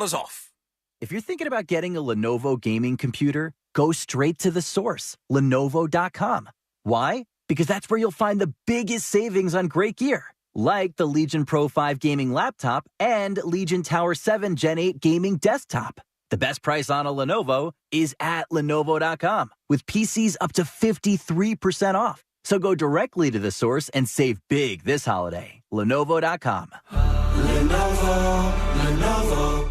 $50 off. If you're thinking about getting a Lenovo gaming computer, go straight to the source, Lenovo.com. Why? Because that's where you'll find the biggest savings on great gear, like the Legion Pro 5 gaming laptop and Legion Tower 7 Gen 8 gaming desktop. The best price on a Lenovo is at Lenovo.com, with PCs up to 53% off. So go directly to the source and save big this holiday. Lenovo.com. Lenovo.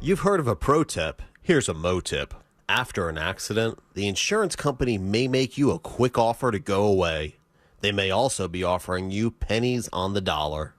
You've heard of a pro tip. Here's a mo tip. After an accident, the insurance company may make you a quick offer to go away. They may also be offering you pennies on the dollar.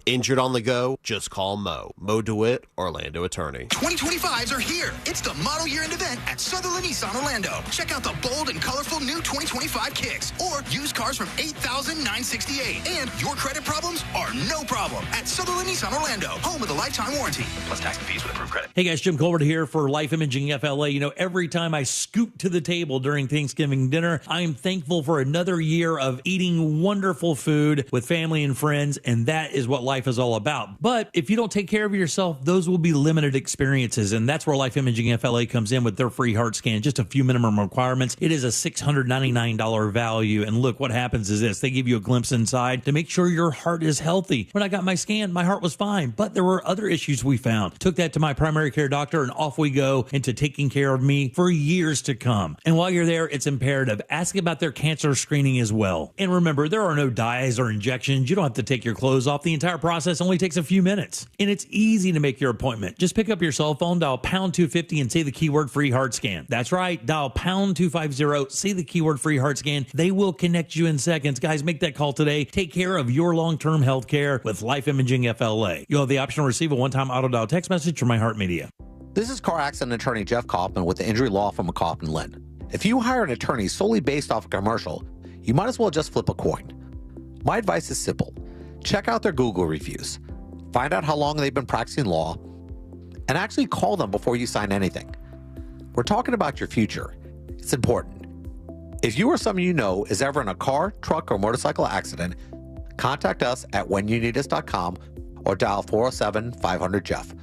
Injured on the go? Just call Mo. Mo DeWitt, Orlando attorney. 2025s are here. It's the model year-end event at Sutherland Nissan Orlando. Check out the bold and colorful new 2025 Kicks or used cars from $8,968. And your credit problems are no problem at Sutherland Nissan Orlando, home of the lifetime warranty, plus tax and fees with approved credit. Hey guys, Jim Colbert here for Life Imaging FLA. You know, every time I scoot to the table during Thanksgiving dinner, I am thankful for another year of eating wonderful food with family and friends, and that is what life is all about. But if you don't take care of yourself, those will be limited experiences, and that's where Life Imaging FLA comes in with their free heart scan. Just a few minimum requirements. It is a $699 value, and look, what happens is this. They give you a glimpse inside to make sure your heart is healthy. When I got my scan, my heart was fine, but there were other issues we found. Took that to my primary care doctor, and off we go into taking care of me for years to come. And while you're there, it's imperative. Ask about their cancer screening as well. And remember, there are no dyes or injections. You don't have to take your clothes off. The entire process only takes a few minutes, and it's easy to make your appointment. Just pick up your cell phone, dial pound 250 and say the keyword free heart scan. That's right, dial pound 250, say the keyword free heart scan. They will connect you in seconds. Guys, make that call today. Take care of your long-term health care with Life Imaging FLA. You'll have the option to receive a one-time auto dial text message from iHeartMedia. This is car accident attorney Jeff Kaufman with the injury law firm of Kaufman Lynn. If you hire an attorney solely based off a commercial, you might as well just flip a coin. My advice is simple. Check out their Google reviews. Find out how long they've been practicing law, and actually call them before you sign anything. We're talking about your future. It's important. If you or someone you know is ever in a car, truck, or motorcycle accident, contact us at whenyounneedus.com or dial 407-500-JEFF.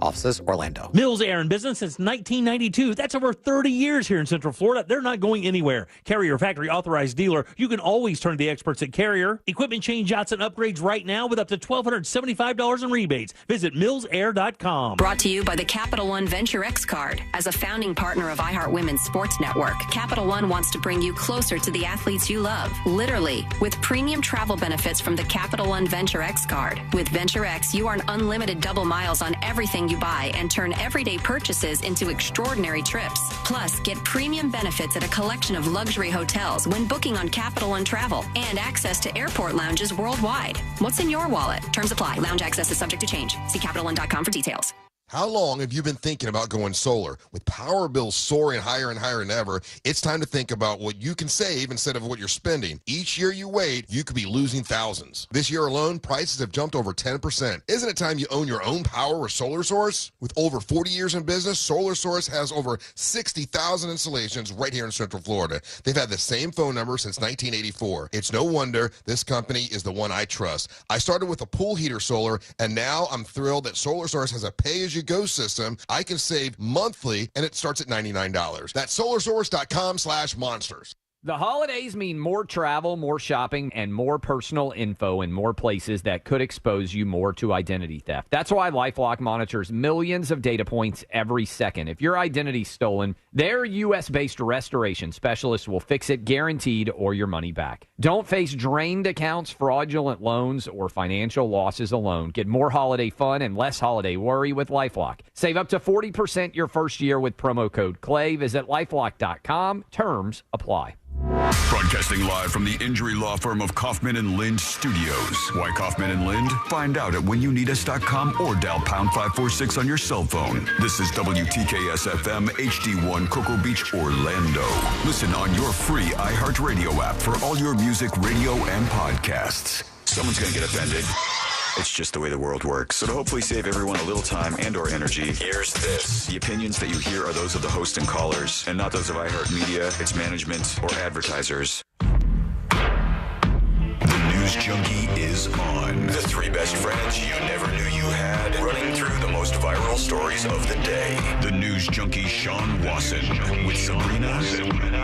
Offices, Orlando. Mills Air in business since 1992. That's over 30 years here in Central Florida. They're not going anywhere. Carrier factory authorized dealer. You can always turn to the experts at Carrier. Equipment change outs and upgrades right now with up to $1,275 in rebates. Visit millsair.com. Brought to you by the Capital One Venture X card. As a founding partner of iHeart Women's Sports Network, Capital One wants to bring you closer to the athletes you love. Literally, with premium travel benefits from the Capital One Venture X card. With Venture X, you earn unlimited double miles on everything you buy and turn everyday purchases into extraordinary trips. Plus, get premium benefits at a collection of luxury hotels when booking on Capital One Travel and access to airport lounges worldwide. What's in your wallet? Terms apply. Lounge access is subject to change. See CapitalOne.com for details. How long have you been thinking about going solar? With power bills soaring higher and higher than ever, it's time to think about what you can save instead of what you're spending. Each year you wait, you could be losing thousands. This year alone, prices have jumped over 10%. Isn't it time you own your own power or solar source? With over 40 years in business, Solar Source has over 60,000 installations right here in Central Florida. They've had the same phone number since 1984. It's no wonder this company is the one I trust. I started with a pool heater solar, and now I'm thrilled that Solar Source has a pay-as-you-go system. I can save monthly, and it starts at $99. That's solarsource.com/monsters. The holidays mean more travel, more shopping, and more personal info in more places that could expose you more to identity theft. That's why LifeLock monitors millions of data points every second. If your identity's stolen, their U.S.-based restoration specialists will fix it guaranteed or your money back. Don't face drained accounts, fraudulent loans, or financial losses alone. Get more holiday fun and less holiday worry with LifeLock. Save up to 40% your first year with promo code CLAY. Visit LifeLock.com. Terms apply. Broadcasting live from the injury law firm of Kaufman and Lind Studios. Why Kaufman and Lind? Find out at whenyouneedus.com or dial pound 546 on your cell phone. This is WTKS FM HD1 Cocoa Beach, Orlando. Listen on your free iHeartRadio app for all your music, radio, and podcasts. Someone's going to get offended. It's just the way the world works. So to hopefully save everyone a little time and or energy, here's this. The opinions that you hear are those of the host and callers, and not those of iHeartMedia, its management, or advertisers. The News Junkie is on. The three best friends you never knew you had, running through the most viral stories of the day. The news junkie Sean Wasson with Sabrina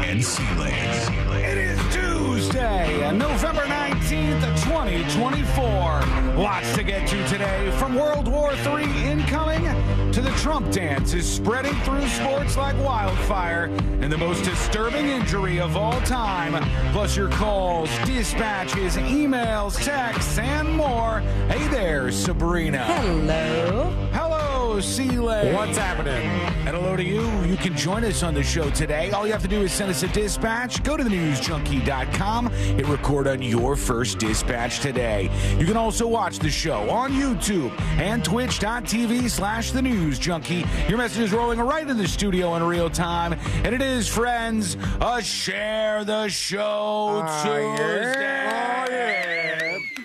and C-Lane. It is Tuesday, November 19th, 2024. Lots to get to today. From World War III incoming to the Trump dance is spreading through sports like wildfire, and the most disturbing injury of all time. Plus your calls, dispatches, emails, texts, and more. Hey there, Sabrina. Hello. Hello, C-Lane. What's happening? And hello to you. You can join us on the show today. All you have to do is send us a dispatch. Go to thenewsjunkie.com. Hit record on your first dispatch today. You can also watch the show on YouTube and twitch.tv/thenewsjunkie. Your message is rolling right in the studio in real time. And it is, friends, a Share the Show Tuesday.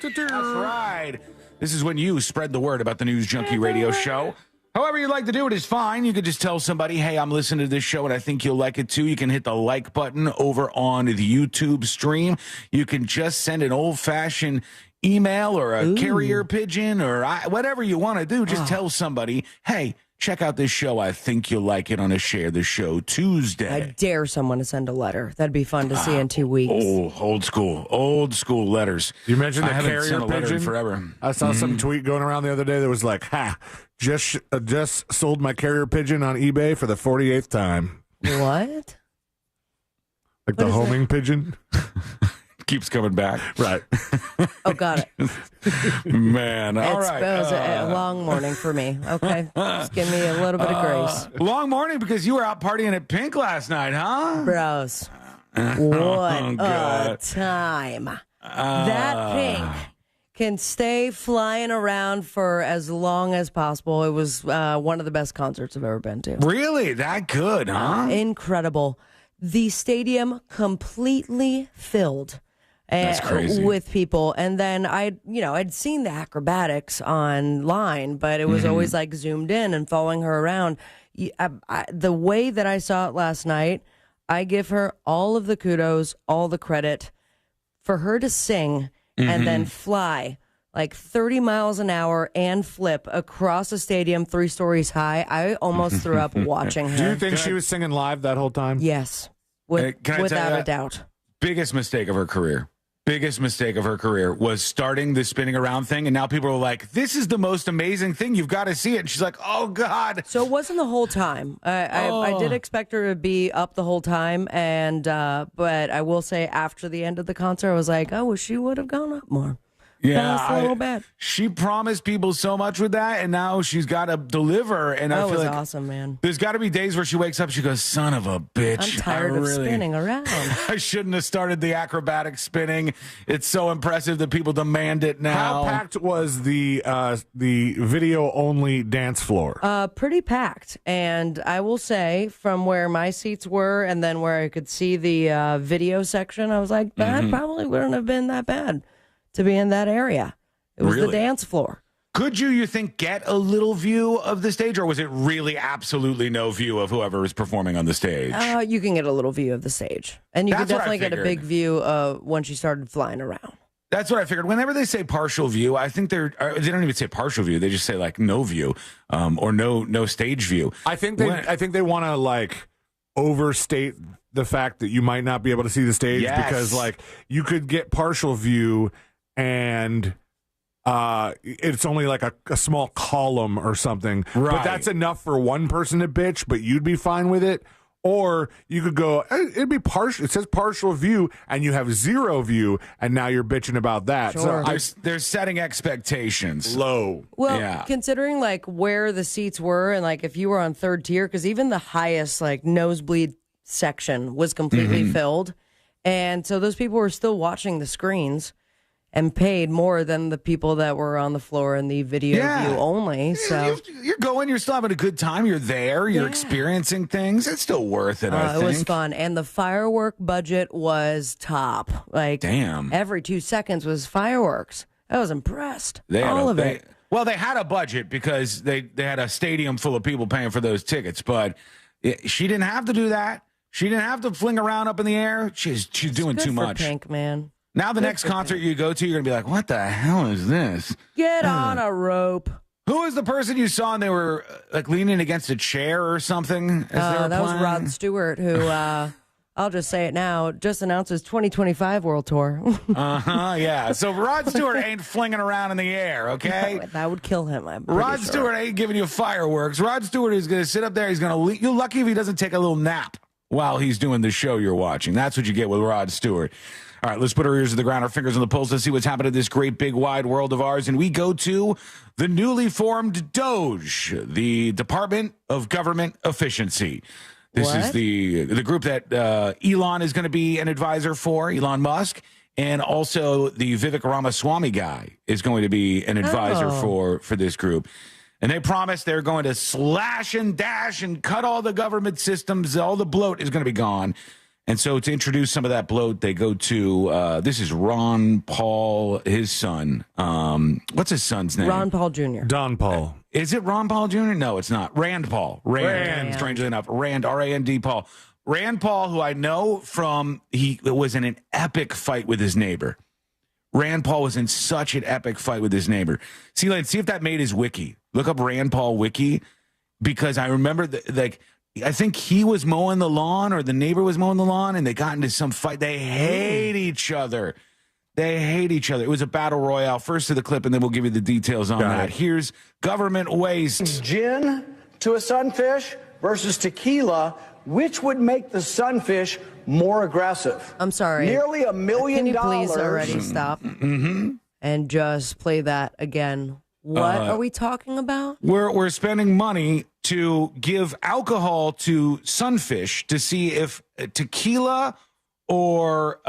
That's right. This is when you spread the word about the News Junkie radio show. However you'd like to do it is fine. You could just tell somebody, hey, I'm listening to this show and I think you'll like it too. You can hit the like button over on the YouTube stream. You can just send an old-fashioned email or a carrier pigeon or whatever you want to do. Just tell somebody, hey, check out this show. I think you'll like it on a Share the Show Tuesday. I dare someone to send a letter. That'd be fun to see in 2 weeks. Oh, old school letters. You mentioned the I haven't carrier sent a letter pigeon in forever. I saw some tweet going around the other day that was like, just sold my carrier pigeon on eBay for the 48th time. What? Like the homing pigeon? Keeps coming back. Right. Oh, got it. Man, all right. It was a long morning for me. Okay. Just give me a little bit of grace. Long morning because you were out partying at Pink last night, huh? Bros. What a time. That Pink can stay flying around for as long as possible. It was one of the best concerts I've ever been to. Really? That good, huh? Incredible. The stadium completely filled. That's crazy. With people. And then I'd seen the acrobatics online, but it was always like zoomed in and following her around. The way that I saw it last night, I give her all of the kudos, all the credit for her to sing and then fly like 30 miles an hour and flip across a stadium 3 stories high. I almost threw up watching her. Do you think she was singing live that whole time? Yes, without a doubt. Biggest mistake of her career. Biggest mistake of her career was starting the spinning around thing, and now people are like, this is the most amazing thing. You've got to see it. And she's like, oh, God. So it wasn't the whole time. I did expect her to be up the whole time, and but I will say after the end of the concert, I was like, I wish she would have gone up more. Yeah, a little bit. She promised people so much with that, and now she's got to deliver. And I feel like awesome, man. There's got to be days where she wakes up, she goes, "Son of a bitch, I'm tired of spinning around. I shouldn't have started the acrobatic spinning. It's so impressive that people demand it now." How packed was the video only dance floor? Pretty packed, and I will say, from where my seats were, and then where I could see the video section, I was like, that probably wouldn't have been that bad to be in that area. It was the dance floor. Could you think, get a little view of the stage, or was it really absolutely no view of whoever is performing on the stage? You can get a little view of the stage. And you can definitely get a big view of when she started flying around. That's what I figured. Whenever they say partial view, I think they don't even say partial view. They just say like no view, or no stage view. I think they want to like overstate the fact that you might not be able to see the stage because like you could get partial view and it's only like a small column or something. Right. But that's enough for one person to bitch, but you'd be fine with it. Or you could go, it'd be partial. It says partial view, and you have zero view, and now you're bitching about that. Sure. So they're setting expectations low. Well, considering like where the seats were, and like if you were on third tier, because even the highest like nosebleed section was completely filled, and so those people were still watching the screens and paid more than the people that were on the floor in the video view only. So you're going, you're still having a good time. You're there. You're experiencing things. It's still worth it, I think. It was fun. And the firework budget was top. Like, damn. Every 2 seconds was fireworks. I was impressed. All of it. Well, they had a budget because they had a stadium full of people paying for those tickets. But she didn't have to do that. She didn't have to fling around up in the air. She's doing too much. Pink, man. Now the next concert you go to, you're going to be like, what the hell is this? Get on a rope. Who was the person you saw and they were like leaning against a chair or something? That was Rod Stewart, who, I'll just say it now, just announced his 2025 World Tour. Yeah. So Rod Stewart ain't flinging around in the air, okay? That would kill him, I'm pretty Rod sure. Stewart ain't giving you fireworks. Rod Stewart is going to sit up there. He's going to you're lucky if he doesn't take a little nap while he's doing the show you're watching. That's what you get with Rod Stewart. All right, let's put our ears to the ground, our fingers on the pulse. Let's see what's happening in this great, big, wide world of ours. And we go to the newly formed DOGE, the Department of Government Efficiency. This is the group that Elon is going to be an advisor for, Elon Musk. And also the Vivek Ramaswamy guy is going to be an advisor for this group. And they promise they're going to slash and dash and cut all the government systems. All the bloat is going to be gone. And so to introduce some of that bloat, they go to, this is Ron Paul, his son. What's his son's name? Ron Paul Jr. Don Paul. Is it Ron Paul Jr.? No, it's not. Rand Paul. Rand. Strangely enough. Rand, R-A-N-D Paul. Rand Paul, who I know from, he was in an epic fight with his neighbor. Rand Paul was in such an epic fight with his neighbor. See if that made his wiki. Look up Rand Paul wiki, because I remember, I think he was mowing the lawn or the neighbor was mowing the lawn, and they got into some fight. They hate each other. It was a battle royale. First to the clip, and then we'll give you the details on that. Here's government waste. Gin to a sunfish versus tequila. Which would make the sunfish more aggressive? I'm sorry. Nearly $1 million. Can you please already stop and just play that again? What are we talking about? We're spending money to give alcohol to sunfish to see if tequila or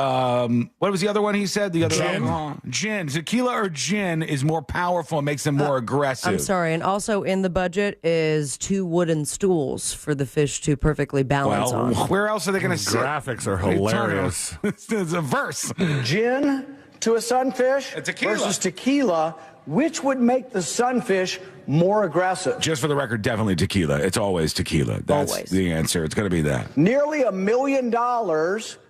what was the other one he said? The other alcohol? Gin. Tequila or gin is more powerful and makes them more aggressive. I'm sorry. And also in the budget is 2 wooden stools for the fish to perfectly balance on. Where else are they going to sit? Graphics are hilarious. It's a verse. Gin to a sunfish versus tequila. Which would make the sunfish more aggressive? Just for the record, definitely tequila. It's always tequila. That's the answer. It's going to be that. Nearly $1 million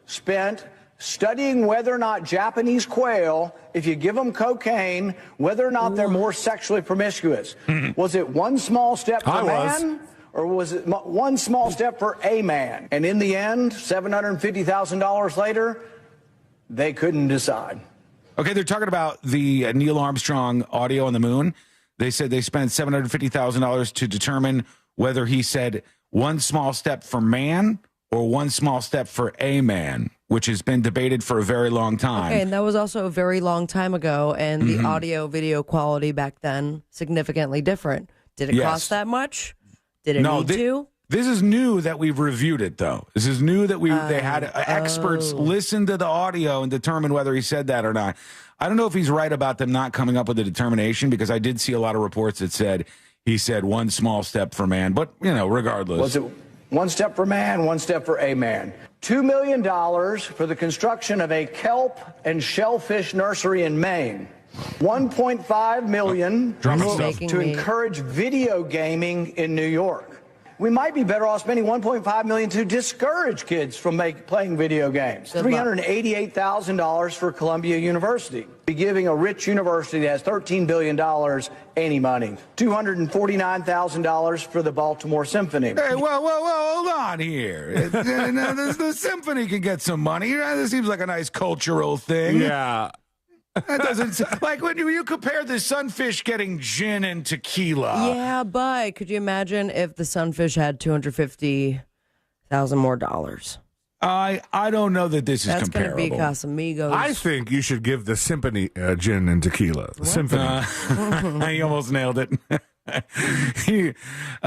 spent studying whether or not Japanese quail, if you give them cocaine, whether or not they're more sexually promiscuous. Was it one small step for man? Or was it one small step for a man? And in the end, $750,000 later, they couldn't decide. Okay, they're talking about the Neil Armstrong audio on the moon. They said they spent $750,000 to determine whether he said one small step for man or one small step for a man, which has been debated for a very long time. Okay, and that was also a very long time ago, and the audio-video quality back then significantly different. Did it cost that much? Did it need to? This is new that we've reviewed it, though. This is new that they had experts listen to the audio and determine whether he said that or not. I don't know if he's right about them not coming up with a determination, because I did see a lot of reports that said he said one small step for man. But, regardless. Was it one step for man, one step for a man? $2 million for the construction of a kelp and shellfish nursery in Maine. $1.5 million to encourage video gaming in New York. We might be better off spending $1.5 million to discourage kids from playing video games. $388,000 for Columbia University. Be giving a rich university that has $13 billion any money. $249,000 for the Baltimore Symphony. Hey, whoa, hold on here. The symphony can get some money. This seems like a nice cultural thing. Yeah. That doesn't like when you compare the sunfish getting gin and tequila. Yeah, but could you imagine if the sunfish had $250,000 more dollars? I don't know that this is comparable. That's going to be Casamigos. I think you should give the symphony gin and tequila. The symphony. You almost nailed it. You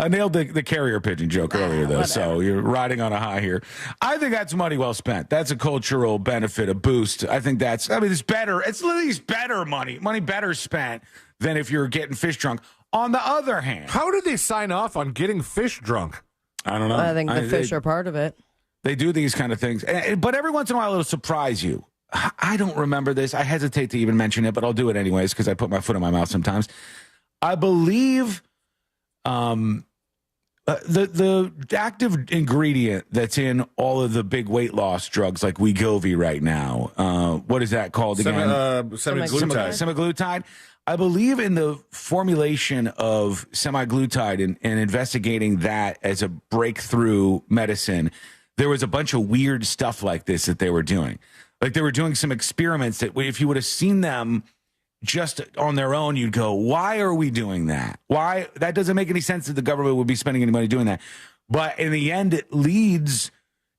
nailed the carrier pigeon joke earlier, though, so you're riding on a high here. I think that's money well spent. That's a cultural benefit, a boost. I think it's better. It's at least better money better spent than if you're getting fish drunk. On the other hand, how did they sign off on getting fish drunk? I don't know. I think the fish are part of it. They do these kind of things, but every once in a while it'll surprise you. I don't remember this. I hesitate to even mention it, but I'll do it anyways because I put my foot in my mouth sometimes. I believe the active ingredient that's in all of the big weight loss drugs like Wegovy right now, what is that called again? Semaglutide. Semaglutide. I believe in the formulation of semaglutide and investigating that as a breakthrough medicine. There was a bunch of weird stuff like this that they were doing. Like they were doing some experiments that if you would have seen them just on their own, you'd go, why are we doing that? Why? That doesn't make any sense that the government would be spending any money doing that. But in the end, it leads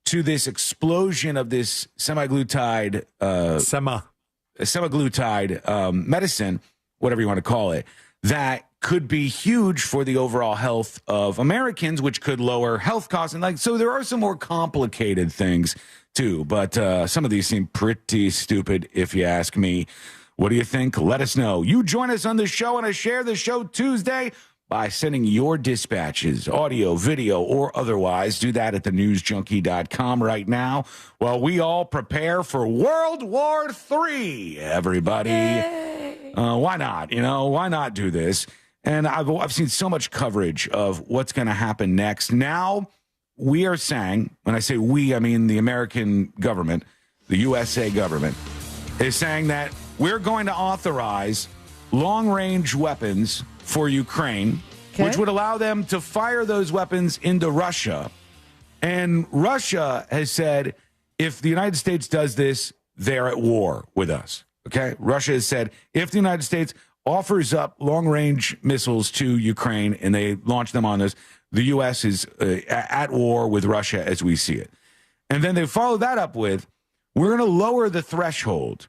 to this explosion of this semaglutide medicine, whatever you want to call it, that could be huge for the overall health of Americans, which could lower health costs. And so there are some more complicated things too, but some of these seem pretty stupid if you ask me. What do you think? Let us know. You join us on the show on a Share the Show Tuesday by sending your dispatches, audio, video, or otherwise. Do that at thenewsjunkie.com right now while we all prepare for World War III, everybody. Why not? Why not do this? And I've seen so much coverage of what's going to happen next. Now, we are saying, when I say we, I mean the American government, the USA government, is saying that we're going to authorize long-range weapons for Ukraine, which would allow them to fire those weapons into Russia. And Russia has said, if the United States does this, they're at war with us. Okay? Russia has said, if the United States offers up long-range missiles to Ukraine and they launch them on us, the U.S. is at war with Russia as we see it. And then they follow that up with, we're going to lower the threshold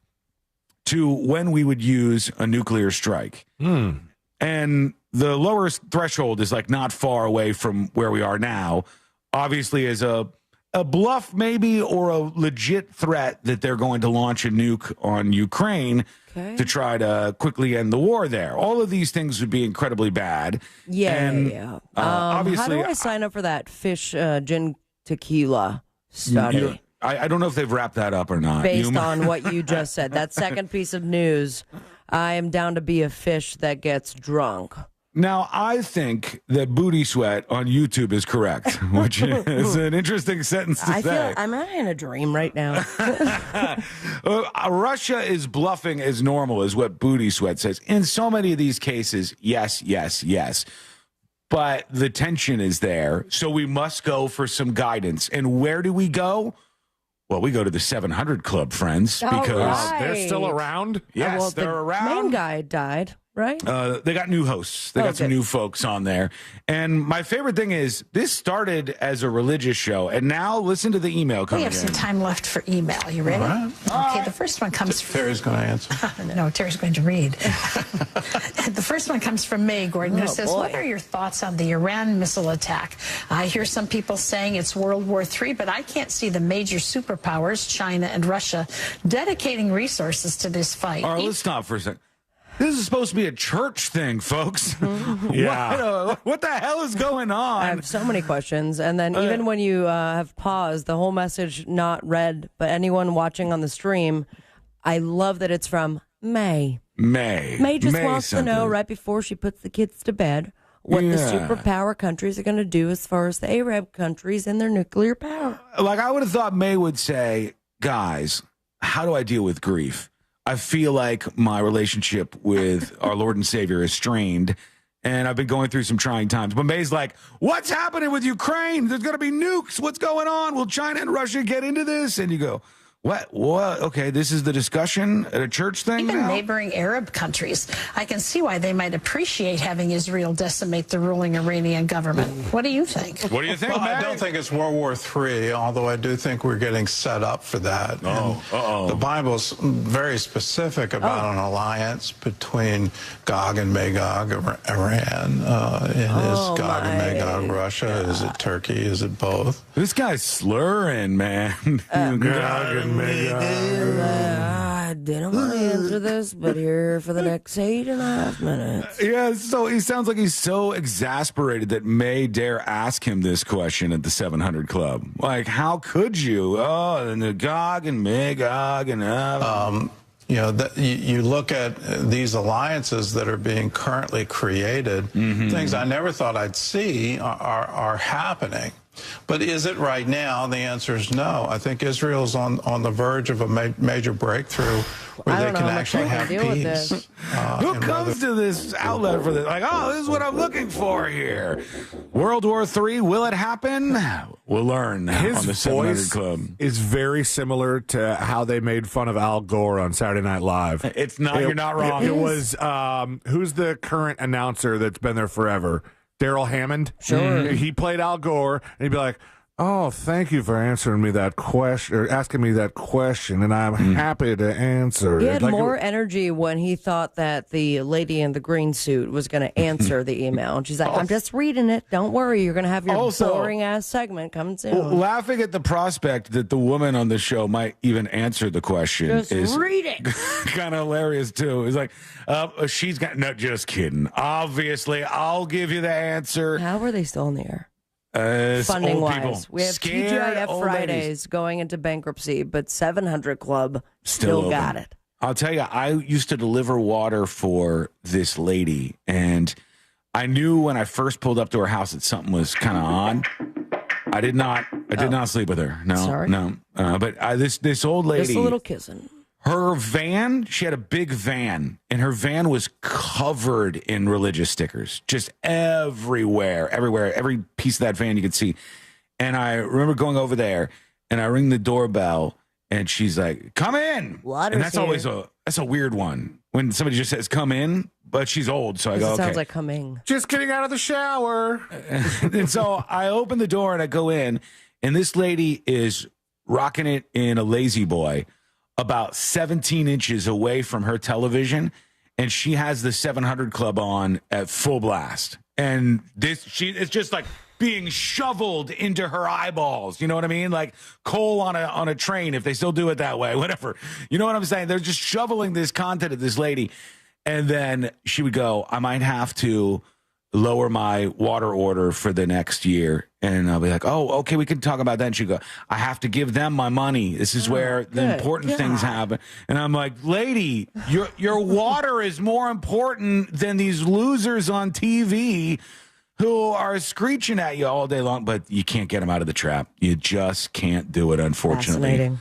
to when we would use a nuclear strike. And the lower threshold is not far away from where we are now, obviously as a bluff maybe or a legit threat that they're going to launch a nuke on Ukraine to try to quickly end the war there. All of these things would be incredibly bad. Yeah. Obviously, how do I sign up for that fish gin tequila study? I don't know if they've wrapped that up or not. Based on what you just said. That second piece of news, I am down to be a fish that gets drunk. Now, I think that Booty Sweat on YouTube is correct, which is an interesting sentence to say. I'm in a dream right now. Russia is bluffing as normal, is what Booty Sweat says. In so many of these cases, yes, yes, yes. But the tension is there, so we must go for some guidance. And where do we go? Well, we go to the 700 Club, friends, because they're still around. Yes, they're around. The main guy died, right? They got new hosts. They got some new folks on there. And my favorite thing is this started as a religious show, and now listen to the email coming in. We have some time left for email. You ready? Okay, the first one comes from... Terry's going to answer. No, Terry's going to read. The first one comes from May Gordon, who says, what are your thoughts on the Iran missile attack? I hear some people saying it's World War III, but I can't see the major superpowers, China and Russia, dedicating resources to this fight. All right, let's stop for a second. This is supposed to be a church thing, folks. What the hell is going on? I have so many questions. And then even when you have paused, the whole message not read, but anyone watching on the stream, I love that it's from May. May just wants to know right before she puts the kids to bed what the superpower countries are going to do as far as the Arab countries and their nuclear power. I would have thought May would say, guys, how do I deal with grief? I feel like my relationship with our Lord and Savior is strained, and I've been going through some trying times. But May's like, what's happening with Ukraine? There's going to be nukes. What's going on? Will China and Russia get into this? And you go, what? Okay, this is the discussion at a church thing Even now? neighboring Arab countries. I can see why they might appreciate having Israel decimate the ruling Iranian government. What do you think? What do you think, Well, May? I don't think it's World War III, although I do think we're getting set up for that. The Bible's very specific about an alliance between Gog and Magog, Iran. Is Gog and Magog Russia? Is it Turkey? Is it both? This guy's slurring, man. Gog and I didn't want to answer this, but here for the next 8.5 minutes. Yeah, so he sounds like he's so exasperated that May dare ask him this question at the 700 Club. Like, how could you? Oh, and the Gog and Magog and... you look at these alliances that are being currently created, things I never thought I'd see are happening. But is it right now? The answer is no. I think Israel's on the verge of a major breakthrough where they can actually have peace. Who comes to this outlet for this? Like, oh, this is what I'm looking for here. World War III, will it happen? We'll learn His on the 700 voice Club. is very similar to how they made fun of Al Gore on Saturday Night Live. It's not. You're not wrong. It was who's the current announcer that's been there forever? Daryl Hammond. Sure. He played Al Gore, and he'd be like, "Oh, thank you for answering me that question, or asking me that question, and I'm happy to answer." He had Like, more energy when he thought that the lady in the green suit was going to answer the email. And she's like, I'm just reading it. Don't worry. You're going to have your boring-ass segment coming soon. Laughing at the prospect that the woman on the show might even answer the question is read it. kind of hilarious, too. It's like, she's got, no, just kidding. Obviously, I'll give you the answer. How are they still in the air? Funding wise, we have TGIF Fridays going into bankruptcy, but 700 Club still got it. I'll tell you, I used to deliver water for this lady, and I knew when I first pulled up to her house that something was kind of on. I did not sleep with her. No, sorry. No. But this old lady, just a little kissing. Her van, she had a big van, and her van was covered in religious stickers, just everywhere, every piece of that van you could see. And I remember going over there, and I ring the doorbell, and she's like, "Come in." Water's and that's here. always that's a weird one when somebody just says, "Come in," but she's old, so I go, It "Okay." sounds like coming. Just getting out of the shower. And so I open the door and I go in, and this lady is rocking it in a lazy boy about 17 inches away from her television, and she has the 700 Club on at full blast. And it's just like being shoveled into her eyeballs. You know what I mean? Like coal on a train, if they still do it that way, whatever. You know what I'm saying? They're just shoveling this content at this lady. And then she would go, "I might have to lower my water order for the next year." And I'll be like, "Oh, okay, we can talk about that." And she'd go, "I have to give them my money. This is where the important things happen." And I'm like, "Lady, your water is more important than these losers on TV who are screeching at you all day long." But you can't get them out of the trap. You just can't do it, unfortunately. Fascinating.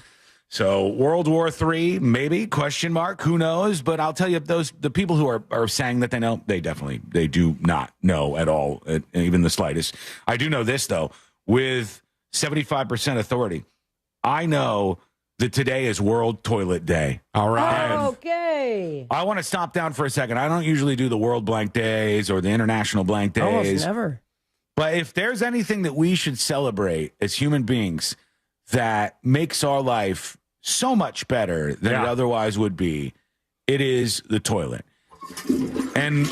So World War III, maybe, question mark, who knows? But I'll tell you, the people who are saying that they know, they do not know at all, even the slightest. I do know this, though, with 75% authority. I know that today is World Toilet Day. All right. Okay. I want to stop down for a second. I don't usually do the World Blank Days or the International Blank Days. Almost never. But if there's anything that we should celebrate as human beings that makes our life so much better than it otherwise would be, it is the toilet. And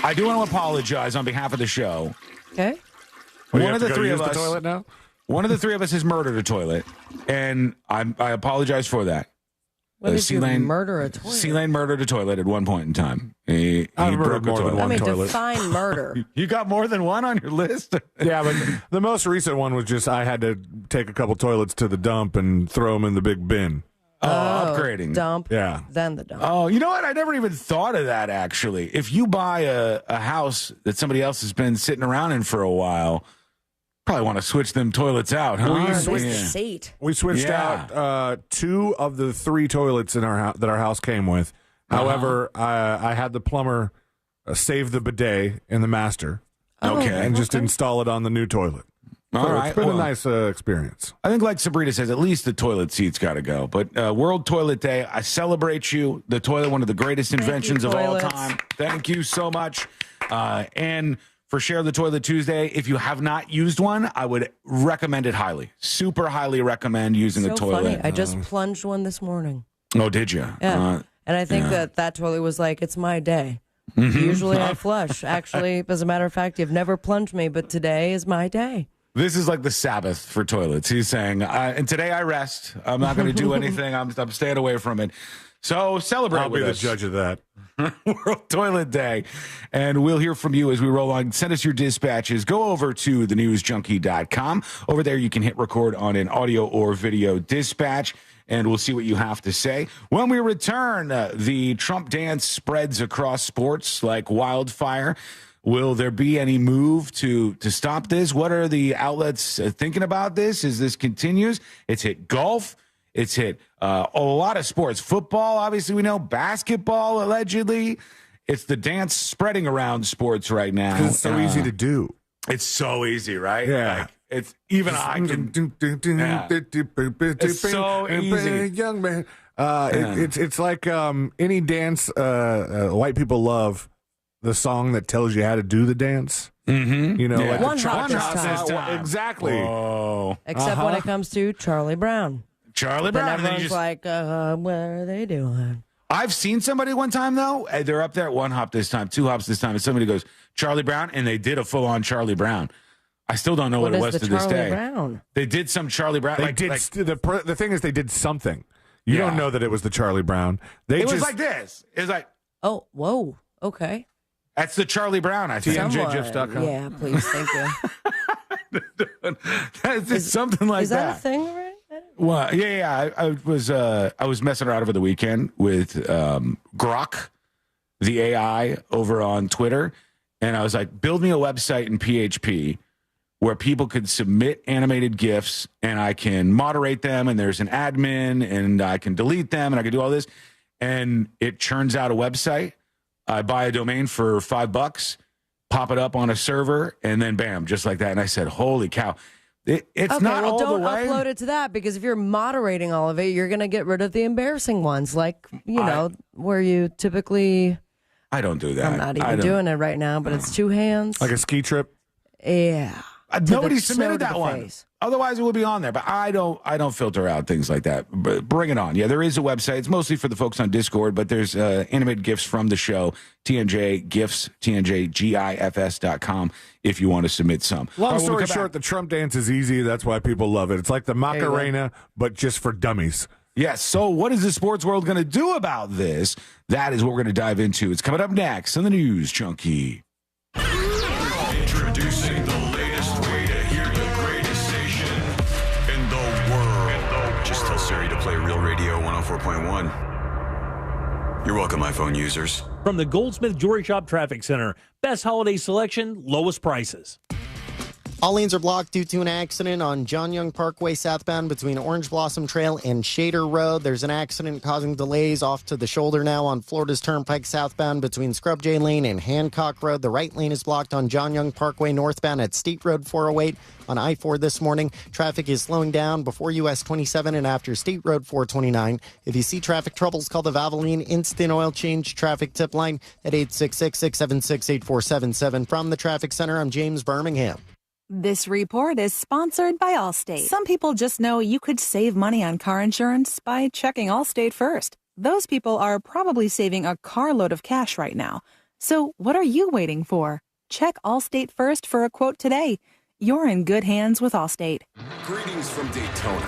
I do want to apologize on behalf of the show. Okay. One of the three of the us, toilet now? one of the three of us has murdered a toilet, and I apologize for that. What did you murder a toilet? C-Lane murdered a toilet at one point in time. He broke a toilet. I mean, define murder. You got more than one on your list? Yeah, but the most recent one was just I had to take a couple toilets to the dump and throw them in the big bin. Upgrading. Dump. Yeah. Then the dump. Oh, you know what? I never even thought of that, actually. If you buy a house that somebody else has been sitting around in for a while, probably want to switch them toilets out, huh? We switched out 2 of the 3 toilets in our house that our house came with. However, I had the plumber save the bidet in the master. And just install it on the new toilet. All right. It's been a nice experience. I think, like Sabrina says, at least the toilet seat's got to go. But World Toilet Day, I celebrate you. The toilet, one of the greatest inventions of all time. Thank you so much. And for Share the Toilet Tuesday, if you have not used one, I would recommend it highly. Super highly recommend using a toilet. Funny. I just plunged one this morning. Oh, did you? Yeah. And I think that toilet was like, it's my day. Usually I flush. Actually, as a matter of fact, you've never plunged me, but today is my day. This is like the Sabbath for toilets. He's saying, and today I rest. I'm not going to do anything. I'm staying away from it. So celebrate I'll with be us. the judge of that. World Toilet Day. And we'll hear from you as we roll on. Send us your dispatches. Go over to thenewsjunkie.com. Over there, you can hit record on an audio or video dispatch, and we'll see what you have to say. When we return, the Trump dance spreads across sports like wildfire. Will there be any move to stop this? What are the outlets thinking about this as this continues? It's hit golf. It's hit a lot of sports. Football, obviously, we know. Basketball, allegedly. It's the dance spreading around sports right now. 'Cause it's so easy to do. It's so easy, right? Yeah. Like, it's even I can. Yeah. It's so easy. Young man. It's like any dance white people love. The song that tells you how to do the dance. Mm-hmm. You know, Yeah. like One hop this time. Exactly. Oh. Except when it comes to Charlie Brown. Charlie Then Brown. And then everyone's you just, like, what are they doing? I've seen somebody one time, though. They're up there at one hop this time, two hops this time, and somebody goes, Charlie Brown, and they did a full-on Charlie Brown. I still don't know what it was to this day. Brown? They did some Charlie Brown. The thing is, they did something. You Yeah. don't know that it was the Charlie Brown. It was like this. It was like, Oh, whoa. Okay. that's the Charlie Brown, I think. TMJGifs.com. Yeah, please. Thank you. That's just something like Is that a thing already? Well, yeah. I was messing around over the weekend with Grok, the AI, over on Twitter, and I was like, build me a website in PHP where people could submit animated GIFs, and I can moderate them, and there's an admin, and I can delete them, and I can do all this, and it churns out a website. I buy a domain for $5, pop it up on a server, and then bam, just like that. And I said, holy cow. It's Okay, not well, all don't the way. upload it to that because if you're moderating all of it, you're going to get rid of the embarrassing ones, like, where you typically. I don't do that. I'm not even doing it right now, but it's two hands. Like a ski trip. Yeah. Nobody submitted that one. Otherwise, it would be on there. But I don't filter out things like that. But bring it on. Yeah, there is a website. It's mostly for the folks on Discord, but there's animated GIFs from the show. TNJ GIFs, TNJGIFS.com if you want to submit some. Long story short, the Trump dance is easy. That's why people love it. It's like the Macarena, but just for dummies. Yes. So what is the sports world going to do about this? That is what we're going to dive into. It's coming up next on the News Junkie. Introducing the latest way to hear the greatest station in the world. Just tell Siri to play Real Radio 104.1. You're welcome, iPhone users. From the Goldsmith Jewelry Shop Traffic Center, best holiday selection, lowest prices. All lanes are blocked due to an accident on John Young Parkway southbound between Orange Blossom Trail and Shader Road. There's an accident causing delays off to the shoulder now on Florida's Turnpike southbound between Scrub J Lane and Hancock Road. The right lane is blocked on John Young Parkway northbound at State Road 408. On I-4 this morning, traffic is slowing down before US 27 and after State Road 429. If you see traffic troubles, call the Valvoline Instant Oil Change Traffic Tip Line at 866-676-8477. From the Traffic Center, I'm James Birmingham. This report is sponsored by Allstate. Some people just know you could save money on car insurance by checking Allstate first. Those people are probably saving a carload of cash right now. So what are you waiting for? Check Allstate first for a quote today. You're in good hands with Allstate. Greetings from Daytona,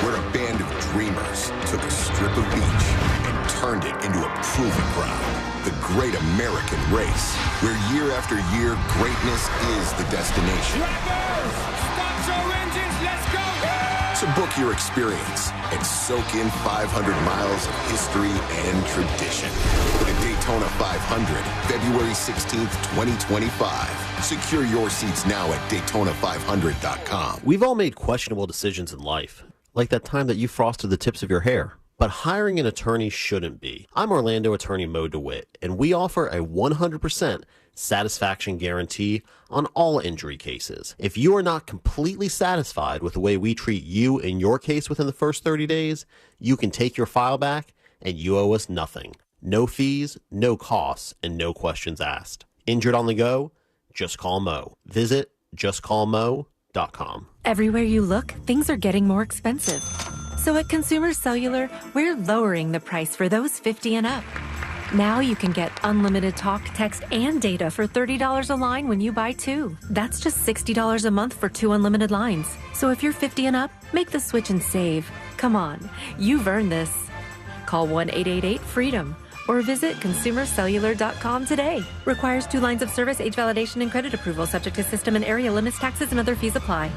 where a band of dreamers took a strip of beach and turned it into a proving ground. The Great American Race, where year after year, greatness is the destination. So book your experience and soak in 500 miles of history and tradition. For the Daytona 500, February 16th, 2025. Secure your seats now at Daytona500.com. We've all made questionable decisions in life, like that time that you frosted the tips of your hair. But hiring an attorney shouldn't be. I'm Orlando attorney Mo DeWitt, and we offer a 100% satisfaction guarantee on all injury cases. If you are not completely satisfied with the way we treat you in your case within the first 30 days, you can take your file back and you owe us nothing. No fees, no costs, and no questions asked. Injured on the go? Just call Mo. Visit justcallmo.com. Everywhere you look, things are getting more expensive. So at Consumer Cellular, we're lowering the price for those 50 and up. Now you can get unlimited talk, text, and data for $30 a line when you buy two. That's just $60 a month for 2 unlimited lines. So if you're 50 and up, make the switch and save. Come on, you've earned this. Call 1-888-FREEDOM or visit consumercellular.com today. Requires 2 lines of service, age validation, and credit approval, subject to system and area limits, taxes, and other fees apply.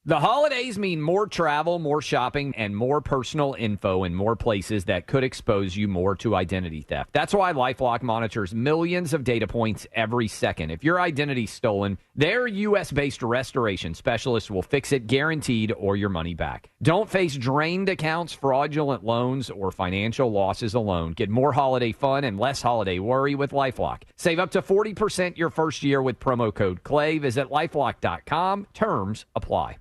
The holidays mean more travel, more shopping, and more personal info in more places that could expose you more to identity theft. That's why LifeLock monitors millions of data points every second. If your identity's stolen, their U.S.-based restoration specialists will fix it guaranteed or your money back. Don't face drained accounts, fraudulent loans, or financial losses alone. Get more holiday fun and less holiday worry with LifeLock. Save up to 40% your first year with promo code CLAY. Visit LifeLock.com. Terms apply.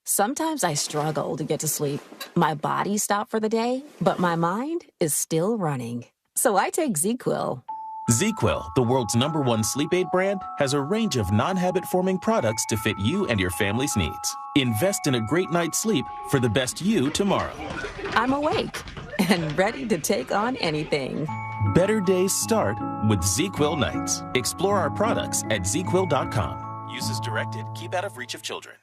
Sometimes I struggle to get to sleep. My body stopped for the day, but my mind is still running. So I take ZzzQuil. ZzzQuil, the world's #1 sleep aid brand, has a range of non-habit-forming products to fit you and your family's needs. Invest in a great night's sleep for the best you tomorrow. I'm awake and ready to take on anything. Better days start with ZzzQuil nights. Explore our products at ZzzQuil.com. Use as directed. Keep out of reach of children.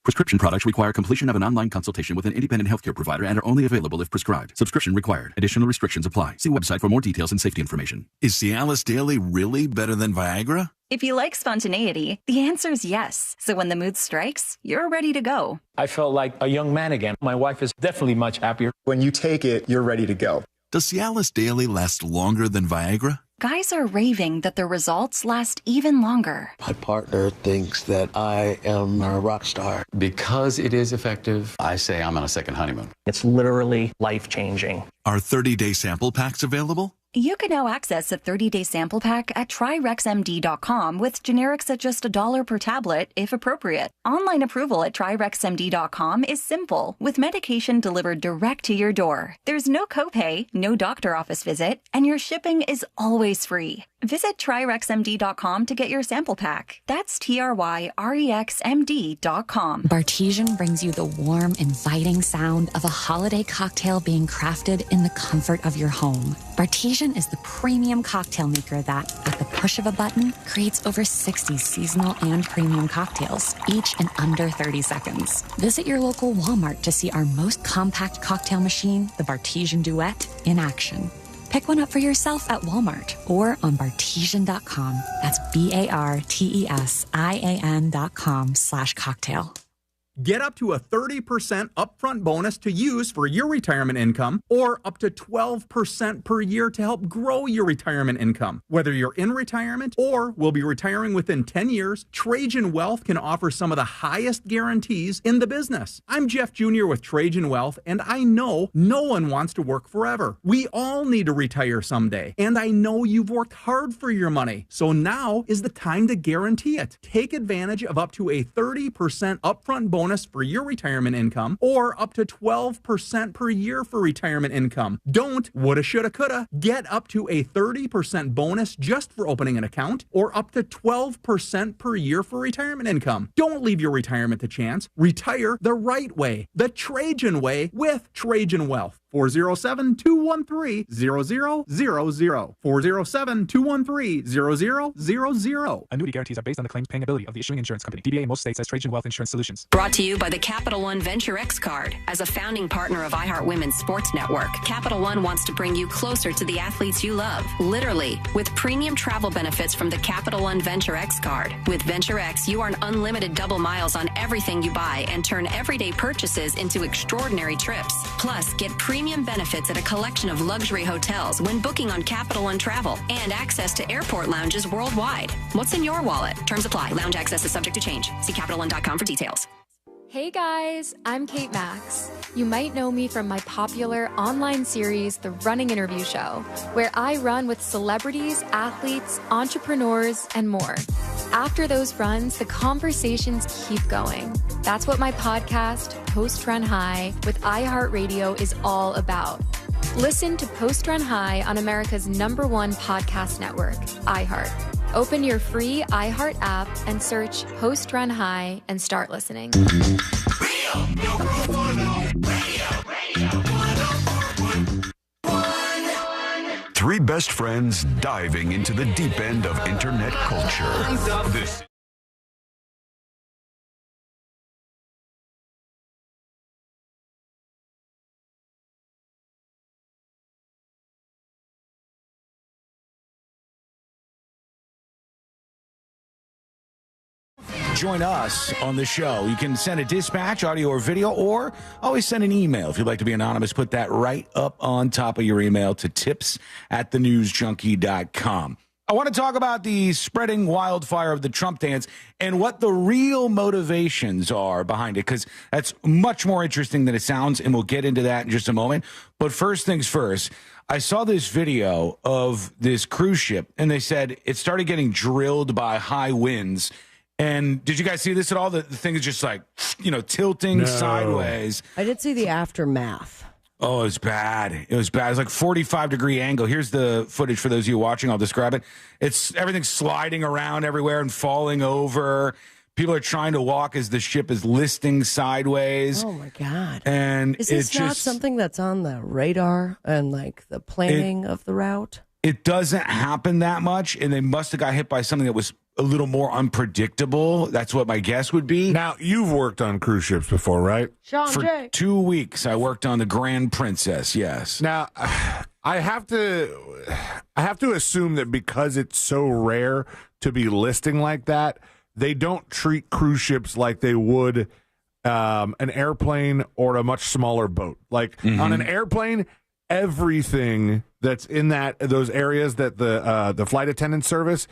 Prescription products require completion of an online consultation with an independent healthcare provider and are only available if prescribed. Subscription required. Additional restrictions apply. See website for more details and safety information. Is Cialis Daily really better than Viagra? If you like spontaneity, the answer is yes. So when the mood strikes, you're ready to go. I felt like a young man again. My wife is definitely much happier. When you take it, you're ready to go. Does Cialis Daily last longer than Viagra? Guys are raving that their results last even longer. My partner thinks that I am a rock star. Because it is effective, I say I'm on a second honeymoon. It's literally life-changing. Are 30-day sample packs available? You can now access a 30-day sample pack at TryRexMD.com with generics at just $1 per tablet, if appropriate. Online approval at TryRexMD.com is simple, with medication delivered direct to your door. There's no copay, no doctor office visit, and your shipping is always free. Visit TryRexMD.com to get your sample pack. That's TryRexMD.com. Bartesian brings you the warm, inviting sound of a holiday cocktail being crafted in the comfort of your home. Bartesian is the premium cocktail maker that, at the push of a button, creates over 60 seasonal and premium cocktails, each in under 30 seconds. Visit your local Walmart to see our most compact cocktail machine, the Bartesian Duet, in action. Pick one up for yourself at Walmart or on Bartesian.com. That's BARTESIAN.com/cocktail. Get up to a 30% upfront bonus to use for your retirement income or up to 12% per year to help grow your retirement income. Whether you're in retirement or will be retiring within 10 years, Trajan Wealth can offer some of the highest guarantees in the business. I'm Jeff Jr. with Trajan Wealth, and I know no one wants to work forever. We all need to retire someday, and I know you've worked hard for your money. So now is the time to guarantee it. Take advantage of up to a 30% upfront bonus for your retirement income or up to 12% per year for retirement income. Don't woulda, shoulda, coulda. Get up to a 30% bonus just for opening an account or up to 12% per year for retirement income. Don't leave your retirement to chance. Retire the right way, the Trajan way with Trajan Wealth. 407-213-0000. 407-213-0000. Annuity guarantees are based on the claims paying ability of the issuing insurance company. DBA in most states as Trajan Wealth Insurance Solutions. Brought to you by the Capital One Venture X card. As a founding partner of iHeart Women's Sports Network, Capital One wants to bring you closer to the athletes you love. Literally, with premium travel benefits from the Capital One Venture X card. With Venture X, you earn unlimited double miles on everything you buy and turn everyday purchases into extraordinary trips. Plus, get premium benefits at a collection of luxury hotels when booking on Capital One Travel and access to airport lounges worldwide. What's in your wallet? Terms apply. Lounge access is subject to change. See CapitalOne.com for details. Hey guys, I'm Kate Max. You might know me from my popular online series, The Running Interview Show, where I run with celebrities, athletes, entrepreneurs, and more. After those runs, the conversations keep going. That's what my podcast, Post Run High, with iHeartRadio is all about. Listen to Post Run High on America's #1 podcast network, iHeart. Open your free iHeart app and search Post Run High and start listening. Three best friends diving into the deep end of internet culture. This join us on the show, you can send a dispatch, audio or video, or always send an email. If you'd like to be anonymous, put that right up on top of your email to tips@thenewsjunkie.com. I want to talk about the spreading wildfire of the Trump dance and what the real motivations are behind it, because that's much more interesting than it sounds, and we'll get into that in just a moment. But first things first, I saw this video of this cruise ship, and they said it started getting drilled by high winds. And did you guys see this at all? The thing is just like, tilting sideways. I did see the aftermath. Oh, it was bad. It was bad. It was like 45-degree angle. Here's the footage for those of you watching. I'll describe it. It's everything's sliding around everywhere and falling over. People are trying to walk as the ship is listing sideways. Oh, my God. And is this not something that's on the radar and like the planning of the route? It doesn't happen that much, and they must have got hit by something that was a little more unpredictable. That's what my guess would be. Now, you've worked on cruise ships before, right? For 2 weeks, I worked on the Grand Princess, yes. Now, I have to assume that because it's so rare to be listing like that, they don't treat cruise ships like they would an airplane or a much smaller boat. Like on an airplane, everything that's in those areas that the flight attendant service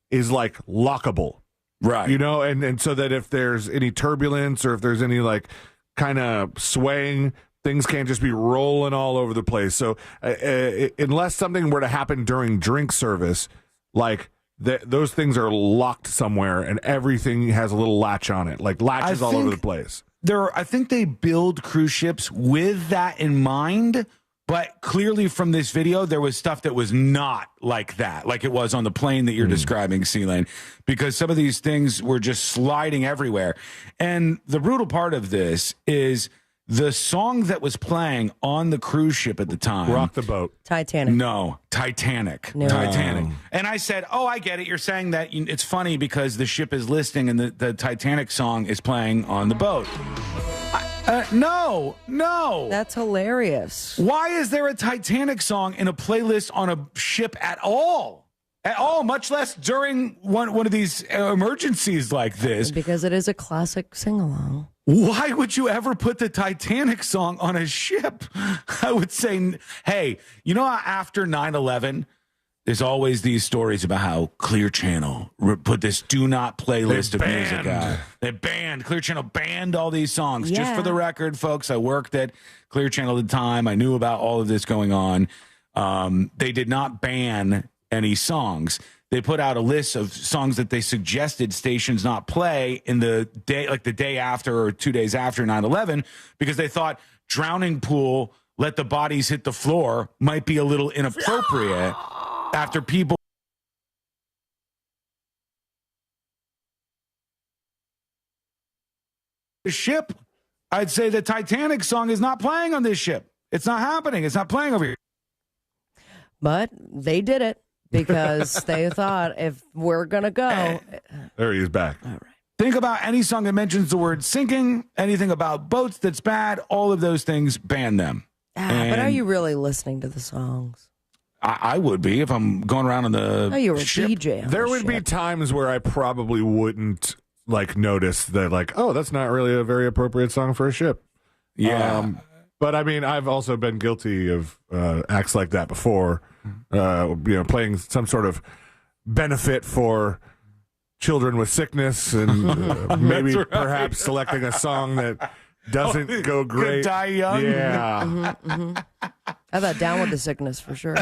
is like lockable, right? And so that if there's any turbulence or if there's any like kind of swaying, things can't just be rolling all over the place. So unless something were to happen during drink service, like those things are locked somewhere and everything has a little latch on it, like latches all over the place. I think they build cruise ships with that in mind. But clearly from this video, there was stuff that was not like that, like it was on the plane that you're describing, C-Lane, because some of these things were just sliding everywhere. And the brutal part of this is the song that was playing on the cruise ship at the time. Rock the Boat. Titanic. No, Titanic. No. Titanic. And I said, I get it. You're saying that it's funny because the ship is listing and the Titanic song is playing on the boat. No. That's hilarious. Why is there a Titanic song in a playlist on a ship at all? At all, much less during one of these emergencies like this. Because it is a classic sing-along. Why would you ever put the Titanic song on a ship? I would say, hey, after 9/11, there's always these stories about how Clear Channel put this do not playlist of music out. Clear Channel banned all these songs. Yeah. Just for the record, folks, I worked at Clear Channel at the time. I knew about all of this going on. They did not ban any songs. They put out a list of songs that they suggested stations not play in the day after or 2 days after 9/11, because they thought Drowning Pool, Let the Bodies Hit the Floor might be a little inappropriate. After people the ship, I'd say the Titanic song is not playing on this ship. It's not happening. It's not playing over here. But they did it because they thought if we're going to go. There he is back. All right. Think about any song that mentions the word sinking, anything about boats that's bad, all of those things, ban them. But are you really listening to the songs? I would be if I'm going around on the you were ship. a DJ. There would be times where I probably wouldn't notice that that's not really a very appropriate song for a ship. Yeah. But I mean, I've also been guilty of acts like that before. Playing some sort of benefit for children with sickness and maybe perhaps selecting a song that doesn't go great. Die young. Yeah. I thought Down with the Sickness for sure.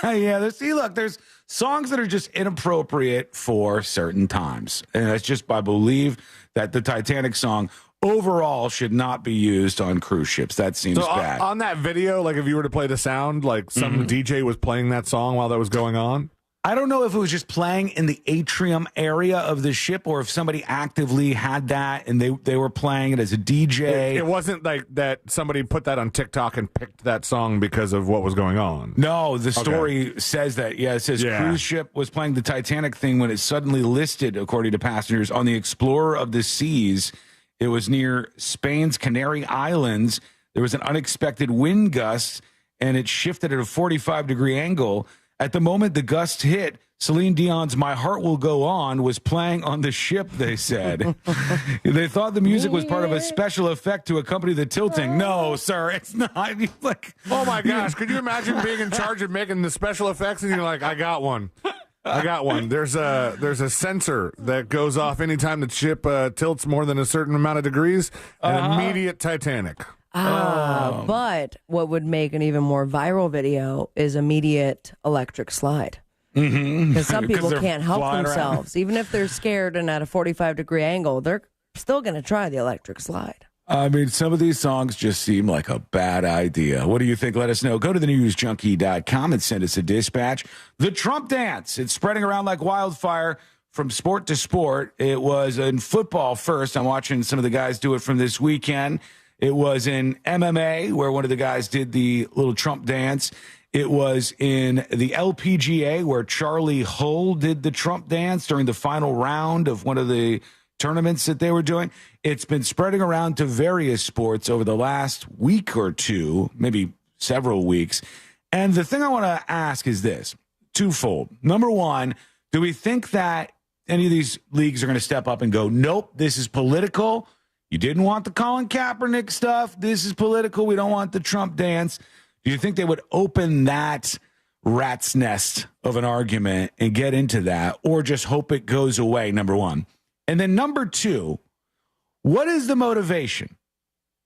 Yeah. There's songs that are just inappropriate for certain times. And that's just, I believe that the Titanic song overall should not be used on cruise ships. That seems bad. On that video, if you were to play the sound, some DJ was playing that song while that was going on. I don't know if it was just playing in the atrium area of the ship or if somebody actively had that and they were playing it as a DJ. It wasn't like that somebody put that on TikTok and picked that song because of what was going on. No, the story says that. Yeah, it says cruise ship was playing the Titanic thing when it suddenly listed, according to passengers, on the Explorer of the Seas. It was near Spain's Canary Islands. There was an unexpected wind gust, and it shifted at a 45-degree angle. At the moment the gust hit, Celine Dion's My Heart Will Go On was playing on the ship, they said. They thought the music was part of a special effect to accompany the tilting. No, sir, it's not. Like, oh, my gosh. Could you imagine being in charge of making the special effects and you're like, I got one. There's a sensor that goes off anytime the ship tilts more than a certain amount of degrees. An immediate Titanic. But what would make an even more viral video is immediate electric slide. Because some people can't help themselves. Even if they're scared and at a 45-degree angle, they're still going to try the electric slide. I mean, some of these songs just seem like a bad idea. What do you think? Let us know. Go to thenewsjunkie.com and send us a dispatch. The Trump dance. It's spreading around like wildfire from sport to sport. It was in football first. I'm watching some of the guys do it from this weekend. It was in MMA, where one of the guys did the little Trump dance. It was in the LPGA, where Charlie Hull did the Trump dance during the final round of one of the tournaments that they were doing. It's been spreading around to various sports over the last week or two, maybe several weeks. And the thing I want to ask is this, twofold. Number one, do we think that any of these leagues are going to step up and go, nope, this is political. You didn't want the Colin Kaepernick stuff. This is political. We don't want the Trump dance. Do you think they would open that rat's nest of an argument and get into that, or just hope it goes away, number one? And then number two, what is the motivation?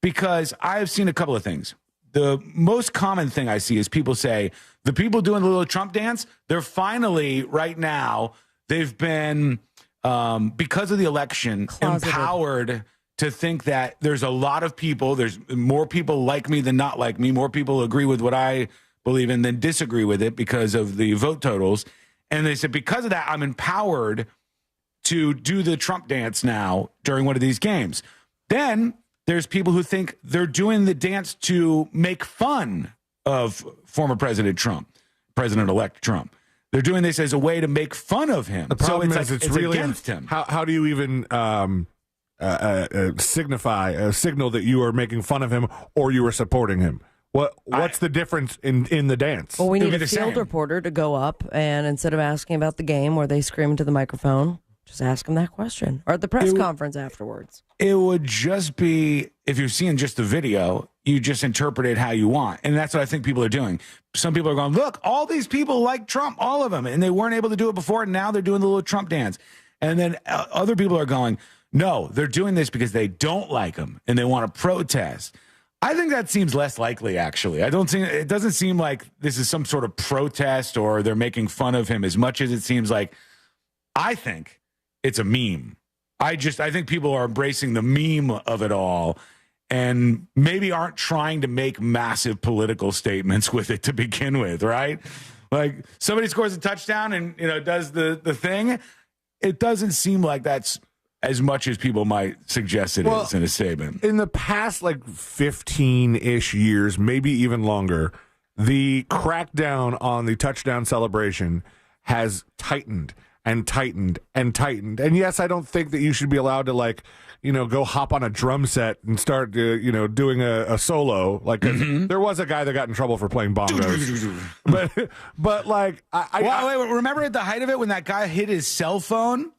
Because I have seen a couple of things. The most common thing I see is people say, the people doing the little Trump dance, they're finally, right now, they've been, because of the election, empowered to think that there's a lot of people, there's more people like me than not like me, more people agree with what I believe in than disagree with it because of the vote totals. And they said, because of that, I'm empowered to do the Trump dance now during one of these games. Then there's people who think they're doing the dance to make fun of former President Trump, President-elect Trump. They're doing this as a way to make fun of him. The problem is it's really against him. How do you even signal that you are making fun of him or you are supporting him? What's the difference in the dance? Well, we need a field reporter to go up and instead of asking about the game where they scream into the microphone, just ask them that question, or at the press conference afterwards. It would just be, if you're seeing just the video, you just interpret it how you want. And that's what I think people are doing. Some people are going, look, all these people like Trump, all of them, and they weren't able to do it before, and now they're doing the little Trump dance. And then other people are going, no, they're doing this because they don't like him, and they want to protest. I think that seems less likely, actually. It doesn't seem like this is some sort of protest or they're making fun of him as much as it seems like, I think it's a meme. I think people are embracing the meme of it all and maybe aren't trying to make massive political statements with it to begin with, right? Like somebody scores a touchdown and, does the thing. It doesn't seem like that's as much as people might suggest it is in a statement. In the past, 15-ish years, maybe even longer, the crackdown on the touchdown celebration has tightened and tightened and tightened. And yes, I don't think that you should be allowed to go hop on a drum set and start, doing a solo. There was a guy that got in trouble for playing bongos. but wait, remember at the height of it when that guy hit his cell phone?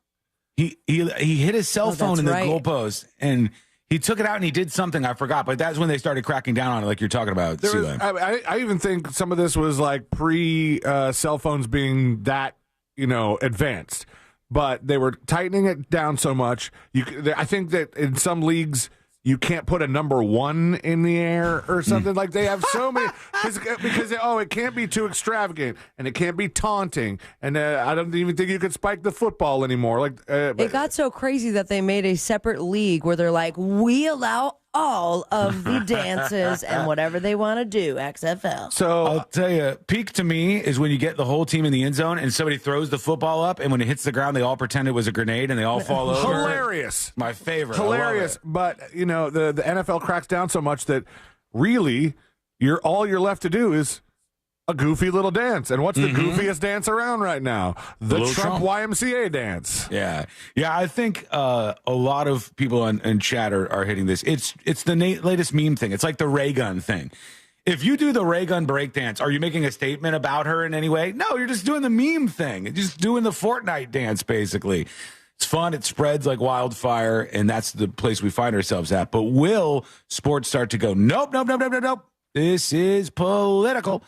He hit his cell phone in the goalpost and he took it out and he did something I forgot, but that's when they started cracking down on it, like you're talking about. I even think some of this was pre cell phones being that advanced, but they were tightening it down so much. I think that in some leagues you can't put a number 1 in the air or something. Like they have so many because it can't be too extravagant and it can't be taunting, and I don't even think you could spike the football anymore. It got so crazy that they made a separate league where they're like, we allow all of the dances and whatever they want to do, XFL. So I'll tell you, peak to me is when you get the whole team in the end zone and somebody throws the football up, and when it hits the ground, they all pretend it was a grenade and they all fall over. Hilarious. My favorite. Hilarious. But, the NFL cracks down so much that really all you're left to do is a goofy little dance. And what's the goofiest dance around right now? The Trump YMCA dance. Yeah. I think a lot of people in chat are hitting this. It's the latest meme thing. It's like the ray gun thing. If you do the ray gun breakdance, are you making a statement about her in any way? No, you're just doing the meme thing. You're just doing the Fortnite dance, basically. It's fun. It spreads like wildfire, and that's the place we find ourselves at. But will sports start to go, nope. This is political.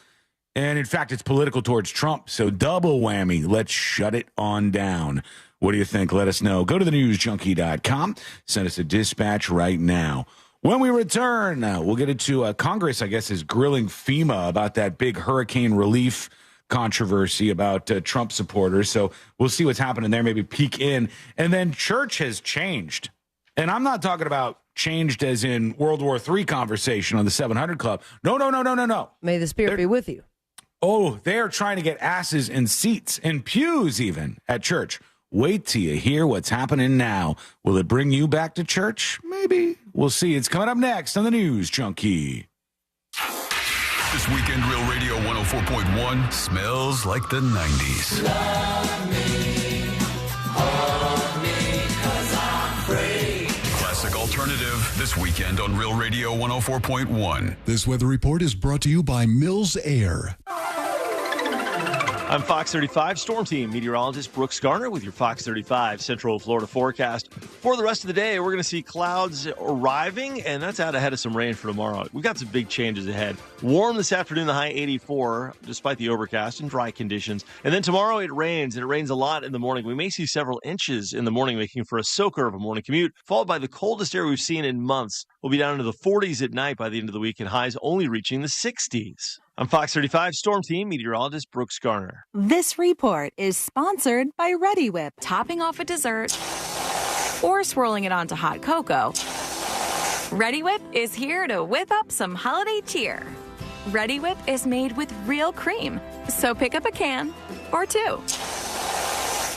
And in fact, it's political towards Trump. So double whammy. Let's shut it on down. What do you think? Let us know. Go to thenewsjunkie.com. Send us a dispatch right now. When we return, we'll get into Congress, I guess, is grilling FEMA about that big hurricane relief controversy about Trump supporters. So we'll see what's happening there, maybe peek in. And then church has changed. And I'm not talking about changed as in World War III conversation on the 700 Club. No. May the Spirit be with you. Oh, they're trying to get asses in seats, in pews even, at church. Wait till you hear what's happening now. Will it bring you back to church? Maybe. We'll see. It's coming up next on the News Junkie. This weekend, Real Radio 104.1 smells like the 90s. Love me, hold me, 'cause I'm free. Classic alternative this weekend on Real Radio 104.1. This weather report is brought to you by Mills Air. I'm Fox 35 Storm Team meteorologist Brooks Garner with your Fox 35 Central Florida forecast. For the rest of the day, we're going to see clouds arriving, and that's out ahead of some rain for tomorrow. We've got some big changes ahead. Warm this afternoon, the high 84, despite the overcast and dry conditions. And then tomorrow it rains, and it rains a lot in the morning. We may see several inches in the morning, making for a soaker of a morning commute, followed by the coldest air we've seen in months. We'll be down into the 40s at night by the end of the week, and highs only reaching the 60s. I'm Fox 35 Storm Team meteorologist Brooks Garner. This report is sponsored by Ready Whip. Topping off a dessert or swirling it onto hot cocoa, Ready Whip is here to whip up some holiday cheer. Ready Whip is made with real cream, so pick up a can or two.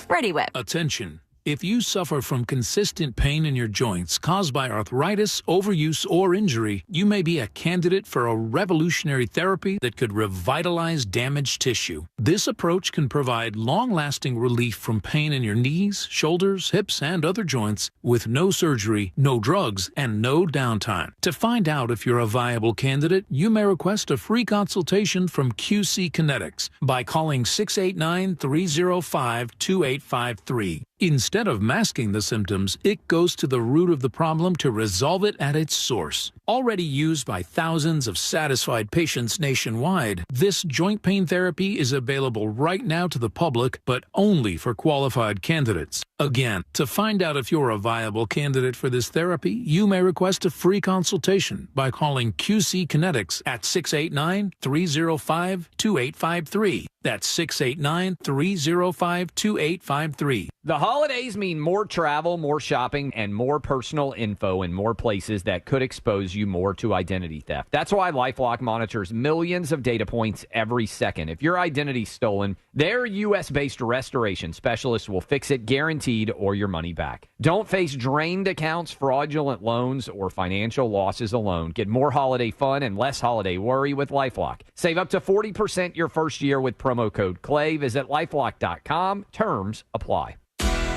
Ready Whip. Attention. If you suffer from consistent pain in your joints caused by arthritis, overuse, or injury, you may be a candidate for a revolutionary therapy that could revitalize damaged tissue. This approach can provide long-lasting relief from pain in your knees, shoulders, hips, and other joints with no surgery, no drugs, and no downtime. To find out if you're a viable candidate, you may request a free consultation from QC Kinetics by calling 689-305-2853. Instead of masking the symptoms, it goes to the root of the problem to resolve it at its source. Already used by thousands of satisfied patients nationwide, this joint pain therapy is available right now to the public, but only for qualified candidates. Again, to find out if you're a viable candidate for this therapy, you may request a free consultation by calling QC Kinetics at 689-305-2853. That's 689-305-2853. The holidays mean more travel, more shopping, and more personal info in more places that could expose you more to identity theft. That's why LifeLock monitors millions of data points every second. If your identity's stolen, their U.S.-based restoration specialists will fix it guaranteed or your money back. Don't face drained accounts, fraudulent loans, or financial losses alone. Get more holiday fun and less holiday worry with LifeLock. Save up to 40% your first year with promo code CLAY. Visit LifeLock.com. Terms apply.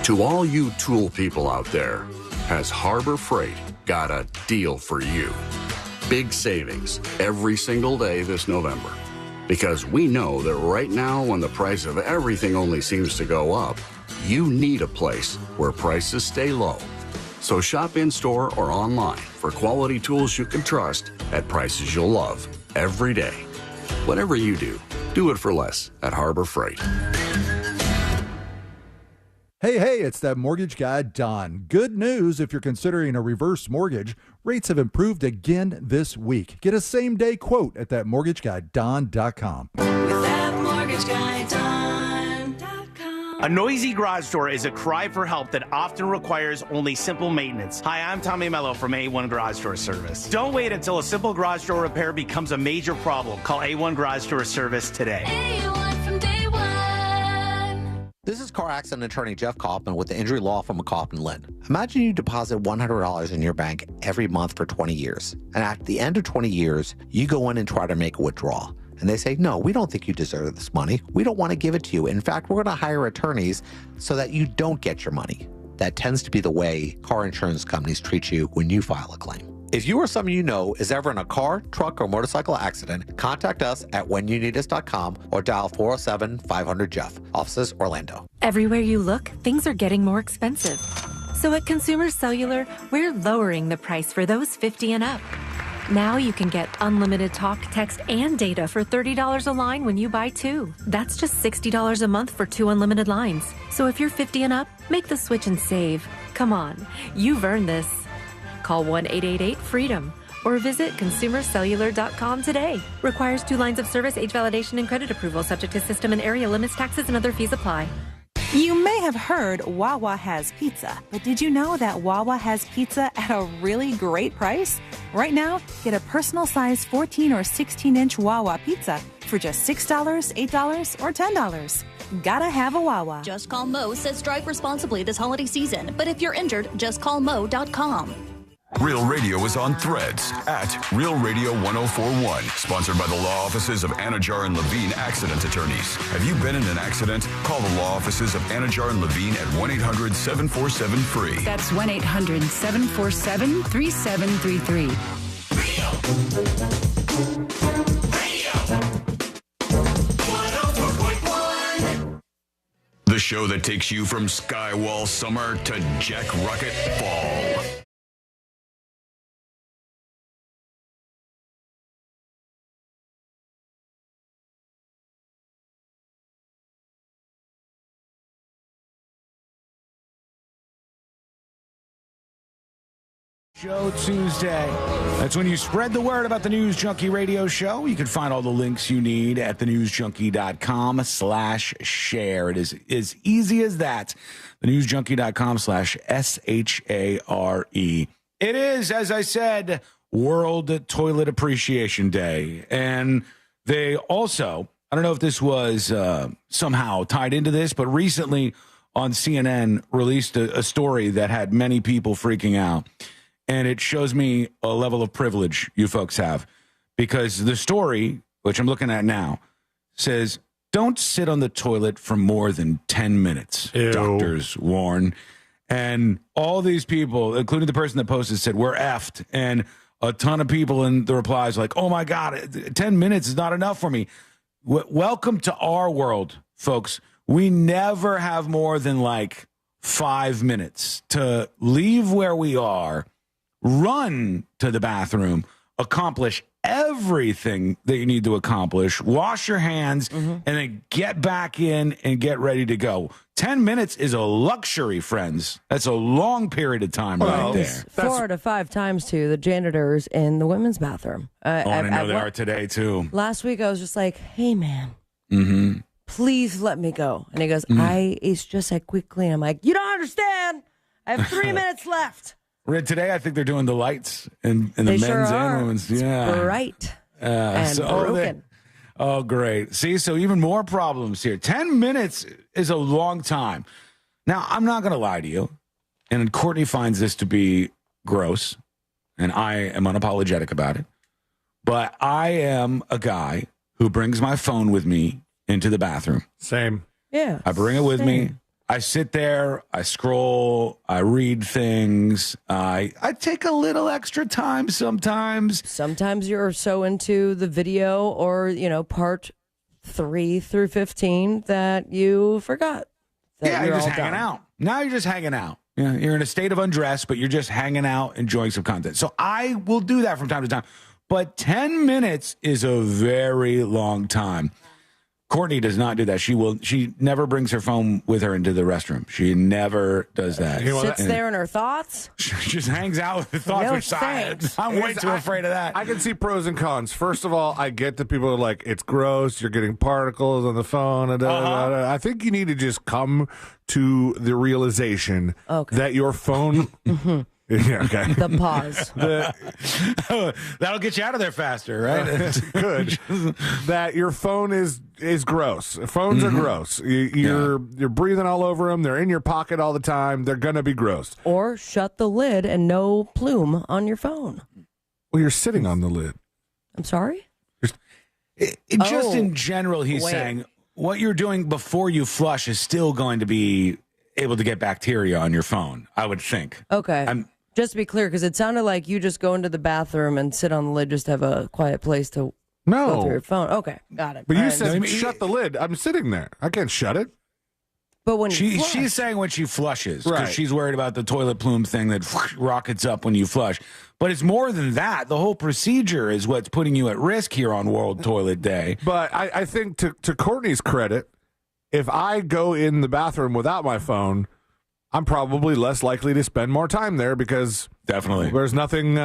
To all you tool people out there, has Harbor Freight got a deal for you? Big savings every single day this November. Because we know that right now, when the price of everything only seems to go up, you need a place where prices stay low. So shop in-store or online for quality tools you can trust at prices you'll love every day. Whatever you do it for less at Harbor Freight. Hey, it's that mortgage guy, Don. Good news if you're considering a reverse mortgage. Rates have improved again this week. Get a same-day quote at thatmortgageguyDon.com. With thatmortgageguyDon.com. A noisy garage door is a cry for help that often requires only simple maintenance. Hi, I'm Tommy Mello from A1 Garage Door Service. Don't wait until a simple garage door repair becomes a major problem. Call A1 Garage Door Service today. A1 from day one. This is car accident attorney Jeff Kaufman with the injury law firm of Kaufman Lind. Imagine you deposit $100 in your bank every month for 20 years. And at the end of 20 years, you go in and try to make a withdrawal. And they say, no, we don't think you deserve this money. We don't want to give it to you. In fact, we're going to hire attorneys so that you don't get your money. That tends to be the way car insurance companies treat you when you file a claim. If you or someone you know is ever in a car, truck, or motorcycle accident, contact us at whenyouneedus.com or dial 407-500-JEFF. Offices, Orlando. Everywhere you look, things are getting more expensive. So at Consumer Cellular, we're lowering the price for those 50 and up. Now you can get unlimited talk, text, and data for $30 a line when you buy 2. That's just $60 a month for 2 unlimited lines. So if you're 50 and up, make the switch and save. Come on, you've earned this. Call 1-888-FREEDOM or visit consumercellular.com today. Requires 2 lines of service, age validation, and credit approval, subject to system and area limits, taxes, and other fees apply. You may have heard Wawa has pizza, but did you know that Wawa has pizza at a really great price? Right now, get a personal size 14 or 16-inch Wawa pizza for just $6, $8, or $10. Gotta have a Wawa. Just Call Mo says drive responsibly this holiday season, but if you're injured, just call mo.com. Real Radio is on Threads at Real Radio 1041. Sponsored by the law offices of Anajar and Levine Accident Attorneys. Have you been in an accident? Call the law offices of Anajar and Levine at 1-800-747-FREE. That's 1-800-747-3733. The show that takes you from Skywall summer to Jack Rocket fall. Show Tuesday. That's when you spread the word about the News Junkie radio show. You can find all the links you need at thenewsjunkie.com/share. It is as easy as that. Thenewsjunkie.com/SHARE. It is, as I said, World Toilet Appreciation Day. And they also, I don't know if this was somehow tied into this, but recently on CNN released a story that had many people freaking out. And it shows me a level of privilege you folks have, because the story, which I'm looking at now, says, don't sit on the toilet for more than 10 minutes, Ew. doctors warn. And all these people, including the person that posted, said, we're effed. And a ton of people in the replies like, oh, my God, 10 minutes is not enough for me. Welcome to our world, folks. We never have more than like 5 minutes to leave where we are, run to the bathroom, accomplish everything that you need to accomplish, wash your hands, and then get back in and get ready to go. 10 minutes is a luxury, friends. That's a long period of time right there. 4 to 5 times, too, the janitors in the women's bathroom. I know they are today, too. Last week, I was just like, hey, man, Mm-hmm. please let me go. And he goes, it's just a quick clean. I'm like, you don't understand. I have 3 minutes left. Today, I think they're doing the lights in the They men's sure and are. women's. It's Yeah, bright and broken. Oh, great. See, so even more problems here. 10 minutes is a long time. Now, I'm not going to lie to you, and Courtney finds this to be gross, and I am unapologetic about it, but I am a guy who brings my phone with me into the bathroom. Same. Yeah. I bring it with me. I sit there, I scroll, I read things. I take a little extra time sometimes. Sometimes you're so into the video or, part 3 through 15 that you forgot. Yeah, you're just hanging out. Now you're just hanging out. You're in a state of undress, but you're just hanging out, enjoying some content. So I will do that from time to time. But 10 minutes is a very long time. Courtney does not do that. She never brings her phone with her into the restroom. She never does that. Sits there in her thoughts. She just hangs out with her thoughts. No which thanks. I'm way too afraid of that. I can see pros and cons. First of all, I get that people are like, it's gross. You're getting particles on the phone. I think you need to just come to the realization that your phone... Yeah, okay. The pause. That'll get you out of there faster, right? Good. That your phone is gross. Phones are gross. You're breathing all over them. They're in your pocket all the time. They're gonna be gross. Or shut the lid and no plume on your phone. Well, you're sitting on the lid. I'm sorry? Just in general, he's saying what you're doing before you flush is still going to be able to get bacteria on your phone, I would think. Okay. Just to be clear, because it sounded like you just go into the bathroom and sit on the lid just to have a quiet place to go through your phone. Okay, got it. But you All said right. shut the lid. I'm sitting there. I can't shut it. But when she's saying when she flushes, because Right. she's worried about the toilet plume thing that rockets up when you flush. But it's more than that. The whole procedure is what's putting you at risk here on World Toilet Day. But I think to Courtney's credit, if I go in the bathroom without my phone, I'm probably less likely to spend more time there because definitely there's nothing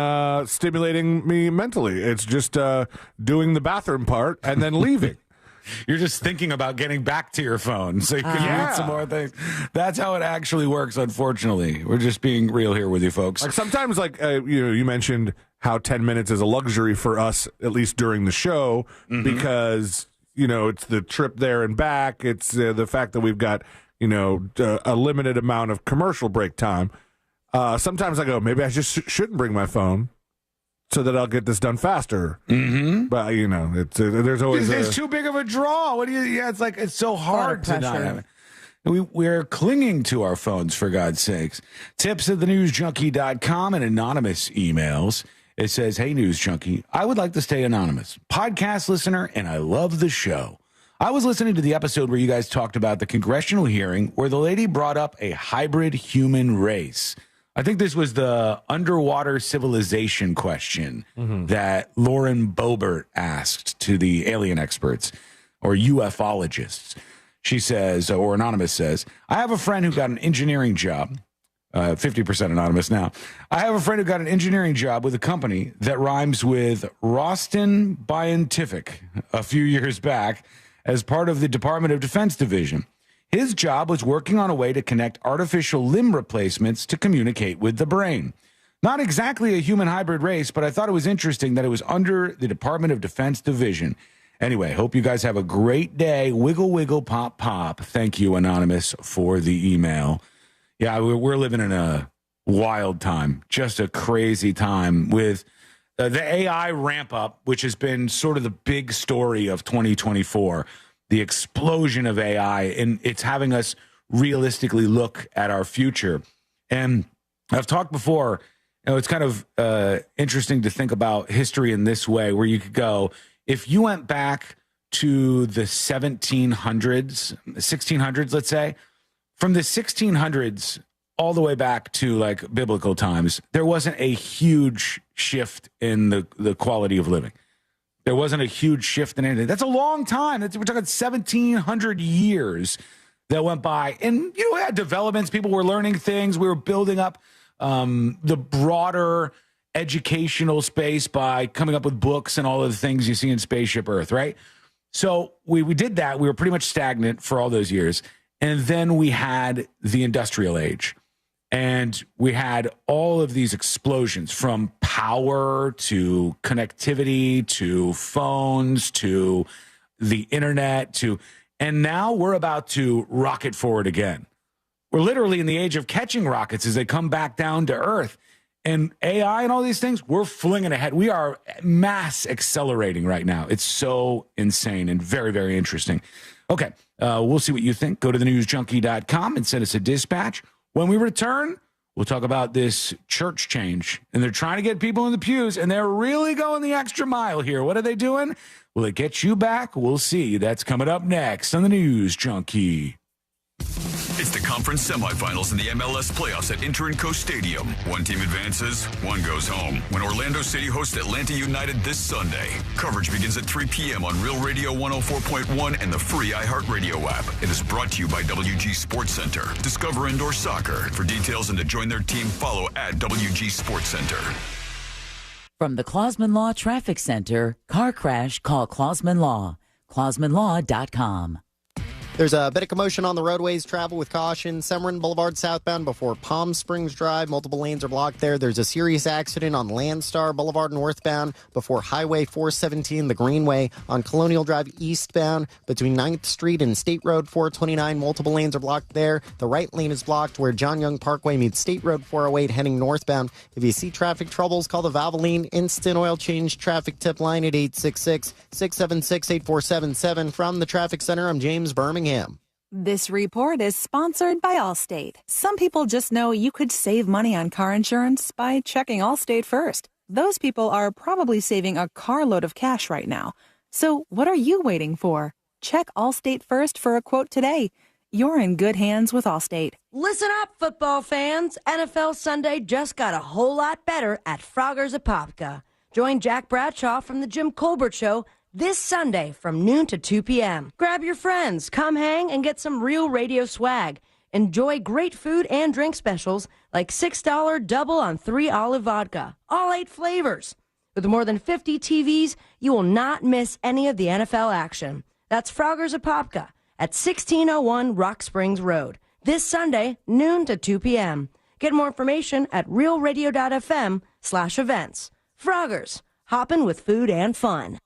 stimulating me mentally. It's just doing the bathroom part and then leaving. You're just thinking about getting back to your phone so you can read some more things. That's how it actually works, unfortunately. We're just being real here with you folks. Like sometimes, you mentioned how 10 minutes is a luxury for us, at least during the show, because, it's the trip there and back. It's the fact that we've got, a limited amount of commercial break time. Sometimes I go, maybe I just shouldn't bring my phone so that I'll get this done faster. Mm-hmm. But, it's there's always it's too big of a draw. What do you? Yeah, it's like it's so hard to not have it. We're clinging to our phones, for God's sakes. Tips at thenewsjunkie.com and anonymous emails. It says, hey, News Junkie, I would like to stay anonymous. Podcast listener, and I love the show. I was listening to the episode where you guys talked about the congressional hearing where the lady brought up a hybrid human race. I think this was the underwater civilization question that Lauren Boebert asked to the alien experts or ufologists. She says, or Anonymous says, I have a friend who got an engineering job, 50% anonymous now. I have a friend who got an engineering job with a company that rhymes with Roston Bientific a few years back as part of the Department of Defense Division. His job was working on a way to connect artificial limb replacements to communicate with the brain. Not exactly a human hybrid race, but I thought it was interesting that it was under the Department of Defense Division. Anyway, hope you guys have a great day. Wiggle, wiggle, pop, pop. Thank you, Anonymous, for the email. Yeah, we're living in a wild time, just a crazy time with the AI ramp up, which has been sort of the big story of 2024. The explosion of AI, and it's having us realistically look at our future. And I've talked before, it's kind of interesting to think about history in this way, where you could go, if you went back to the 1600s, let's say, from the 1600s all the way back to like biblical times, there wasn't a huge shift in the quality of living. There wasn't a huge shift in anything. That's a long time. We're talking 1,700 years that went by. And, we had developments. People were learning things. We were building up the broader educational space by coming up with books and all of the things you see in Spaceship Earth, right? So we did that. We were pretty much stagnant for all those years. And then we had the industrial age. And we had all of these explosions from power to connectivity to phones to the internet and now we're about to rocket forward again. We're literally in the age of catching rockets as they come back down to Earth. And AI and all these things, we're flinging ahead. We are mass accelerating right now. It's so insane and very, very interesting. Okay, we'll see what you think. Go to thenewsjunkie.com and send us a dispatch. When we return, we'll talk about this church change. And they're trying to get people in the pews, and they're really going the extra mile here. What are they doing? Will it get you back? We'll see. That's coming up next on the News Junkie. It's the conference semifinals in the MLS playoffs at Inter&Co Stadium. One team advances, one goes home. When Orlando City hosts Atlanta United this Sunday. Coverage begins at 3 p.m. on Real Radio 104.1 and the free iHeartRadio app. It is brought to you by WG Sports Center. Discover indoor soccer. For details and to join their team, follow at WG Sports Center. From the Clausman Law Traffic Center, car crash, call Clausman Law. ClausmanLaw.com. There's a bit of commotion on the roadways. Travel with caution. Summerlin Boulevard southbound before Palm Springs Drive. Multiple lanes are blocked there. There's a serious accident on Landstar Boulevard northbound before Highway 417, the Greenway. On Colonial Drive eastbound between 9th Street and State Road 429. Multiple lanes are blocked there. The right lane is blocked where John Young Parkway meets State Road 408 heading northbound. If you see traffic troubles, call the Valvoline Instant Oil Change Traffic Tip Line at 866-676-8477. From the Traffic Center, I'm James Birmingham. This report is sponsored by Allstate. Some people just know you could save money on car insurance by checking Allstate first. Those people are probably saving a carload of cash right now. So what are you waiting for? Check Allstate first for a quote today. You're in good hands with Allstate. Listen up, football fans. NFL Sunday just got a whole lot better at Frogger's Apopka. Join Jack Bradshaw from The Jim Colbert Show this Sunday from noon to 2 p.m. Grab your friends, come hang, and get some real radio swag. Enjoy great food and drink specials like $6 double on 3 olive vodka, all 8 flavors. With more than 50 TVs, you will not miss any of the NFL action. That's Frogger's Apopka at 1601 Rock Springs Road. This Sunday, noon to 2 p.m. Get more information at realradio.fm/events. Frogger's, hopping with food and fun.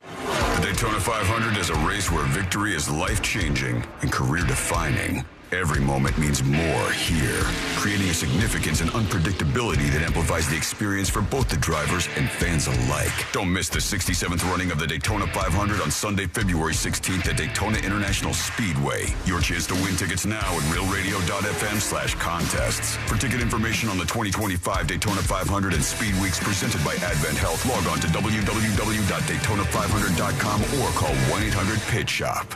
The Daytona 500 is a race where victory is life-changing and career-defining. Every moment means more here, creating a significance and unpredictability that amplifies the experience for both the drivers and fans alike. Don't miss the 67th running of the Daytona 500 on Sunday, February 16th at Daytona International Speedway. Your chance to win tickets now at realradio.fm/contests. For ticket information on the 2025 Daytona 500 and Speed Weeks presented by Advent Health, log on to www.daytona500.com or call 1-800-PIT-SHOP.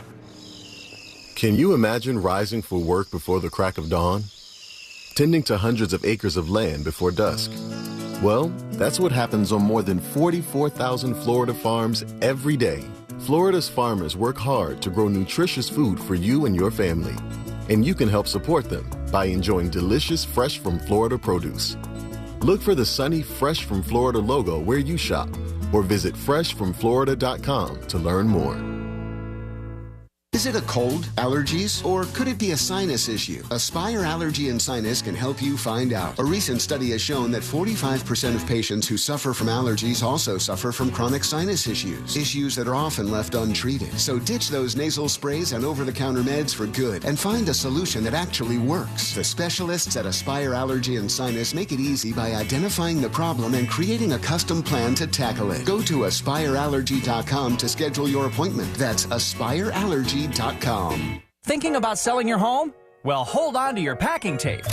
Can you imagine rising for work before the crack of dawn? Tending to hundreds of acres of land before dusk? Well, that's what happens on more than 44,000 Florida farms every day. Florida's farmers work hard to grow nutritious food for you and your family. And you can help support them by enjoying delicious Fresh from Florida produce. Look for the sunny Fresh from Florida logo where you shop or visit freshfromflorida.com to learn more. Is it a cold, allergies, or could it be a sinus issue? Aspire Allergy and Sinus can help you find out. A recent study has shown that 45% of patients who suffer from allergies also suffer from chronic sinus issues that are often left untreated. So ditch those nasal sprays and over-the-counter meds for good and find a solution that actually works. The specialists at Aspire Allergy and Sinus make it easy by identifying the problem and creating a custom plan to tackle it. Go to aspireallergy.com to schedule your appointment. That's aspireallergy.com. Thinking about selling your home? Well, hold on to your packing tape.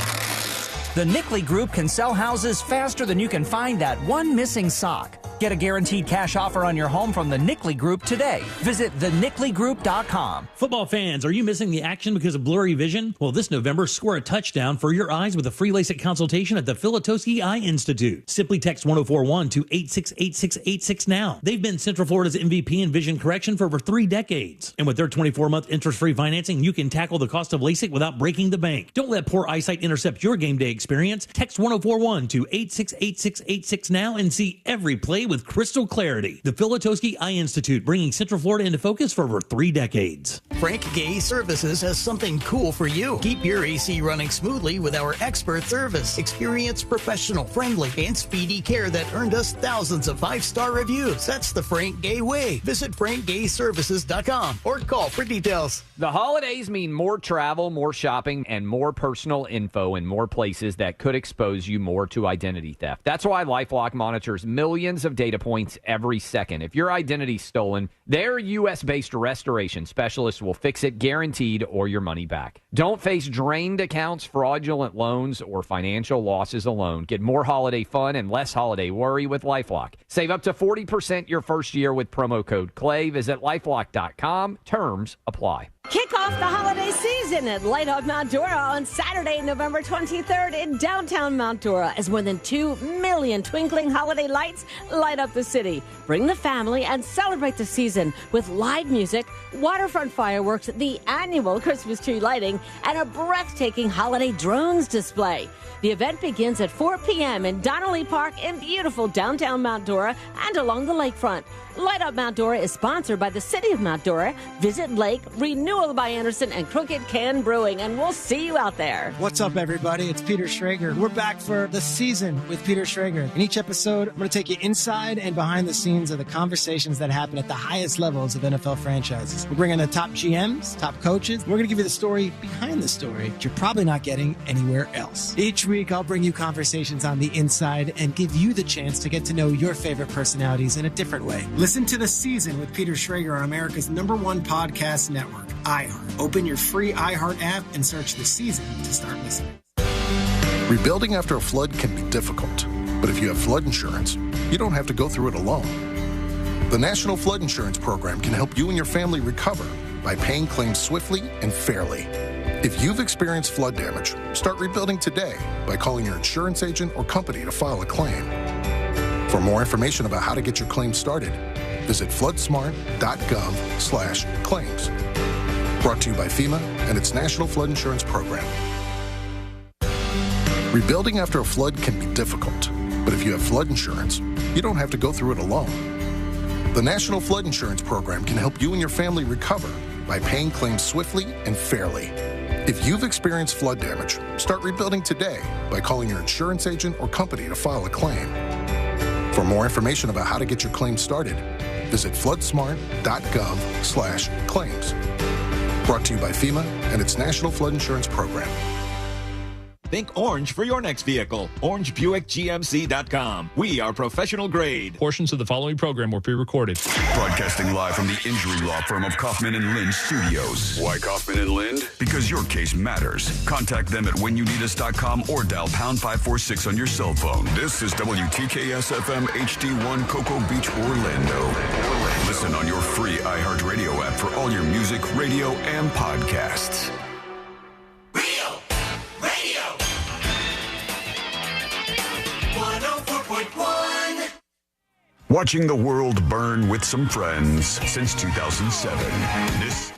The Nickley Group can sell houses faster than you can find that one missing sock. Get a guaranteed cash offer on your home from the Nickley Group today. Visit thenickley.com. Football fans, are you missing the action because of blurry vision? Well, this November, score a touchdown for your eyes with a free LASIK consultation at the Filatowski Eye Institute. Simply text 1041 to 868686 now. They've been Central Florida's MVP in vision correction for over 3 decades. And with their 24-month interest-free financing, you can tackle the cost of LASIK without breaking the bank. Don't let poor eyesight intercept your game day experience. Text 1041 to 868686 now and see every play with crystal clarity. The Filatowski Eye Institute, bringing Central Florida into focus for over 3 decades. Frank Gay Services has something cool for you. Keep your AC running smoothly with our expert service. Experienced, professional, friendly, and speedy care that earned us thousands of 5-star reviews. That's the Frank Gay way. Visit frankgayservices.com or call for details. The holidays mean more travel, more shopping, and more personal info in more places that could expose you more to identity theft. That's why LifeLock monitors millions of data points every second. If your identity's stolen, their U.S.-based restoration specialists will fix it guaranteed or your money back. Don't face drained accounts, fraudulent loans, or financial losses alone. Get more holiday fun and less holiday worry with LifeLock. Save up to 40% your first year with promo code CLAY. Visit LifeLock.com. Terms apply. Kick off the holiday season at Light Up Mount Dora on Saturday, November 23rd in downtown Mount Dora as more than 2 million twinkling holiday lights light up the city. Bring the family and celebrate the season with live music, waterfront fireworks, the annual Christmas tree lighting, and a breathtaking holiday drones display. The event begins at 4 p.m. in Donnelly Park in beautiful downtown Mount Dora and along the lakefront. Light Up Mount Dora is sponsored by the City of Mount Dora, Visit Lake, Renewal by Anderson, and Crooked Can Brewing, and we'll see you out there. What's up, everybody? It's Peter Schrager. We're back for the season with Peter Schrager. In each episode, I'm going to take you inside and behind the scenes of the conversations that happen at the highest levels of NFL franchises. We're bringing the top GMs, top coaches. We're going to give you the story behind the story that you're probably not getting anywhere else. Each week, I'll bring you conversations on the inside and give you the chance to get to know your favorite personalities in a different way. Listen to The Season with Peter Schrager on America's #1 podcast network. iHeart. Open your free iHeart app and search The Season to start listening. Rebuilding after a flood can be difficult, but if you have flood insurance, you don't have to go through it alone. The National Flood Insurance Program can help you and your family recover by paying claims swiftly and fairly. If you've experienced flood damage, start rebuilding today by calling your insurance agent or company to file a claim. For more information about how to get your claim started, visit floodsmart.gov/claims. Brought to you by FEMA and its National Flood Insurance Program. Rebuilding after a flood can be difficult, but if you have flood insurance, you don't have to go through it alone. The National Flood Insurance Program can help you and your family recover by paying claims swiftly and fairly. If you've experienced flood damage, start rebuilding today by calling your insurance agent or company to file a claim. For more information about how to get your claim started, visit floodsmart.gov/claims. Brought to you by FEMA and its National Flood Insurance Program. Think orange for your next vehicle. OrangeBuickGMC.com. We are professional grade. Portions of the following program were pre-recorded. Broadcasting live from the injury law firm of Kaufman and Lind Studios. Why Kaufman and Lind? Because your case matters. Contact them at whenyouneedus.com or dial pound 546 on your cell phone. This is WTKS FM HD1 Cocoa Beach, Orlando. Listen on your free iHeartRadio app for all your music, radio, and podcasts. Watching the world burn with some friends since 2007. This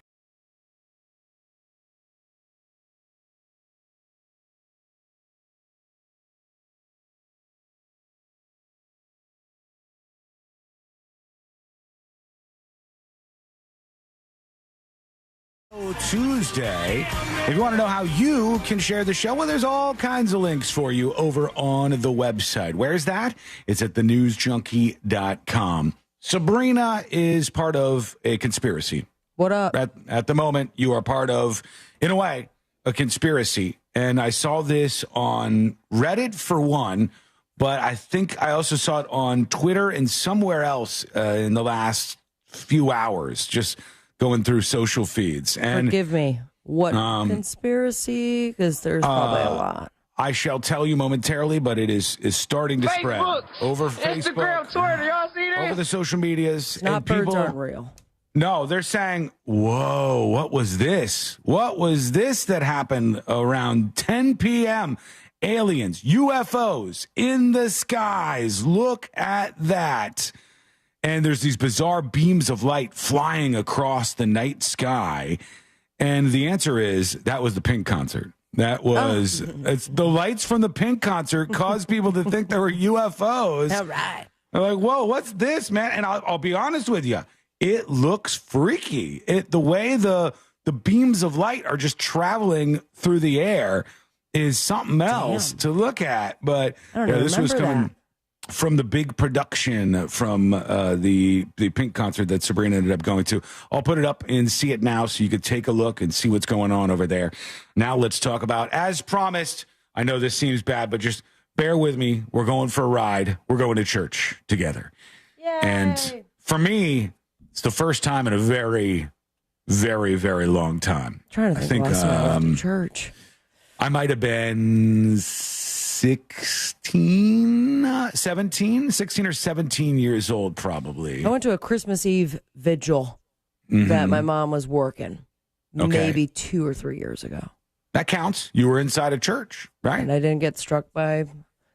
Tuesday. If you want to know how you can share the show, well, there's all kinds of links for you over on the website. Where's that? It's at thenewsjunkie.com. Sabrina is part of a conspiracy. What up? At the moment, you are part of, in a way, a conspiracy. And I saw this on Reddit for one, but I think I also saw it on Twitter and somewhere else in the last few hours, just going through social feeds. And forgive me. What conspiracy? Because there's probably a lot. I shall tell you momentarily, but it is starting to spread over Facebook, Instagram, Twitter. Y'all see this? over the social medias. Not birds aren't real. No, they're saying, whoa, what was this? What was this that happened around 10 p.m.? Aliens, UFOs in the skies. Look at that. And there's these bizarre beams of light flying across the night sky. And the answer is that was the Pink concert. That was it's the lights from the Pink concert caused people to think there were UFOs. All right. They're like, whoa, what's this, man? And I'll be honest with you. It looks freaky. The way the beams of light are just traveling through the air is something else to look at. But this was coming from the big production from the Pink concert that Sabrina ended up going to. I'll put it up and see it now so you could take a look and see what's going on over there. Now let's talk about, as promised, I know this seems bad, but just bear with me. We're going for a ride. We're going to church together. Yay. And for me, it's the first time in a very, very, very long time. I'm trying to think last time I went to church. I might have been 16 or 17 years old, probably. I went to a Christmas Eve vigil that my mom was working maybe 2 or 3 years ago. That counts. You were inside a church, right? And I didn't get struck by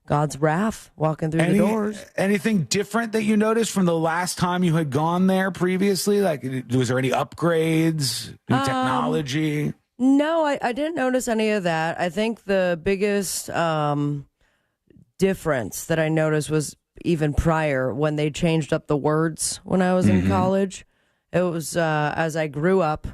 God's wrath walking through the doors. Anything different that you noticed from the last time you had gone there previously? Like, was there any upgrades, new technology? No, I didn't notice any of that. I think the biggest difference that I noticed was even prior when they changed up the words when I was in college. It was as I grew up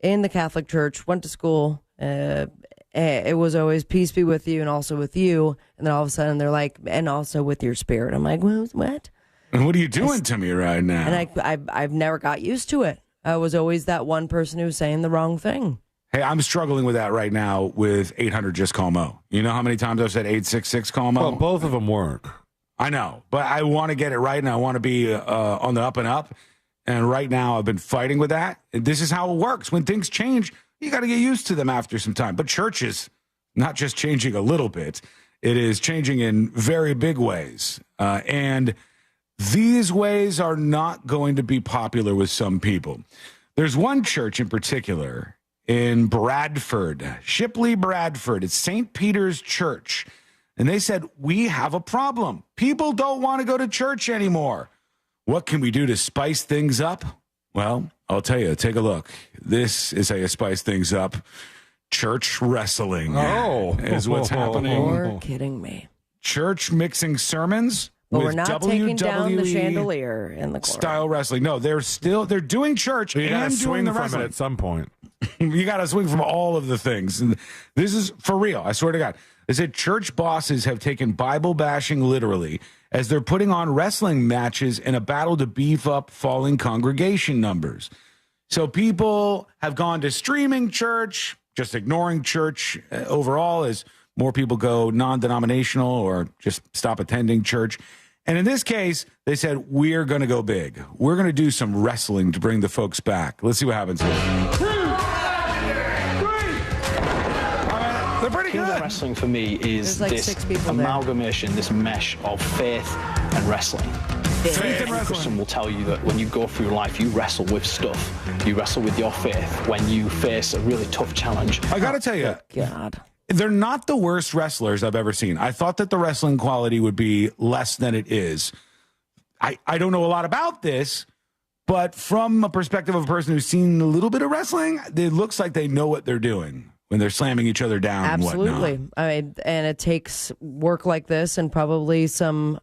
in the Catholic Church, went to school. It was always peace be with you and also with you. And then all of a sudden they're like, and also with your spirit. I'm like, what? And what are you doing to me right now? And I've never got used to it. I was always that one person who was saying the wrong thing. Hey, I'm struggling with that right now with 800 Just Call Mo. You know how many times I've said 866 Call Mo? Well, both of them work. I know, but I want to get it right, and I want to be on the up and up. And right now I've been fighting with that. This is how it works. When things change, you got to get used to them after some time. But church is not just changing a little bit. It is changing in very big ways. And these ways are not going to be popular with some people. There's one church in particular in Bradford, Shipley, Bradford. It's St. Peter's Church. And they said, we have a problem. People don't want to go to church anymore. What can we do to spice things up? Well, I'll tell you, take a look. This is how you spice things up. Church wrestling is what's happening. You're kidding me. Church mixing sermons But with we're not WWE taking down the chandelier in the corner. style wrestling. No, they're doing church You gotta and swing doing the from wrestling. it at some point. You got to swing from all of the things. And this is for real. I swear to God. They said church bosses have taken Bible bashing literally as they're putting on wrestling matches in a battle to beef up falling congregation numbers. So people have gone to streaming church, just ignoring church overall as more people go non-denominational or just stop attending church. And in this case, they said, we're going to go big. We're going to do some wrestling to bring the folks back. Let's see what happens here. They're pretty good. Wrestling for me is like this 6 people amalgamation, this mesh of faith and wrestling. Faith and Every wrestling. Christian will tell you that when you go through life, you wrestle with stuff. You wrestle with your faith when you face a really tough challenge. I got to tell you, God, they're not the worst wrestlers I've ever seen. I thought that the wrestling quality would be less than it is. I don't know a lot about this, but from a perspective of a person who's seen a little bit of wrestling, it looks like they know what they're doing when they're slamming each other down. absolutely. And whatnot. I mean, and it takes work like this and probably some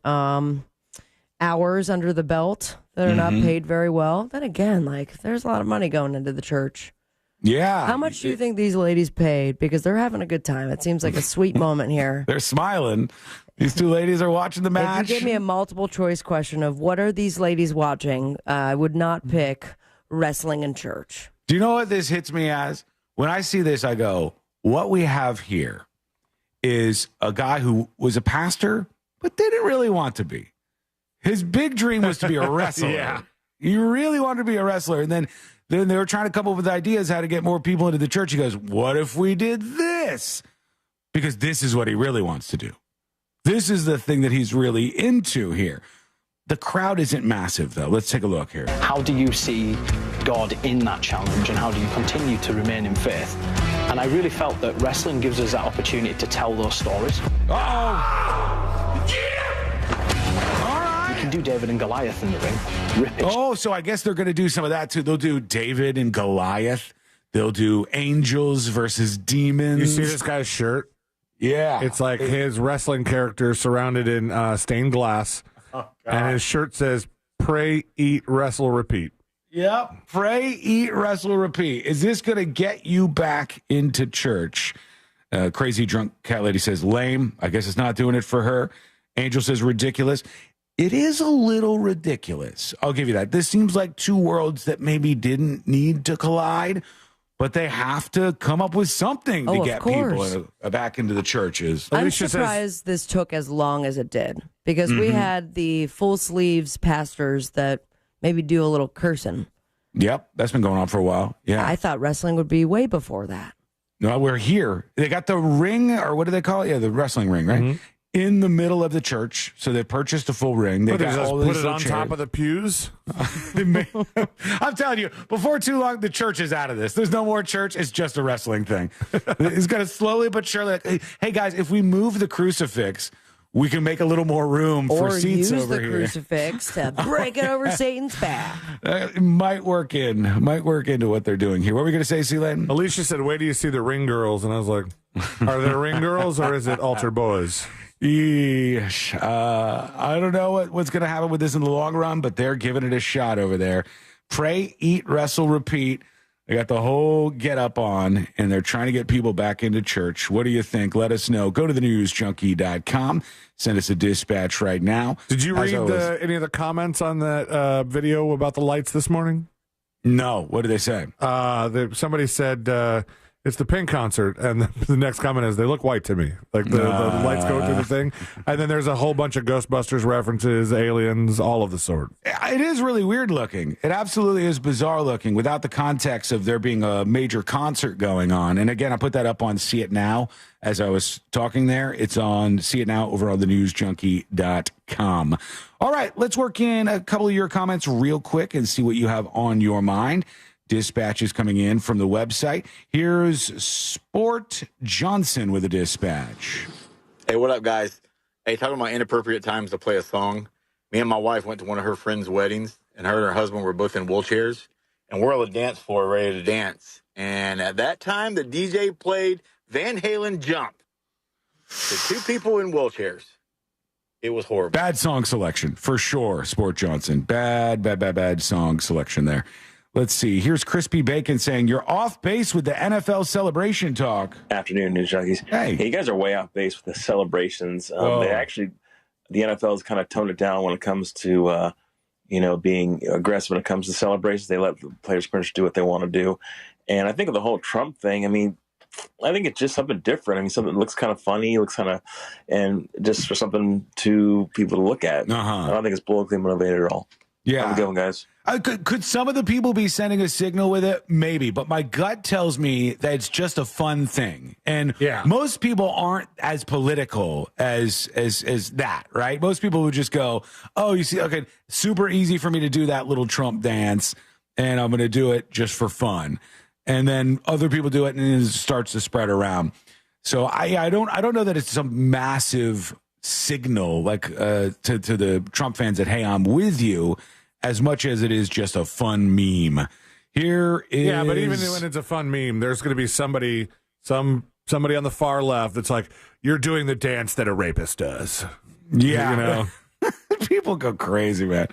hours under the belt that are not paid very well. Then again, like there's a lot of money going into the church. Yeah. How much do you think these ladies paid? Because they're having a good time. It seems like a sweet moment here. They're smiling. These two ladies are watching the match. If you gave me a multiple choice question of what are these ladies watching, I would not pick wrestling in church. Do you know what this hits me as? When I see this, I go, what we have here is a guy who was a pastor, but didn't really want to be. His big dream was to be a wrestler. Yeah. He really wanted to be a wrestler. And then they were trying to come up with ideas how to get more people into the church. He goes, what if we did this? Because this is what he really wants to do. This is the thing that he's really into here. The crowd isn't massive, though. Let's take a look here. How do you see God in that challenge, and how do you continue to remain in faith? And I really felt that wrestling gives us that opportunity to tell those stories. You can do David and Goliath in the ring. Rip it. Oh, so I guess they're going to do some of that, too. They'll do David and Goliath. They'll do angels versus demons. You see this guy's shirt? Yeah. It's like his wrestling character surrounded in stained glass. And his shirt says, pray, eat, wrestle, repeat. Yep. Pray, eat, wrestle, repeat. Is this going to get you back into church? Crazy drunk cat lady says, lame. I guess it's not doing it for her. Angel says, ridiculous. It is a little ridiculous. I'll give you that. This seems like two worlds that maybe didn't need to collide, but they have to come up with something to get people back into the churches. I'm surprised this took as long as it did because we had the full sleeves pastors that maybe do a little cursing. Yep, that's been going on for a while. Yeah, I thought wrestling would be way before that. No, we're here. They got the ring, or what do they call it? Yeah, the wrestling ring, right? In the middle of the church. So they purchased a full ring. They got all put it on top of the pews? I'm telling you, before too long, the church is out of this. There's no more church. It's just a wrestling thing. It's going to slowly but surely, like, hey, guys, if we move the crucifix, we can make a little more room for seats over here. Or use the crucifix to break it over Satan's back. It might work into what they're doing here. What were we going to say, C-Lane? Alicia said, wait till you see the ring girls. And I was like, are there ring girls or is it altar boys? Yeesh. I don't know what's going to happen with this in the long run, but they're giving it a shot over there. Pray, eat, wrestle, repeat. They got the whole get up on, and they're trying to get people back into church. What do you think? Let us know. Go to thenewsjunkie.com. Send us a dispatch right now. Did you read any of the comments on that video about the lights this morning? No. What did they say? Somebody said, it's the Pink concert, and the next comment is, they look white to me. Like the lights go through the thing, and then there's a whole bunch of Ghostbusters references, aliens, all of the sort. It is really weird looking. It absolutely is bizarre looking without the context of there being a major concert going on. And again, I put that up on See It Now as I was talking there. It's on See It Now over on thenewsjunkie.com. All right, let's work in a couple of your comments real quick and see what you have on your mind. Dispatches coming in from the website. Here's Sport Johnson with a dispatch. Hey, what up, guys? Hey, talking about inappropriate times to play a song. Me and my wife went to one of her friends' weddings, and her and her husband were both in wheelchairs, and we're on the dance floor ready to dance. And at that time, the DJ played Van Halen Jump to two people in wheelchairs. It was horrible. Bad song selection, for sure, Sport Johnson. Bad song selection there. Let's see. Here's Crispy Bacon saying, you're off base with the NFL celebration talk. Afternoon, News Junkies. Hey, you guys are way off base with the celebrations. The NFL has kind of toned it down when it comes to, being aggressive when it comes to celebrations. They let the players pretty much do what they want to do. And I think of the whole Trump thing, I think it's just something different. Something that looks kind of funny, and just for something to people to look at. I don't think it's politically motivated at all. Yeah. Have a good one, guys. Could some of the people be sending a signal with it? Maybe, but my gut tells me that it's just a fun thing. And most people aren't as political as that, right? Most people would just go, oh, you see, okay, super easy for me to do that little Trump dance, and I'm going to do it just for fun. And then other people do it, and it starts to spread around. So I don't know that it's some massive signal like to the Trump fans that, hey, I'm with you, as much as it is just a fun meme. Here is... Yeah, but even when it's a fun meme, there's going to be somebody on the far left that's like, you're doing the dance that a rapist does. Yeah. People go crazy, man.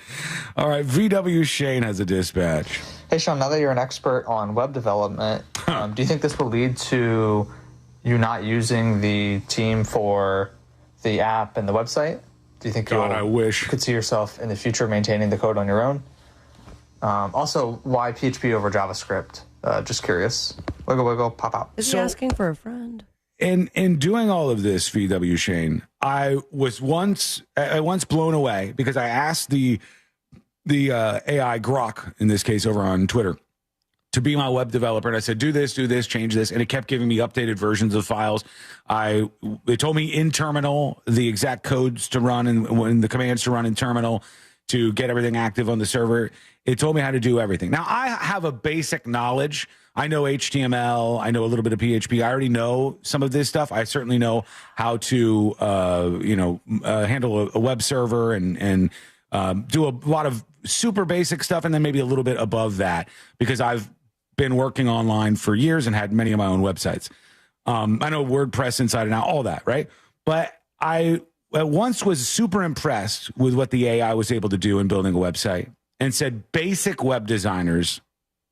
All right, VW Shane has a dispatch. Hey, Sean, now that you're an expert on web development, do you think this will lead to you not using the team for the app and the website? Do you think I wish you could see yourself in the future maintaining the code on your own? Also, why PHP over JavaScript? Just curious. Wiggle, wiggle, pop out. Is he asking for a friend? In doing all of this, VW Shane, I was once blown away because I asked the AI Grok, in this case over on Twitter, to be my web developer, and I said, do this, change this, and it kept giving me updated versions of files. It told me in terminal the exact codes to run and when the commands to run in terminal to get everything active on the server. It told me how to do everything. Now, I have a basic knowledge. I know HTML. I know a little bit of PHP. I already know some of this stuff. I certainly know how to, handle a web server and do a lot of super basic stuff, and then maybe a little bit above that because I've been working online for years and had many of my own websites. I know WordPress inside and out, all that, right? But I once was super impressed with what the AI was able to do in building a website and said basic web designers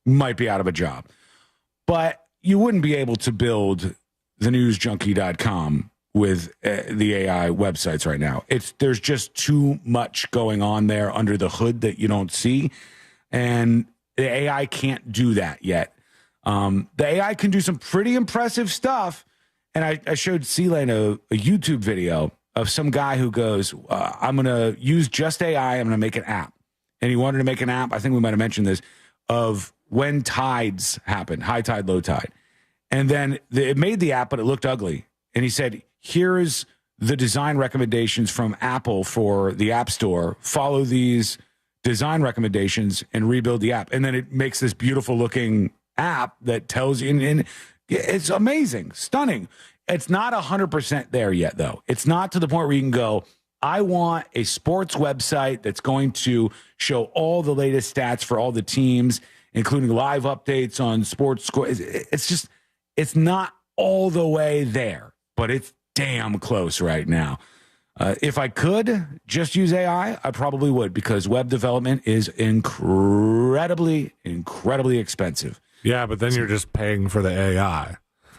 might be out of a job. But you wouldn't be able to build thenewsjunkie.com with the AI websites right now. There's just too much going on there under the hood that you don't see. And the AI can't do that yet. The AI can do some pretty impressive stuff. And I showed C-Lane a YouTube video of some guy who goes, I'm going to use just AI. I'm going to make an app. And he wanted to make an app, I think we might have mentioned this, of when tides happen, high tide, low tide. And then it made the app, but it looked ugly. And he said, here's the design recommendations from Apple for the App Store. Follow these design recommendations and rebuild the app. And then it makes this beautiful looking app that tells you, and it's amazing, stunning. It's not 100% there yet, though. It's not to the point where you can go, I want a sports website that's going to show all the latest stats for all the teams, including live updates on sports scores. It's not all the way there, but it's damn close right now. If I could just use AI, I probably would, because web development is incredibly expensive. Yeah, but then you're just paying for the AI.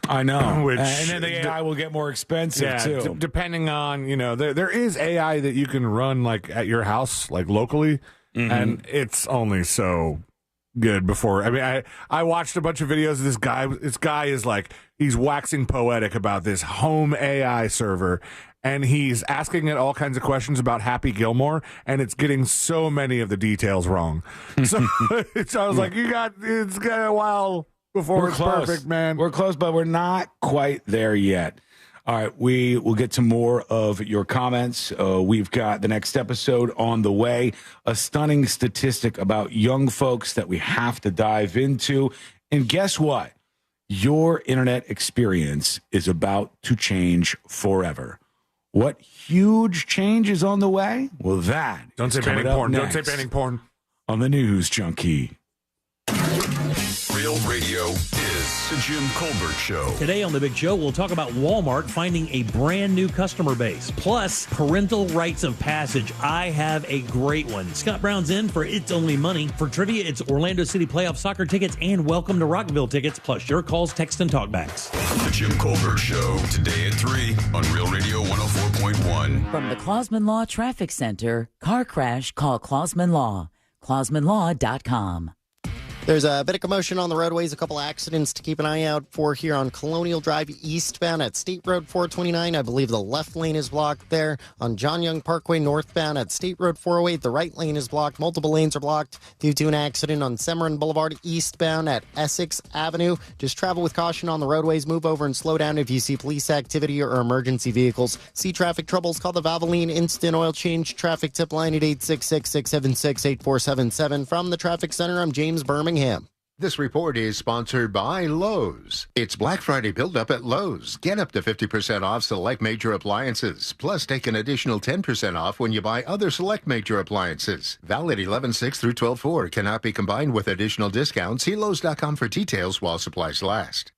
I know. And then the AI will get more expensive, too. Depending on, there is AI that you can run like at your house, like locally, and it's only so good before. I mean, I watched a bunch of videos of this guy. This guy is like, he's waxing poetic about this home AI server, and he's asking it all kinds of questions about Happy Gilmore, and it's getting so many of the details wrong. So I was like, it's got a while before it's close. Perfect, man. We're close, but we're not quite there yet. All right, we will get to more of your comments. We've got the next episode on the way, a stunning statistic about young folks that we have to dive into. And guess what? Your internet experience is about to change forever. What huge change is on the way? Well, that Don't say banning porn. Don't say banning porn. On the News Junkie. Real Radio is the Jim Colbert Show. Today on The Big Show, we'll talk about Walmart finding a brand new customer base, plus parental rites of passage. I have a great one. Scott Brown's in for It's Only Money. For trivia, it's Orlando City playoff soccer tickets and Welcome to Rockville tickets, plus your calls, text, and talkbacks. The Jim Colbert Show, today at 3 on Real Radio 104.1. From the Clausman Law Traffic Center, car crash, call Clausman Law. ClausmanLaw.com. There's a bit of commotion on the roadways, a couple accidents to keep an eye out for here on Colonial Drive eastbound at State Road 429. I believe the left lane is blocked there. On John Young Parkway northbound at State Road 408, the right lane is blocked. Multiple lanes are blocked due to an accident on Semorin Boulevard eastbound at Essex Avenue. Just travel with caution on the roadways. Move over and slow down if you see police activity or emergency vehicles. See traffic troubles, call the Valvoline Instant Oil Change Traffic Tip Line at 866-676-8477. From the Traffic Center, I'm James Birmingham. This report is sponsored by Lowe's. It's Black Friday build-up at Lowe's. Get up to 50% off select major appliances. Plus, take an additional 10% off when you buy other select major appliances. Valid 11/6 through 12/4. Cannot be combined with additional discounts. See Lowe's.com for details while supplies last.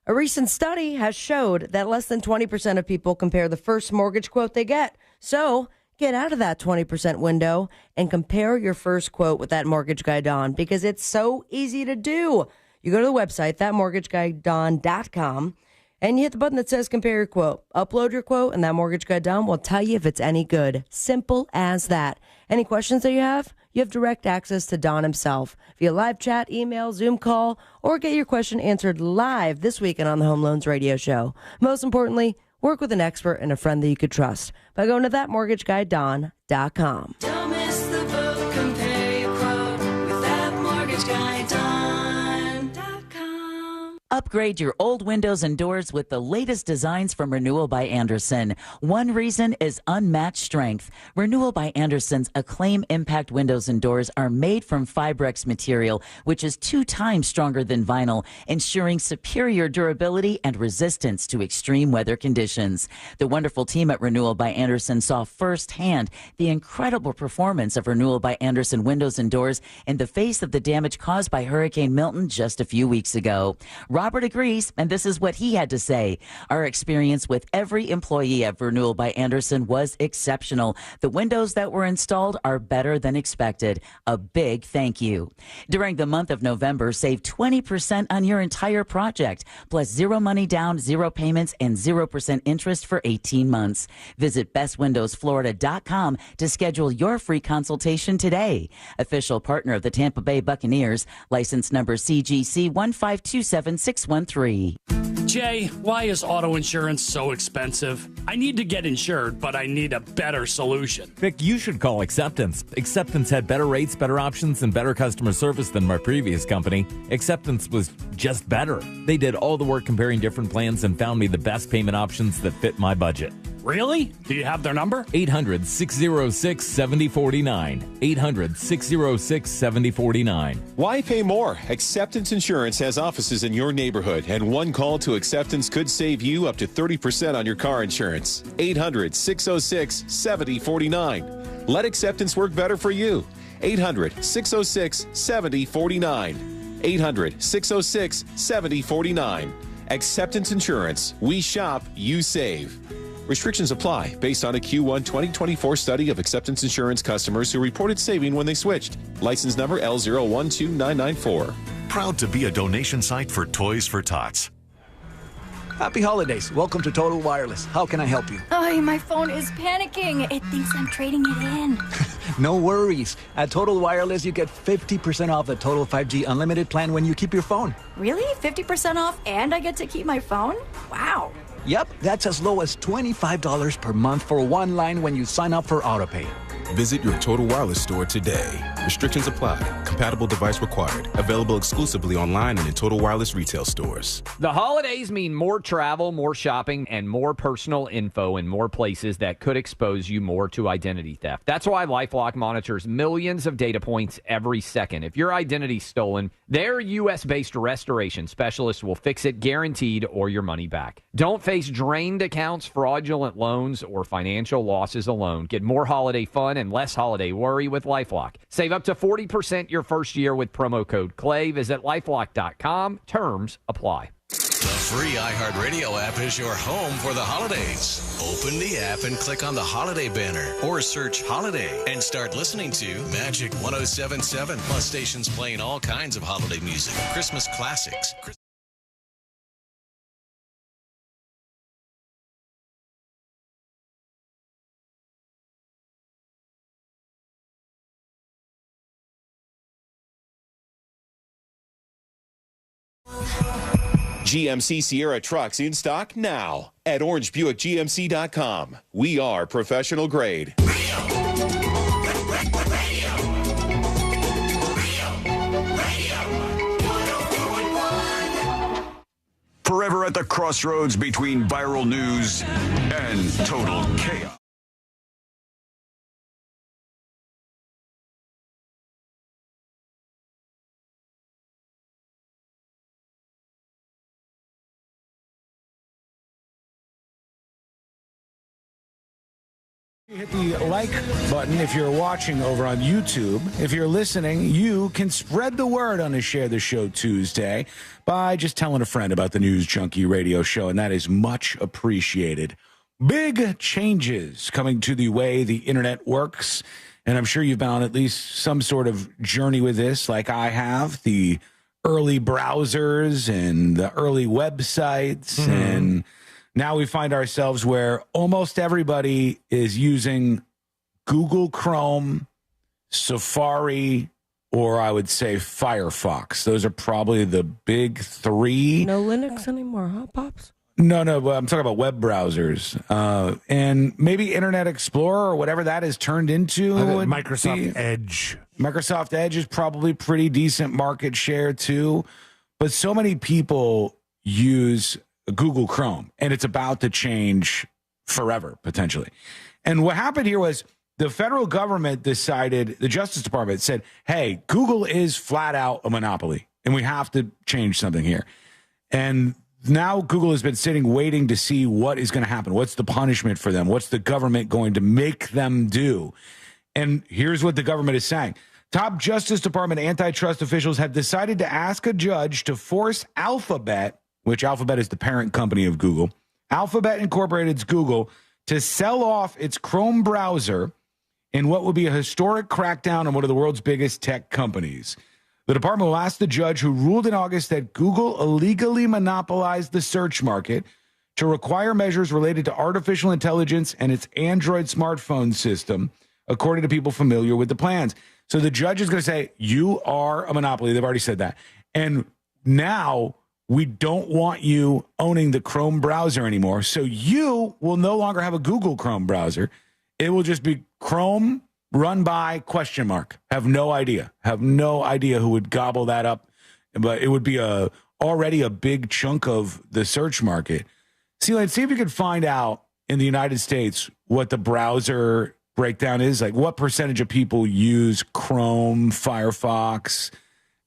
A recent study has showed that less than 20% of people compare the first mortgage quote they get. So get out of that 20% window and compare your first quote with That Mortgage Guy Don, because it's so easy to do. You go to the website, thatmortgageguydon.com, and you hit the button that says compare your quote. Upload your quote, and That Mortgage Guy Don will tell you if it's any good. Simple as that. Any questions that you have direct access to Don himself via live chat, email, Zoom call, or get your question answered live this weekend on the Home Loans Radio Show. Most importantly, work with an expert and a friend that you could trust by going to thatmortgageguydon.com. Don't miss the boat, compare your quote with thatmortgageguydon.com. Upgrade your old windows and doors with the latest designs from Renewal by Andersen. One reason is unmatched strength. Renewal by Andersen's Acclaim Impact windows and doors are made from Fibrex material, which is 2 times stronger than vinyl, ensuring superior durability and resistance to extreme weather conditions. The wonderful team at Renewal by Andersen saw firsthand the incredible performance of Renewal by Andersen windows and doors in the face of the damage caused by Hurricane Milton just a few weeks ago. Robert agrees, and this is what he had to say. Our experience with every employee at Renewal by Andersen was exceptional. The windows that were installed are better than expected. A big thank you. During the month of November, save 20% on your entire project, plus 0 money down, 0 payments, and 0% interest for 18 months. Visit bestwindowsflorida.com to schedule your free consultation today. Official partner of the Tampa Bay Buccaneers, license number CGC 1527613. Jay, why is auto insurance so expensive? I need to get insured, but I need a better solution. Vic, you should call Acceptance. Acceptance had better rates, better options, and better customer service than my previous company. Acceptance was just better. They did all the work comparing different plans and found me the best payment options that fit my budget. Really? Do you have their number? 800-606-7049. 800-606-7049. Why pay more? Acceptance Insurance has offices in your neighborhood, and one call to Acceptance could save you up to 30% on your car insurance. 800-606-7049. Let Acceptance work better for you. 800-606-7049. 800-606-7049. Acceptance Insurance. We shop, you save. Restrictions apply based on a Q1 2024 study of Acceptance Insurance customers who reported saving when they switched. License number L012994. Proud to be a donation site for Toys for Tots. Happy holidays. Welcome to Total Wireless. How can I help you? Oh, my phone is panicking. It thinks I'm trading it in. No worries. At Total Wireless, you get 50% off the Total 5G Unlimited plan when you keep your phone. Really? 50% off and I get to keep my phone? Wow. Yep, that's as low as $25 per month for one line when you sign up for AutoPay. Visit your Total Wireless store today. Restrictions apply. Compatible device required. Available exclusively online and in Total Wireless retail stores. The holidays mean more travel, more shopping, and more personal info in more places that could expose you more to identity theft. That's why LifeLock monitors millions of data points every second. If your identity's stolen, their U.S.-based restoration specialists will fix it guaranteed or your money back. Don't face drained accounts, fraudulent loans, or financial losses alone. Get more holiday fun and less holiday worry with LifeLock. Save up to 40% your first year with promo code CLAY. Visit LifeLock.com. Terms apply. The free iHeartRadio app is your home for the holidays. Open the app and click on the holiday banner or search holiday and start listening to Magic 107.7. Plus stations playing all kinds of holiday music, Christmas classics. GMC Sierra trucks in stock now at orangebuickgmc.com. We are professional grade. Forever at the crossroads between viral news and total chaos. Hit the like button if you're watching over on YouTube. If you're listening, you can spread the word on a Share the Show Tuesday by just telling a friend about the News Junkie radio show, and that is much appreciated. Big changes coming to the way the internet works, and I'm sure you've been on at least some sort of journey with this, like I have. The early browsers and the early websites and now we find ourselves where almost everybody is using Google Chrome, Safari, or I would say Firefox. Those are probably the big three. No Linux anymore, huh, Pops? No, I'm talking about web browsers. And maybe Internet Explorer or whatever that has turned into. Microsoft Edge. Microsoft Edge is probably pretty decent market share too. But so many people use Google Chrome, and it's about to change forever, potentially. And what happened here was the federal government decided, the Justice Department said, hey, Google is flat out a monopoly, and we have to change something here. And now Google has been sitting waiting to see what is going to happen. What's the punishment for them? What's the government going to make them do? And here's what the government is saying. Top Justice Department antitrust officials have decided to ask a judge to force Alphabet, which Alphabet is the parent company of Google, Alphabet Incorporated's Google, to sell off its Chrome browser in what will be a historic crackdown on one of the world's biggest tech companies. The department will ask the judge who ruled in August that Google illegally monopolized the search market to require measures related to artificial intelligence and its Android smartphone system, according to people familiar with the plans. So the judge is going to say, you are a monopoly. They've already said that. And now we don't want you owning the Chrome browser anymore. So you will no longer have a Google Chrome browser. It will just be Chrome run by ? Have no idea. Have no idea who would gobble that up. But it would be already a big chunk of the search market. See if you could find out in the United States what the browser breakdown is. Like what percentage of people use Chrome, Firefox,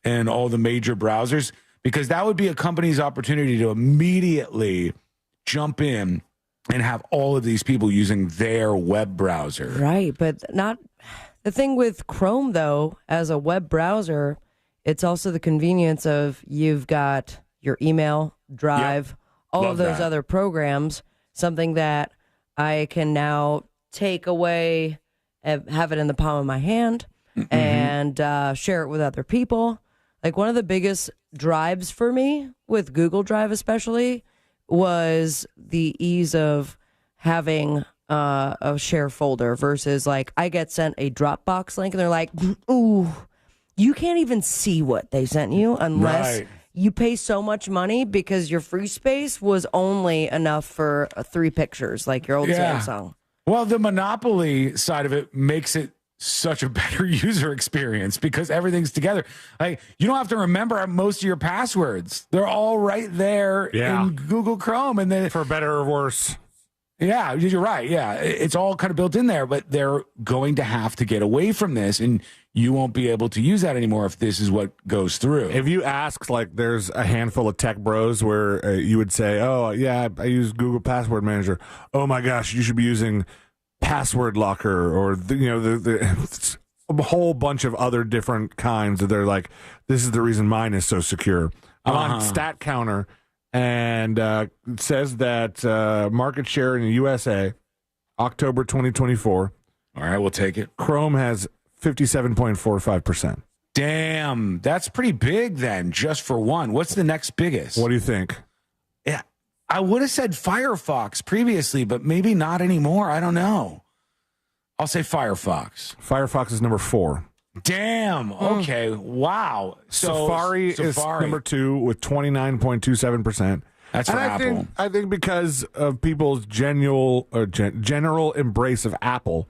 and all the major browsers. Because that would be a company's opportunity to immediately jump in and have all of these people using their web browser. Right, but not the thing with Chrome, though, as a web browser, it's also the convenience of you've got your email, Drive, all of those other programs, something that I can now take away and have it in the palm of my hand and share it with other people. Like one of the biggest drives for me with Google Drive especially was the ease of having a share folder versus like I get sent a Dropbox link and they're like, ooh, you can't even see what they sent you unless you pay so much money because your free space was only enough for 3 pictures, like your old Samsung. Well, the monopoly side of it makes it such a better user experience because everything's together. Like you don't have to remember most of your passwords; they're all right there in Google Chrome, and then for better or worse. Yeah, you're right. Yeah, it's all kind of built in there, but they're going to have to get away from this, and you won't be able to use that anymore if this is what goes through. If you ask, like, there's a handful of tech bros where you would say, "Oh, yeah, I use Google Password Manager." Oh my gosh, you should be using Password Locker or the a whole bunch of other different kinds. That they're like, this is the reason mine is so secure. I'm on Stat Counter. And it says that market share in the USA, October 2024. All right, we'll take it. Chrome has 57.45%. Damn, that's pretty big then, just for one. What's the next biggest? What do you think? Yeah, I would have said Firefox previously, but maybe not anymore. I don't know. I'll say Firefox. Firefox is number 4. Damn. Okay. Wow. So Safari is number 2 with 29.27%. That's for Apple. I think because of people's general embrace of Apple,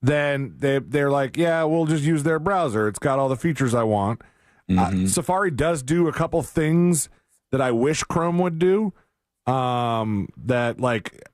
then they're like, yeah, we'll just use their browser. It's got all the features I want. Safari does do a couple things that I wish Chrome would do. That like,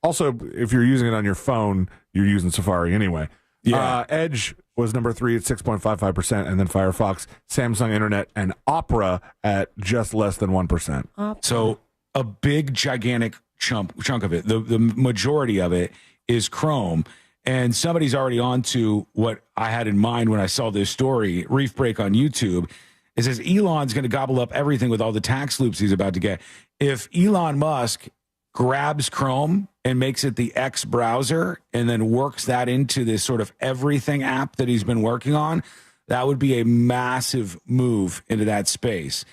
also if you're using it on your phone, you're using Safari anyway. Yeah. Edge was number 3 at 6.55%, and then Firefox, Samsung Internet, and Opera at just less than 1%. So a big, gigantic chunk of it, the majority of it is Chrome. And somebody's already on to what I had in mind when I saw this story, Reef Break on YouTube. It says Elon's going to gobble up everything with all the tax loops he's about to get. If Elon Musk grabs Chrome and makes it the X browser and then works that into this sort of everything app that he's been working on, that would be a massive move into that space.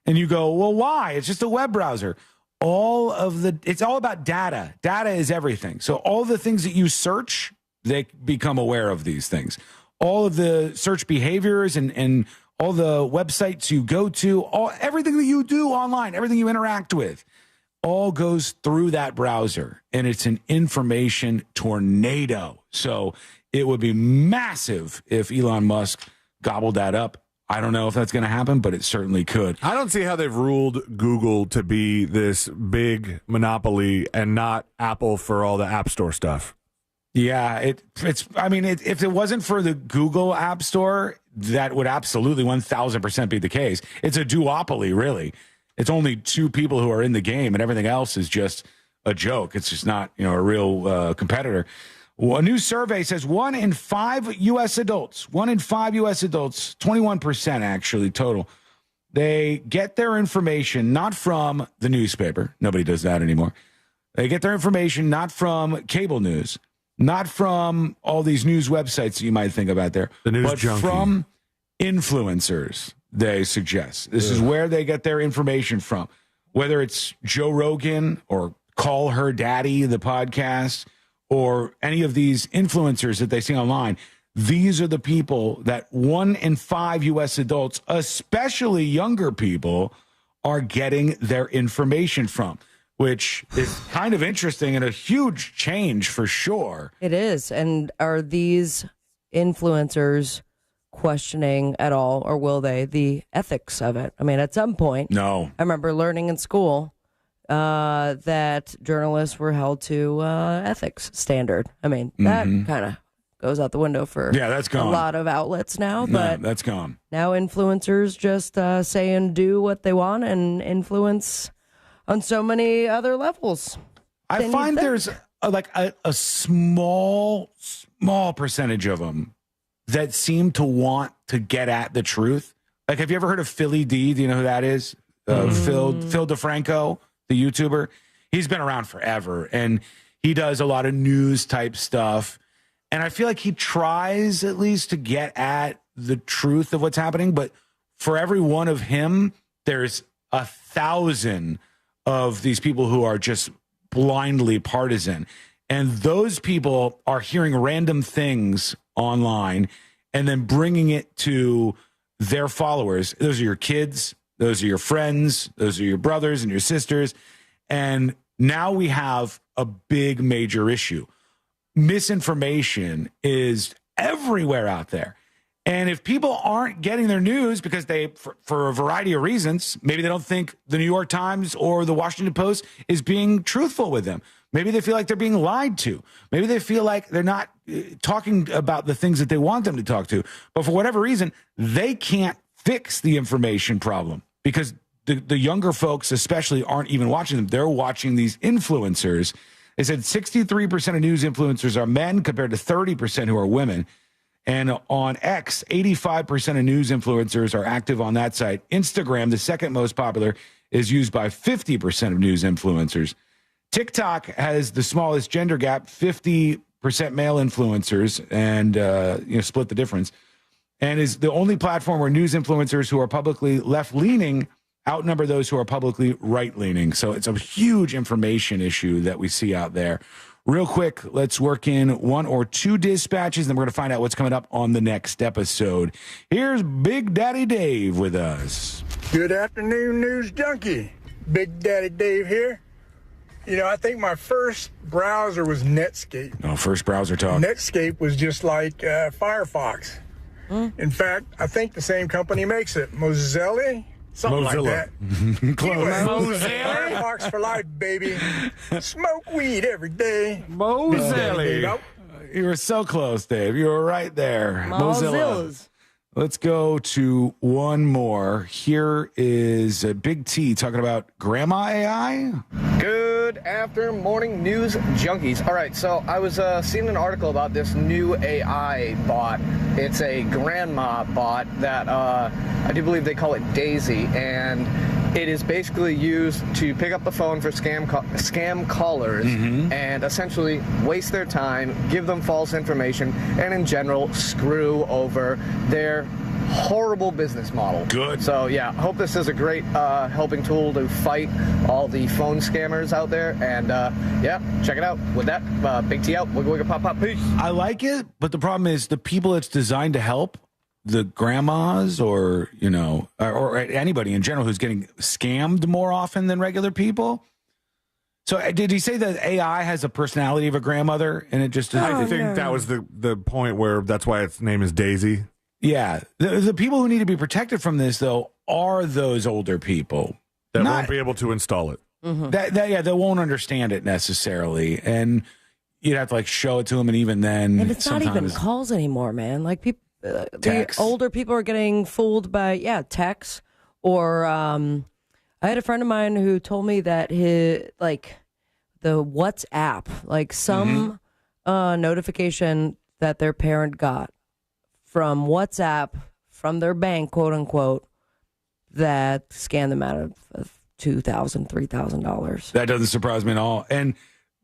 And you go, well, why? It's just a web browser. It's all about data. Data is everything. So all the things that you search, they become aware of these things. All of the search behaviors and all the websites you go to, everything that you do online, everything you interact with, all goes through that browser, and it's an information tornado. So it would be massive if Elon Musk gobbled that up. I don't know if that's going to happen, but it certainly could. I don't see how they've ruled Google to be this big monopoly and not Apple for all the App Store stuff. Yeah, if it wasn't for the Google App Store, that would absolutely 1,000% be the case. It's a duopoly, really. It's only 2 people who are in the game, and everything else is just a joke. It's just not, a real competitor. Well, a new survey says 1 in 5 U.S. adults, 21% actually total, they get their information not from the newspaper. Nobody does that anymore. They get their information not from cable news, not from all these news websites that you might think about there, but from influencers. They suggest this is where they get their information from, whether it's Joe Rogan or Call Her Daddy, the podcast, or any of these influencers that they see online. These are the people that 1 in 5 U.S. adults, especially younger people, are getting their information from, which is kind of interesting and a huge change for sure. It is. And are these influencers questioning at all, or will they, the ethics of it? I mean, at some point, no. I remember learning in school that journalists were held to ethics standard. I mean, that kind of goes out the window for that's gone. A lot of outlets now. But that's gone. Now influencers just say and do what they want and influence on so many other levels. I find there's a small percentage of them that seem to want to get at the truth. Like, have you ever heard of Philly D? Do you know who that is? Phil DeFranco, the YouTuber. He's been around forever, and he does a lot of news type stuff. And I feel like he tries at least to get at the truth of what's happening. But for every one of him, there's 1,000 of these people who are just blindly partisan. And those people are hearing random things online and then bringing it to their followers. Those are your kids. Those are your friends. Those are your brothers and your sisters. And now we have a big major issue. Misinformation is everywhere out there. And if people aren't getting their news because they, for a variety of reasons, maybe they don't think the New York Times or the Washington Post is being truthful with them. Maybe they feel like they're being lied to. Maybe they feel like they're not talking about the things that they want them to talk to. But for whatever reason, they can't fix the information problem because the younger folks especially aren't even watching them. They're watching these influencers. They said 63% of news influencers are men compared to 30% who are women. And on X, 85% of news influencers are active on that site. Instagram, the second most popular, is used by 50% of news influencers. TikTok has the smallest gender gap, 50% male influencers, and split the difference. And is the only platform where news influencers who are publicly left-leaning outnumber those who are publicly right-leaning. So it's a huge information issue that we see out there. Real quick, let's work in one or two dispatches, and then we're going to find out what's coming up on the next episode. Here's Big Daddy Dave with us. Good afternoon, News Junkie. Big Daddy Dave here. You know, I think my first browser was Netscape. Oh, first browser talk. Netscape was just like Firefox. In fact, I think the same company makes it. Mozilla? Something like that. Close. Anyway, Firefox for life, baby. Smoke weed every day. Mozilla. You were so close, Dave. You were right there. Mozilla. Let's go to one more. Here is Big T talking about Grandma AI. Good after morning news junkies. All right, so I was seeing an article about this new AI bot. It's a grandma bot that I do believe they call it Daisy, and it is basically used to pick up the phone for scam callers and essentially waste their time, give them false information, and in general screw over their horrible business model. Good. So yeah, hope this is a great helping tool to fight all the phone scammers out there. And yeah, check it out. With that, Big T out. Wiggle, wiggle, pop, pop, peace. I like it, but the problem is the people it's designed to help, the grandmas or, or anybody in general who's getting scammed more often than regular people. So did he say that AI has a personality of a grandmother and it just... I think that was the point where that's why its name is Daisy. Yeah. The people who need to be protected from this, though, are those older people. That won't be able to install it. They won't understand it necessarily. And you'd have to, show it to them, and even then... And it's not even calls anymore, man. Like, people, the older people are getting fooled by, text. Or I had a friend of mine who told me that the WhatsApp, some notification that their parent got from WhatsApp, from their bank, quote unquote, that scanned them out of $2,000, $3,000. That doesn't surprise me at all. And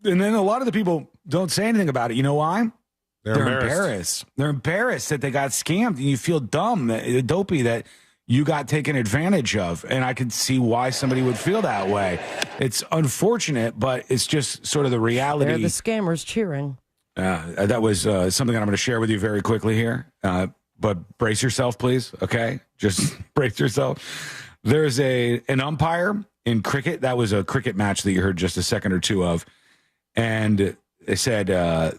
then a lot of the people don't say anything about it. You know why? They're embarrassed. They're embarrassed that they got scammed, and you feel dumb, dopey that you got taken advantage of. And I could see why somebody would feel that way. It's unfortunate, but it's just sort of the reality. They're the scammers cheering. That was something that I'm going to share with you very quickly here. But brace yourself, please. Okay? Just brace yourself. There's an umpire in cricket. That was a cricket match that you heard just a second or two of. And they said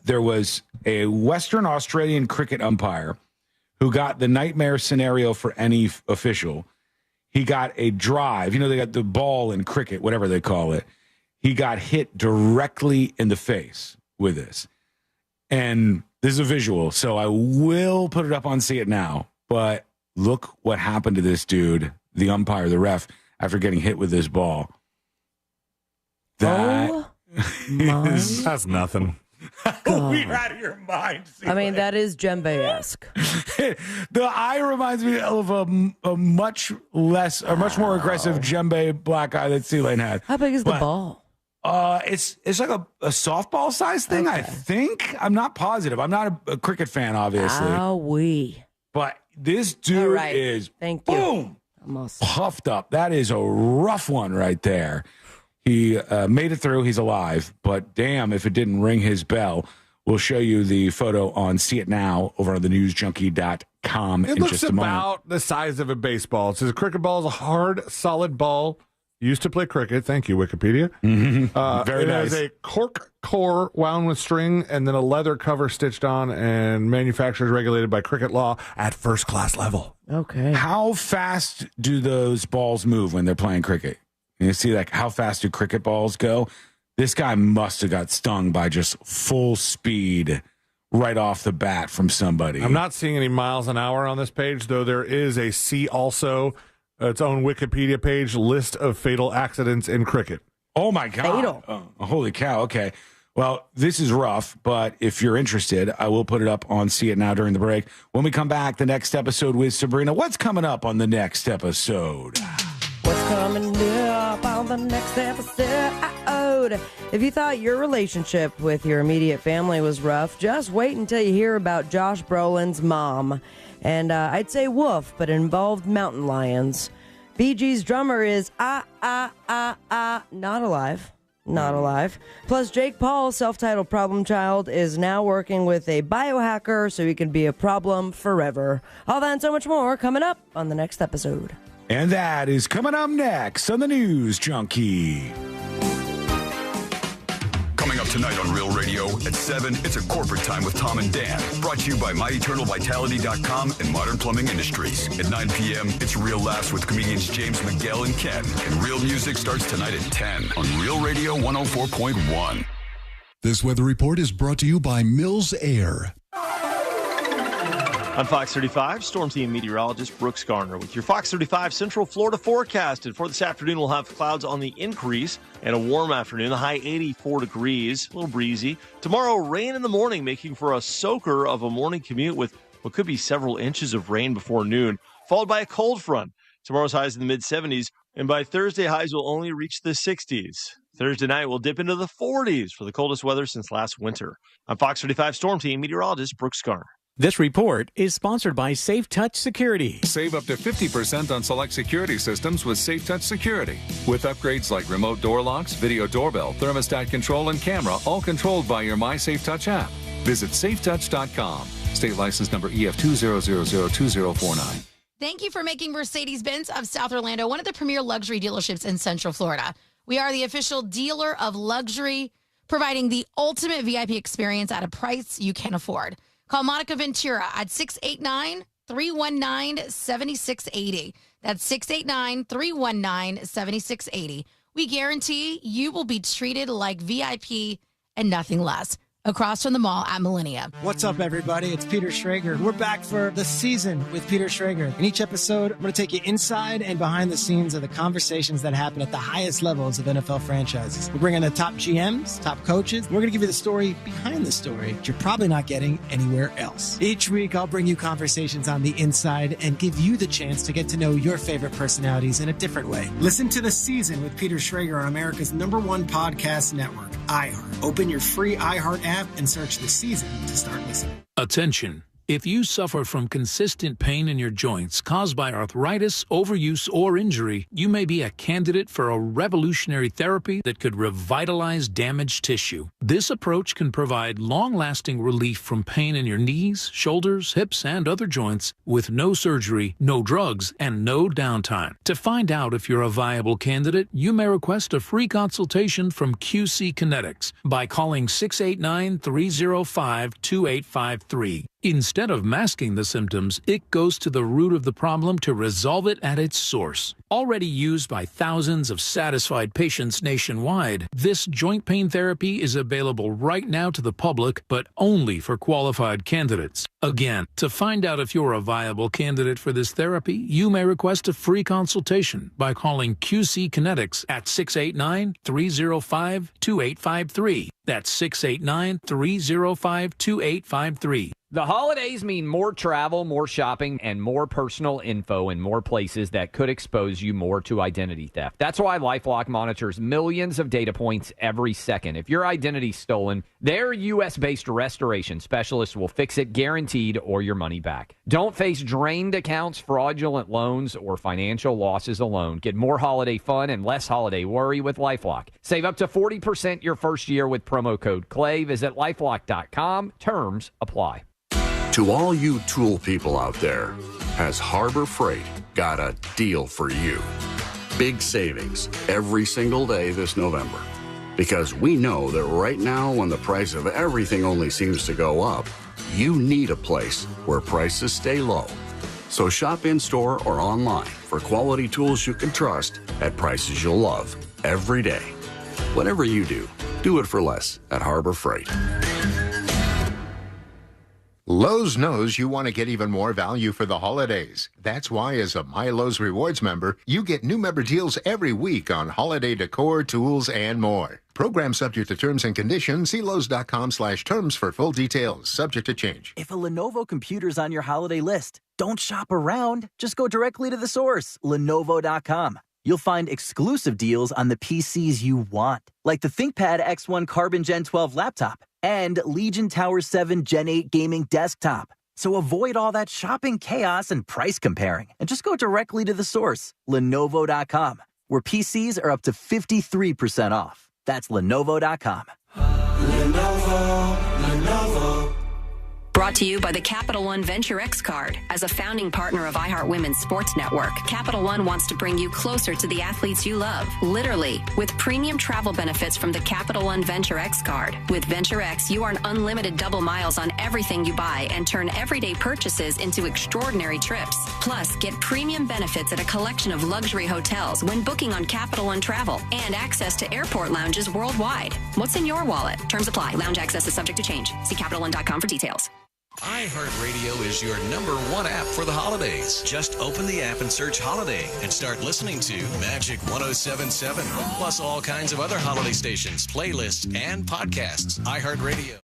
there was a Western Australian cricket umpire who got the nightmare scenario for any official. He got a drive. They got the ball in cricket, whatever they call it. He got hit directly in the face with this. And this is a visual, so I will put it up on See It Now. But look what happened to this dude, the umpire, the ref, after getting hit with this ball. That's nothing. We're out of your mind. That is djembe-esque. The eye reminds me of a much more aggressive djembe black eye that C-Lane had. How big is the ball? It's like a softball size thing, okay. I think. I'm not positive. I'm not a cricket fan, obviously. But this dude is Thank boom, puffed up. That is a rough one right there. He made it through. He's alive. But damn, if it didn't ring his bell. We'll show you the photo on See It Now over on the newsjunkie.com in just a moment. It looks about the size of a baseball. It says a cricket ball is a hard, solid ball. Used to play cricket. Thank you, Wikipedia. Mm-hmm. Very nice. It has a cork core wound with string and then a leather cover stitched on, and manufacturers regulated by cricket law at first-class level. Okay. How fast do those balls move when they're playing cricket? You see, like, how fast do cricket balls go? This guy must have got stung by just full speed right off the bat from somebody. I'm not seeing any miles an hour on this page, though there is a see also, its own Wikipedia page, list of fatal accidents in cricket. Oh, my God. Fatal. Oh, holy cow. Okay. Well, this is rough, but if you're interested, I will put it up on See It Now during the break. When we come back, the next episode with Sabrina. What's coming up on the next episode? What's coming up on the next episode? If you thought your relationship with your immediate family was rough, just wait until you hear about Josh Brolin's mom. And I'd say woof, but it involved mountain lions. Bee Gees drummer is not alive. Not alive. Plus, Jake Paul, self-titled problem child, is now working with a biohacker so he can be a problem forever. All that and so much more coming up on the next episode. And that is coming up next on the News Junkie. Coming up tonight on Real Radio at 7, it's a corporate time with Tom and Dan. Brought to you by MyEternalVitality.com and Modern Plumbing Industries. At 9 p.m., it's Real Laughs with comedians James McGill and Ken. And Real Music starts tonight at 10 on Real Radio 104.1. This weather report is brought to you by Mills Air. I'm Fox 35 Storm Team meteorologist Brooks Garner with your Fox 35 Central Florida forecast. And for this afternoon, we'll have clouds on the increase and a warm afternoon, the high 84 degrees, a little breezy. Tomorrow, rain in the morning, making for a soaker of a morning commute with what could be several inches of rain before noon, followed by a cold front. Tomorrow's highs in the mid-70s, and by Thursday, highs will only reach the 60s. Thursday night will dip into the 40s for the coldest weather since last winter. I'm Fox 35 Storm Team meteorologist Brooks Garner. This report is sponsored by Safe Touch Security. Save up to 50% on select security systems with Safe Touch Security. With upgrades like remote door locks, video doorbell, thermostat control, and camera, all controlled by your MySafeTouch app. Visit safetouch.com. State license number EF200002049. Thank you for making Mercedes-Benz of South Orlando one of the premier luxury dealerships in Central Florida. We are the official dealer of luxury, providing the ultimate VIP experience at a price you can afford. Call Monica Ventura at 689-319-7680. That's 689-319-7680. We guarantee you will be treated like VIP and nothing less. Across from the mall at Millennia. What's up, everybody? It's Peter Schrager. We're back for The Season with Peter Schrager. In each episode, I'm going to take you inside and behind the scenes of the conversations that happen at the highest levels of NFL franchises. We're bringing the top GMs, top coaches. We're going to give you the story behind the story that you're probably not getting anywhere else. Each week, I'll bring you conversations on the inside and give you the chance to get to know your favorite personalities in a different way. Listen to The Season with Peter Schrager on America's #1 podcast network, iHeart. Open your free iHeart app and search The Season to start listening. Attention. If you suffer from consistent pain in your joints caused by arthritis, overuse, or injury, you may be a candidate for a revolutionary therapy that could revitalize damaged tissue. This approach can provide long-lasting relief from pain in your knees, shoulders, hips, and other joints with no surgery, no drugs, and no downtime. To find out if you're a viable candidate, you may request a free consultation from QC Kinetics by calling 689-305-2853. Instead of masking the symptoms, it goes to the root of the problem to resolve it at its source. Already used by thousands of satisfied patients nationwide, this joint pain therapy is available right now to the public, but only for qualified candidates. Again, to find out if you're a viable candidate for this therapy, you may request a free consultation by calling QC Kinetics at 689-305-2853. That's 689-305-2853. The holidays mean more travel, more shopping, and more personal info in more places that could expose you more to identity theft. That's why LifeLock monitors millions of data points every second. If your identity's stolen, their U.S.-based restoration specialists will fix it guaranteed or your money back. Don't face drained accounts, fraudulent loans, or financial losses alone. Get more holiday fun and less holiday worry with LifeLock. Save up to 40% your first year with promo code CLAY. Visit LifeLock.com. Terms apply. To all you tool people out there, has Harbor Freight got a deal for you? Big savings every single day this November. Because we know that right now, when the price of everything only seems to go up, you need a place where prices stay low. So shop in-store or online for quality tools you can trust at prices you'll love every day. Whatever you do it for less at Harbor Freight. Lowe's knows you want to get even more value for the holidays. That's why, as a My Lowe's Rewards member, you get new member deals every week on holiday decor, tools, and more. Program subject to terms and conditions. See Lowe's.com/terms for full details. Subject to change. If a Lenovo computer's on your holiday list, don't shop around. Just go directly to the source, Lenovo.com. You'll find exclusive deals on the PCs you want, like the ThinkPad X1 Carbon Gen 12 laptop and Legion Tower 7 Gen 8 gaming desktop. So avoid all that shopping chaos and price comparing, and just go directly to the source, Lenovo.com, where PCs are up to 53% off. That's Lenovo.com. Lenovo. Brought to you by the Capital One Venture X card. As a founding partner of iHeart Women's Sports Network, Capital One wants to bring you closer to the athletes you love, literally, with premium travel benefits from the Capital One Venture X card. With Venture X, you earn unlimited double miles on everything you buy and turn everyday purchases into extraordinary trips. Plus, get premium benefits at a collection of luxury hotels when booking on Capital One Travel and access to airport lounges worldwide. What's in your wallet? Terms apply. Lounge access is subject to change. See CapitalOne.com for details. iHeartRadio is your #1 app for the holidays. Just open the app and search Holiday and start listening to Magic 107.7, plus all kinds of other holiday stations, playlists, and podcasts. iHeartRadio.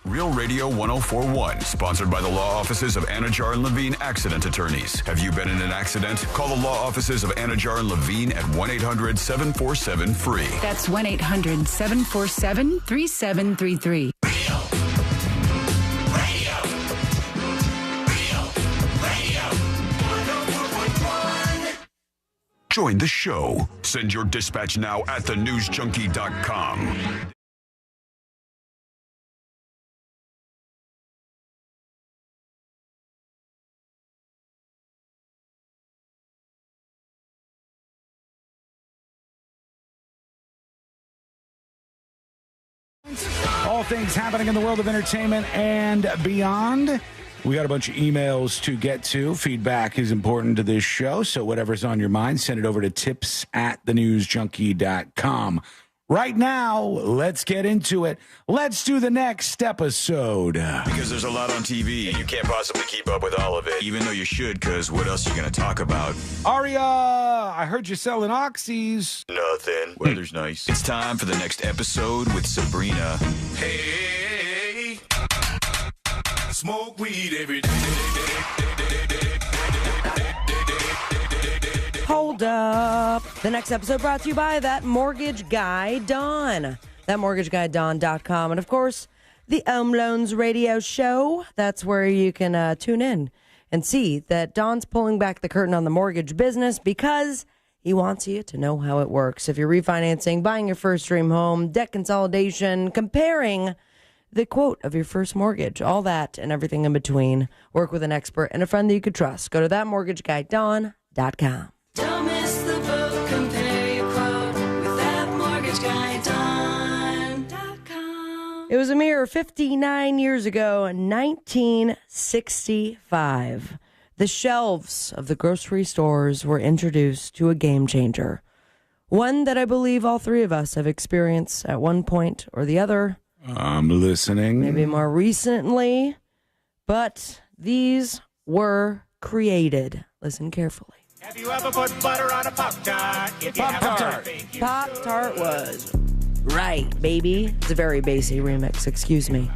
Real Radio 104.1, sponsored by the law offices of Anajar and Levine Accident Attorneys. Have you been in an accident? Call the law offices of Anajar and Levine at 1-800-747-FREE. That's 1-800-747-3733. Join the show. Send your dispatch now at thenewsjunkie.com. All things happening in the world of entertainment and beyond. We got a bunch of emails to get to. Feedback is important to this show, so whatever's on your mind, send it over to tips@thenewsjunkie.com. Right now, let's get into it. Let's do the next episode. Because there's a lot on TV, and you can't possibly keep up with all of it, even though you should, because what else are you going to talk about? Aria, I heard you selling oxys. Nothing. Weather's nice. It's time for the next episode with Sabrina. Hey, smoke weed every day. Hold up. The next episode brought to you by That Mortgage Guy, Don. ThatMortgageGuyDon.com. And, of course, the Loans Radio Show. That's where you can tune in and see that Don's pulling back the curtain on the mortgage business because he wants you to know how it works. If you're refinancing, buying your first dream home, debt consolidation, comparing the quote of your first mortgage, all that and everything in between, work with an expert and a friend that you could trust. Go to ThatMortgageGuyDon.com. Don't miss the boat, compare your quote with ThatMortgageGuyDon.com. It was a mere 59 years ago, 1965. The shelves of the grocery stores were introduced to a game changer. One that I believe all three of us have experienced at one point or the other. I'm listening. Maybe more recently. But these were created. Listen carefully. Have you ever put butter on a Pop-Tart? Pop-Tart was right, baby. It's a very bassy remix, excuse me.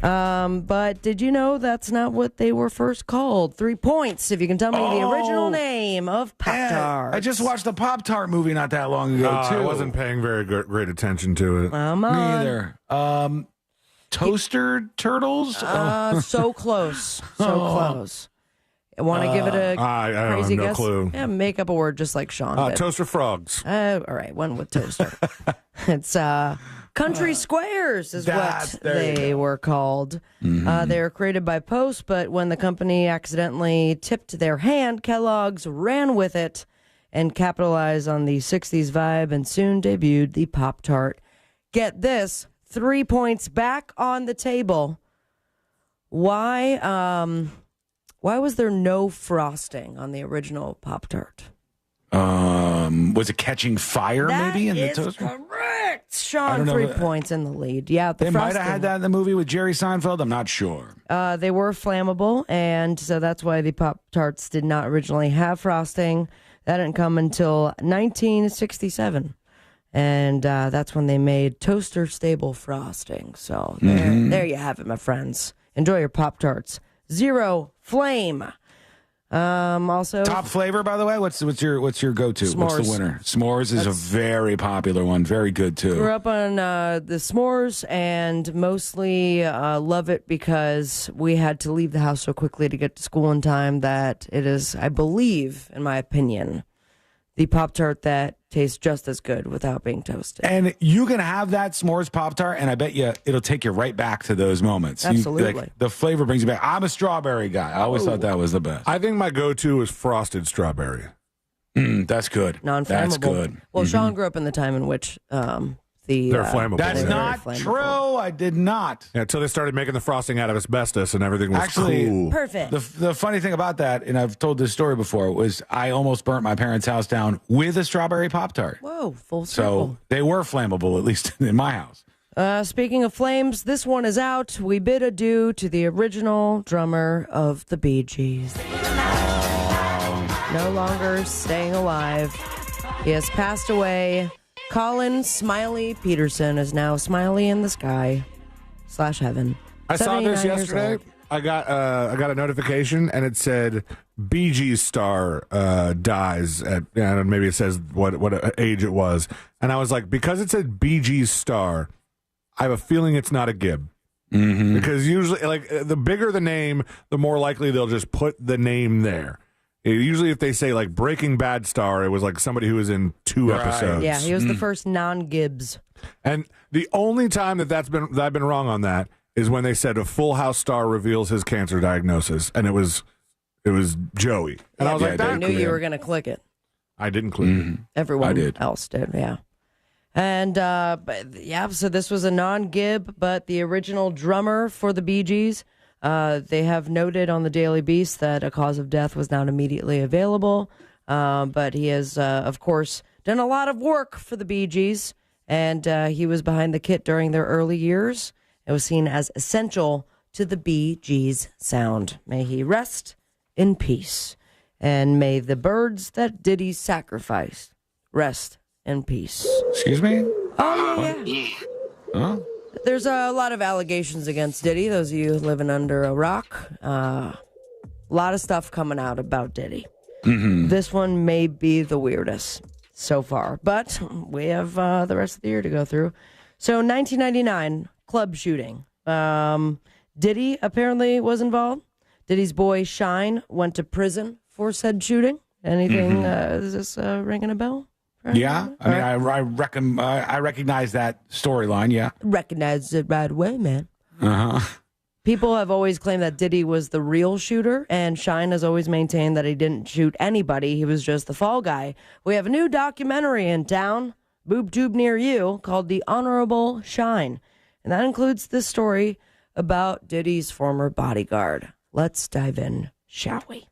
But did you know that's not what they were first called? 3 points if you can tell me the original name of Pop-Tarts. I just watched the Pop-Tart movie not that long ago, too. I wasn't paying very great attention to it. Come Me on. either. Toaster turtles? So close. So close. I want to give it a crazy guess? Clue. Yeah, make up a word just like Sean did. Toaster frogs. All right, one with toaster. It's Country Squares is what they were called. They were created by Post, but when the company accidentally tipped their hand, Kellogg's ran with it and capitalized on the 60s vibe and soon debuted the Pop-Tart. Get this, 3 points back on the table. Why was there no frosting on the original Pop-Tart? Was it catching fire maybe in the toaster? Correct. Sean, 3 points in the lead. Yeah, they might have had that in the movie with Jerry Seinfeld. I'm not sure. They were flammable, and so that's why the Pop-Tarts did not originally have frosting. That didn't come until 1967. And that's when they made toaster stable frosting. So there you have it, my friends. Enjoy your Pop-Tarts. Zero flame. Also, top flavor, by the way. What's your go-to? S'mores. What's the winner? S'mores is a very popular one. Very good too. Grew up on the s'mores and mostly love it because we had to leave the house so quickly to get to school in time that it is, I believe, in my opinion, the Pop-Tart that tastes just as good without being toasted. And you can have that s'mores Pop-Tart, and I bet you it'll take you right back to those moments. Absolutely. The flavor brings you back. I'm a strawberry guy. I always thought that was the best. I think my go-to is frosted strawberry. That's good. Non-flammable. That's good. Well, Sean grew up in the time in which they're flammable. That's not true. I did not. Yeah, until they started making the frosting out of asbestos and everything was cool. Perfect. The funny thing about that, and I've told this story before, was I almost burnt my parents' house down with a strawberry Pop-Tart. Whoa, full circle. So they were flammable, at least in my house. Speaking of flames, this one is out. We bid adieu to the original drummer of the Bee Gees. No longer staying alive. He has passed away. Colin Smiley Peterson is now Smiley in the sky / heaven. I saw this 79 years yesterday. old. I got a notification and it said Bee Gees star dies at, maybe it says what age it was, and I was like, because it said Bee Gees star, I have a feeling it's not a Gibb. Because usually, like, the bigger the name, the more likely they'll just put the name there. Usually, if they say like Breaking Bad star, it was like somebody who was in 2 episodes. Yeah, he was the first non-Gibbs. And the only time that I've been wrong on that is when they said a Full House star reveals his cancer diagnosis, and it was Joey. And I was like, I knew you were going to click it. I didn't click it. Everyone else did, yeah. And so this was a non-Gibb, but the original drummer for the Bee Gees. They have noted on the Daily Beast that a cause of death was not immediately available, but he has, of course, done a lot of work for the Bee Gees, and he was behind the kit during their early years. It was seen as essential to the Bee Gees sound. May he rest in peace, and may the birds that Diddy sacrificed rest in peace. Excuse me? Oh, yeah. Huh? There's a lot of allegations against Diddy, those of you living under a rock. A lot of stuff coming out about Diddy. This one may be the weirdest so far, but we have the rest of the year to go through. So 1999, club shooting. Diddy apparently was involved. Diddy's boy Shine went to prison for said shooting. Anything, is this ringing a bell? Yeah, I mean, I recognize that storyline. Yeah, recognize it right away, man. Uh-huh. People have always claimed that Diddy was the real shooter, and Shine has always maintained that he didn't shoot anybody. He was just the fall guy. We have a new documentary in town, boob tube near you, called The Honorable Shine, and that includes this story about Diddy's former bodyguard. Let's dive in, shall we?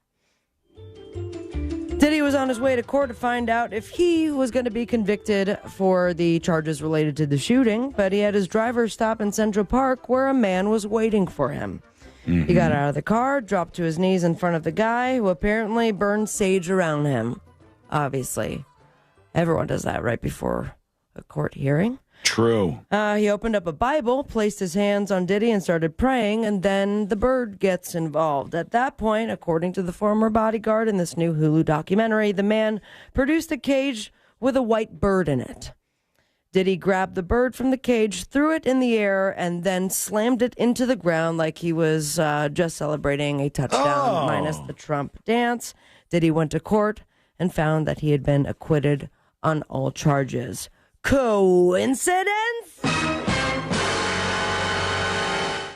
Diddy was on his way to court to find out if he was going to be convicted for the charges related to the shooting, but he had his driver stop in Central Park where a man was waiting for him. He got out of the car, dropped to his knees in front of the guy, who apparently burned sage around him. Obviously. Everyone does that right before a court hearing. True. He opened up a Bible, placed his hands on Diddy, and started praying, and then the bird gets involved. At that point, according to the former bodyguard in this new Hulu documentary, the man produced a cage with a white bird in it. Diddy grabbed the bird from the cage, threw it in the air, and then slammed it into the ground like he was just celebrating a touchdown, minus the Trump dance. Diddy went to court and found that he had been acquitted on all charges. Coincidence?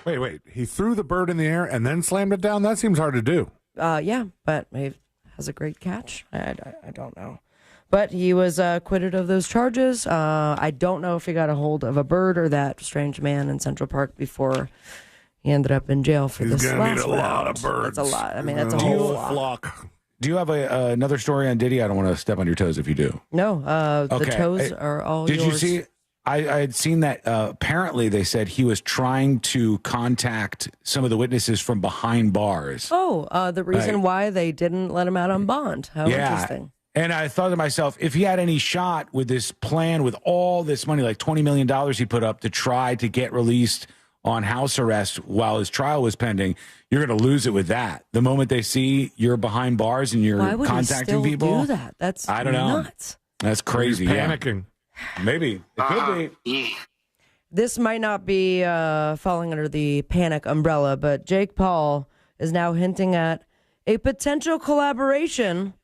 Wait. He threw the bird in the air and then slammed it down? That seems hard to do. Yeah, but he has a great catch. I don't know. But he was acquitted of those charges. I don't know if he got a hold of a bird or that strange man in Central Park before he ended up in jail for this last round. He's going to need a lot of birds. That's a lot. I mean, that's a whole flock. Do you have another story on Diddy? I don't want to step on your toes if you do. No, the toes are all yours. Did you see? I had seen that apparently they said he was trying to contact some of the witnesses from behind bars. Oh, the reason why they didn't let him out on bond. How interesting. And I thought to myself, if he had any shot with this plan, with all this money, like $20 million he put up to try to get released on house arrest while his trial was pending, you're going to lose it with that. The moment they see you're behind bars and you're contacting people. Why would he still do that? That's I don't know. Nuts. That's crazy. He's panicking. Yeah. Maybe. It could be. This might not be falling under the panic umbrella, but Jake Paul is now hinting at a potential collaboration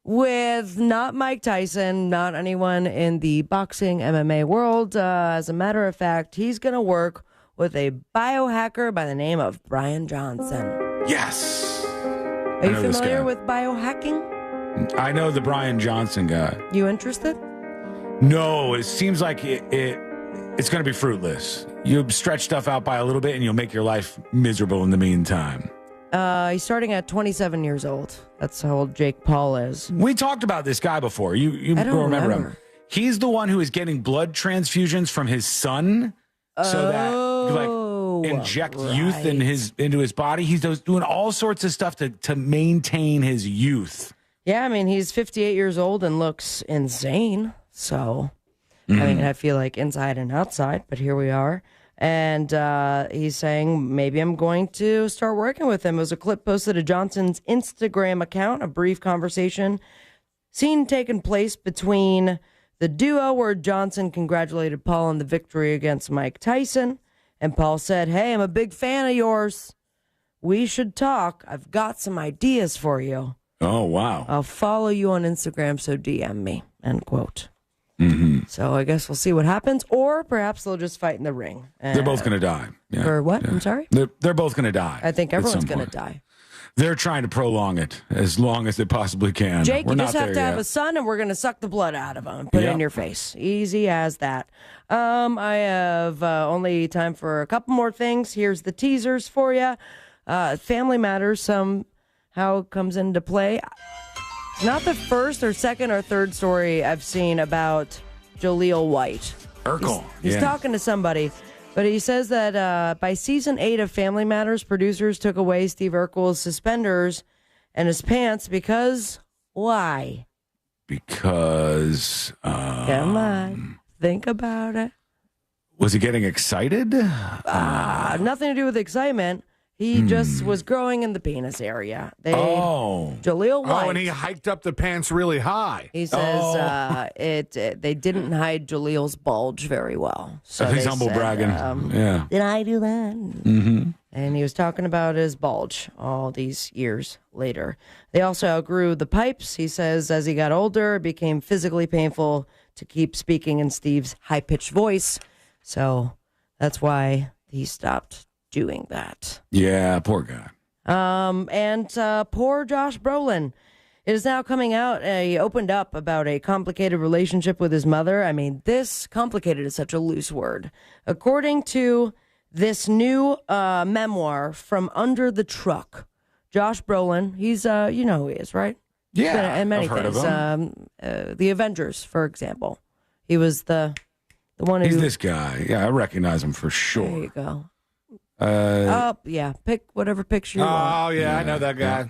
with not Mike Tyson, not anyone in the boxing MMA world. As a matter of fact, he's going to work with a biohacker by the name of Brian Johnson. Yes. Are you familiar with biohacking? I know the Brian Johnson guy. You interested? No, it seems like it's going to be fruitless. You stretch stuff out by a little bit and you'll make your life miserable in the meantime. He's starting at 27 years old. That's how old Jake Paul is. We talked about this guy before. You I don't remember him. He's the one who is getting blood transfusions from his son so that inject youth into his body. He's doing all sorts of stuff to maintain his youth. Yeah, I mean, he's 58 years old and looks insane. So, I mean, I feel like inside and outside, but here we are. And he's saying, maybe I'm going to start working with him. It was a clip posted to Johnson's Instagram account, a brief conversation seen taking place between the duo where Johnson congratulated Paul on the victory against Mike Tyson. And Paul said, hey, I'm a big fan of yours. We should talk. I've got some ideas for you. Oh, wow. I'll follow you on Instagram, so DM me, end quote. Mm-hmm. So I guess we'll see what happens, or perhaps they'll just fight in the ring. They're both going to die. Yeah. For what? Yeah. I'm sorry? They're both going to die. I think everyone's going to die. They're trying to prolong it as long as they possibly can. Jake, we're you just have to have yet. a son, and we're going to suck the blood out of him and put it in your face. Easy as that. I have only time for a couple more things. Here's the teasers for you. Family Matters somehow comes into play. It's not the first or second or third story I've seen about Jaleel White. Urkel. He's talking to somebody, but he says that by season 8 of Family Matters, producers took away Steve Urkel's suspenders and his pants because why? Because come on, think about it. Was he getting excited? Nothing to do with excitement. He just was growing in the penis area. Jaleel White. Oh, and he hiked up the pants really high. He says they didn't hide Jaleel's bulge very well. So he's humble bragging. Yeah. Did I do that? Mm-hmm. And he was talking about his bulge all these years later. They also outgrew the pipes. He says as he got older, it became physically painful to keep speaking in Steve's high-pitched voice. So that's why he stopped doing that. Yeah, poor guy. And poor Josh Brolin. It is now coming out. He opened up about a complicated relationship with his mother. I mean, this complicated is such a loose word. According to this new memoir from Under the Truck, Josh Brolin, he's, you know who he is, right? Yeah, and many I've heard things. of him. The Avengers, for example. He was the one who... He's this guy. Yeah, I recognize him for sure. There you go. Yeah, pick whatever picture you want. Oh, yeah, I know that guy.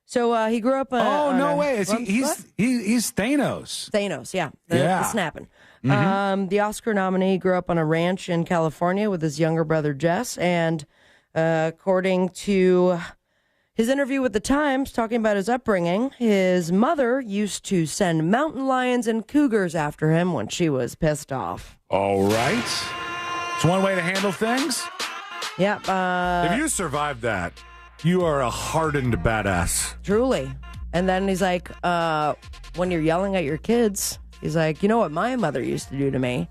So he grew up. No way! He's Thanos. Thanos, yeah, the snapping. Mm-hmm. The Oscar nominee grew up on a ranch in California with his younger brother Jess, and according to his interview with the Times, talking about his upbringing, his mother used to send mountain lions and cougars after him when she was pissed off. All right, it's one way to handle things. Yep. If you survived that, you are a hardened badass. Truly. And then he's like, when you're yelling at your kids, he's like, you know what my mother used to do to me?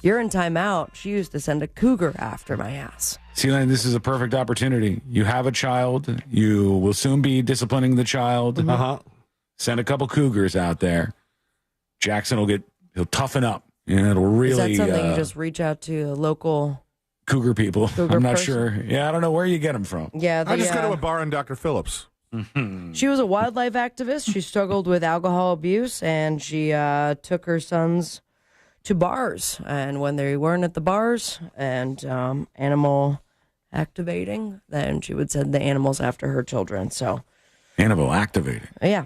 You're in timeout. She used to send a cougar after my ass. See, Lane, this is a perfect opportunity. You have a child. You will soon be disciplining the child. Mm-hmm. Uh-huh. Send a couple cougars out there. Jackson he'll toughen up. And it'll really... Is that something you just reach out to local... cougar people? Cougar I'm not person? sure. Yeah, I don't know where you get them from. Yeah, I just go to a bar in Dr. Phillips. She was a wildlife activist. She struggled with alcohol abuse, and she took her sons to bars. And when they weren't at the bars and animal activating, then she would send the animals after her children. So, animal activating. Yeah,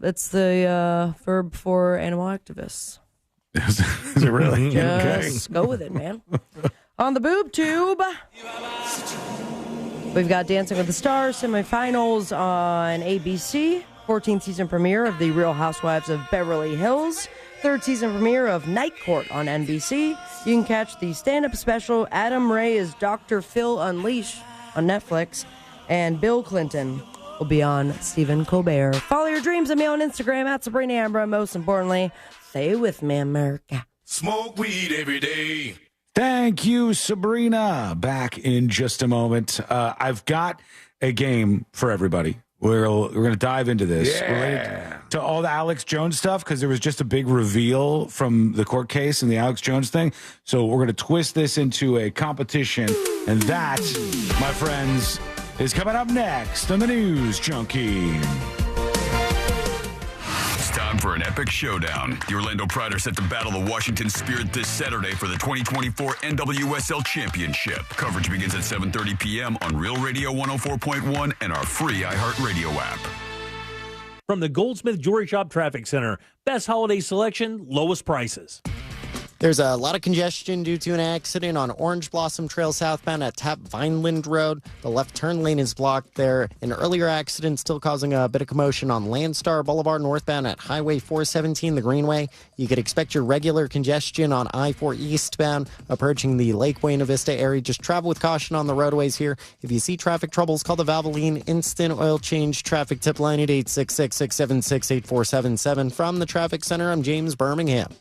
it's the verb for animal activists. Is it really? Just go with it, man. On the boob tube, we've got Dancing with the Stars semifinals on ABC, 14th season premiere of The Real Housewives of Beverly Hills, 3rd season premiere of Night Court on NBC. You can catch the stand-up special Adam Ray is Dr. Phil Unleashed on Netflix, and Bill Clinton will be on Stephen Colbert. Follow your dreams and me on Instagram at Sabrina Ambra. Most importantly, stay with me, America. Smoke weed every day. Thank you, Sabrina. Back in just a moment. I've got a game for everybody. We're going to dive into this related to all the Alex Jones stuff, because there was just a big reveal from the court case and the Alex Jones thing. So we're going to twist this into a competition. And that, my friends, is coming up next on the News Junkie. It's time for an epic showdown. The Orlando Pride are set to battle the Washington Spirit this Saturday for the 2024 NWSL Championship. Coverage begins at 7:30 p.m. on Real Radio 104.1 and our free iHeartRadio app. From the Goldsmith Jewelry Shop Traffic Center, best holiday selection, lowest prices. There's a lot of congestion due to an accident on Orange Blossom Trail southbound at Tap Vineland Road. The left turn lane is blocked there. An earlier accident still causing a bit of commotion on Landstar Boulevard northbound at Highway 417, the Greenway. You could expect your regular congestion on I-4 eastbound approaching the Lake Buena Vista area. Just travel with caution on the roadways here. If you see traffic troubles, call the Valvoline Instant Oil Change Traffic Tip Line at 866-676-8477. From the Traffic Center, I'm James Birmingham.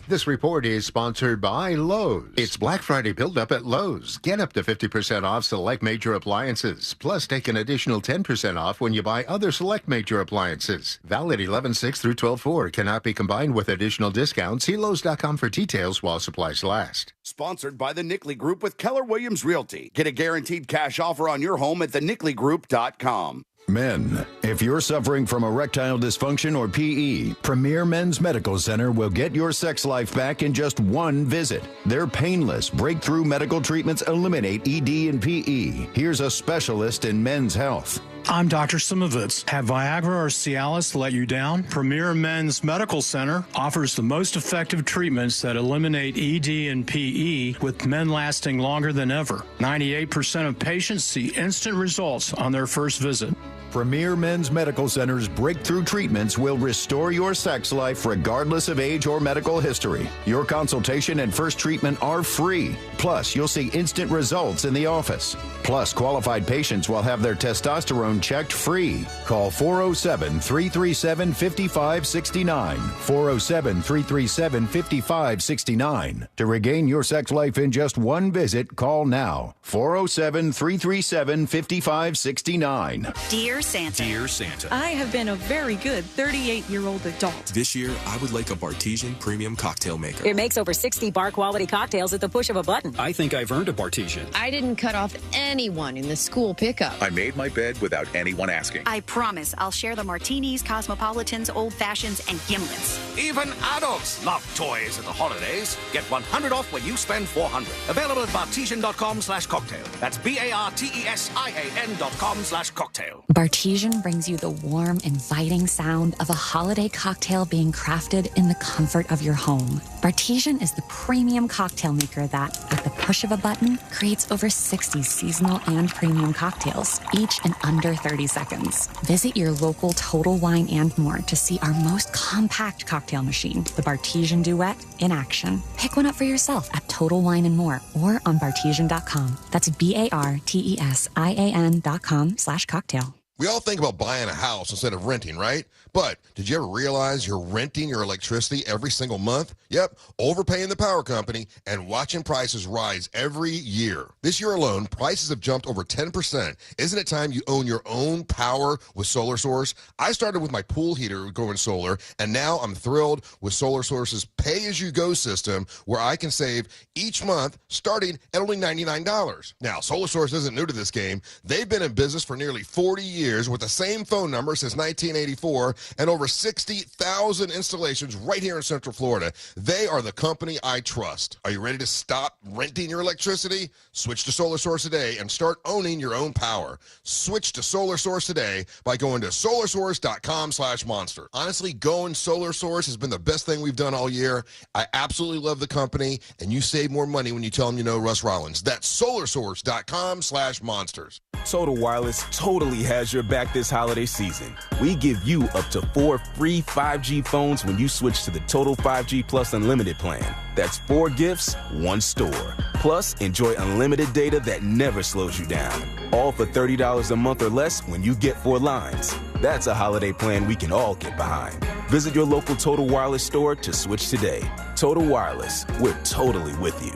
This report is sponsored by Lowe's. It's Black Friday build-up at Lowe's. Get up to 50% off select major appliances. Plus, take an additional 10% off when you buy other select major appliances. Valid 11/6 through 12/4. Cannot be combined with additional discounts. See Lowe's.com for details while supplies last. Sponsored by the Nickley Group with Keller Williams Realty. Get a guaranteed cash offer on your home at thenickley.com. Men, if you're suffering from erectile dysfunction or PE, Premier Men's Medical Center will get your sex life back in just one visit. Their painless, breakthrough medical treatments eliminate ED and PE. Here's a specialist in men's health. I'm Dr. Simovitz. Have Viagra or Cialis let you down? Premier Men's Medical Center offers the most effective treatments that eliminate ED and PE, with men lasting longer than ever. 98% of patients see instant results on their first visit. Premier Men's Medical Center's breakthrough treatments will restore your sex life regardless of age or medical history. Your consultation and first treatment are free. Plus, you'll see instant results in the office. Plus, qualified patients will have their testosterone checked free. Call 407-337-5569. 407-337-5569. To regain your sex life in just one visit, call now. 407-337-5569. Dear Santa. Dear Santa. I have been a very good 38-year-old adult. This year, I would like a Bartesian Premium Cocktail Maker. It makes over 60 bar-quality cocktails at the push of a button. I think I've earned a Bartesian. I didn't cut off anyone in the school pickup. I made my bed without anyone asking. I promise I'll share the martinis, cosmopolitans, old fashions, and gimlets. Even adults love toys at the holidays. Get 100 off when you spend 400. Available at Bartesian.com/cocktail. That's BARTESIAN.com/cocktail. Bartesian brings you the warm, inviting sound of a holiday cocktail being crafted in the comfort of your home. Bartesian is the premium cocktail maker that, at the push of a button, creates over 60 seasonal and premium cocktails, each in under 30 seconds. Visit your local Total Wine and More to see our most compact cocktail machine, the Bartesian Duet, in action. Pick one up for yourself at Total Wine and More or on Bartesian.com. That's BARTESIAN.com/cocktail. We all think about buying a house instead of renting, right? But did you ever realize you're renting your electricity every single month? Yep, overpaying the power company and watching prices rise every year. This year alone, prices have jumped over 10%. Isn't it time you own your own power with Solar Source? I started with my pool heater going solar, and now I'm thrilled with Solar Source's pay-as-you-go system where I can save each month starting at only $99. Now, Solar Source isn't new to this game. They've been in business for nearly 40 years with the same phone number since 1984 and over 60,000 installations right here in Central Florida. They are the company I trust. Are you ready to stop renting your electricity? Switch to Solar Source today and start owning your own power. Switch to Solar Source today by going to solarsource.com/monster. Honestly, going Solar Source has been the best thing we've done all year. I absolutely love the company, and you save more money when you tell them you know Russ Rollins. That's solarsource.com/monsters. Total Wireless totally has your back this holiday season. We give you up to 4 free 5G phones when you switch to the Total 5G Plus Unlimited plan. That's 4 gifts, 1 store. Plus, enjoy unlimited data that never slows you down. All for $30 a month or less when you get 4 lines. That's a holiday plan we can all get behind. Visit your local Total Wireless store to switch today. Total Wireless, we're totally with you.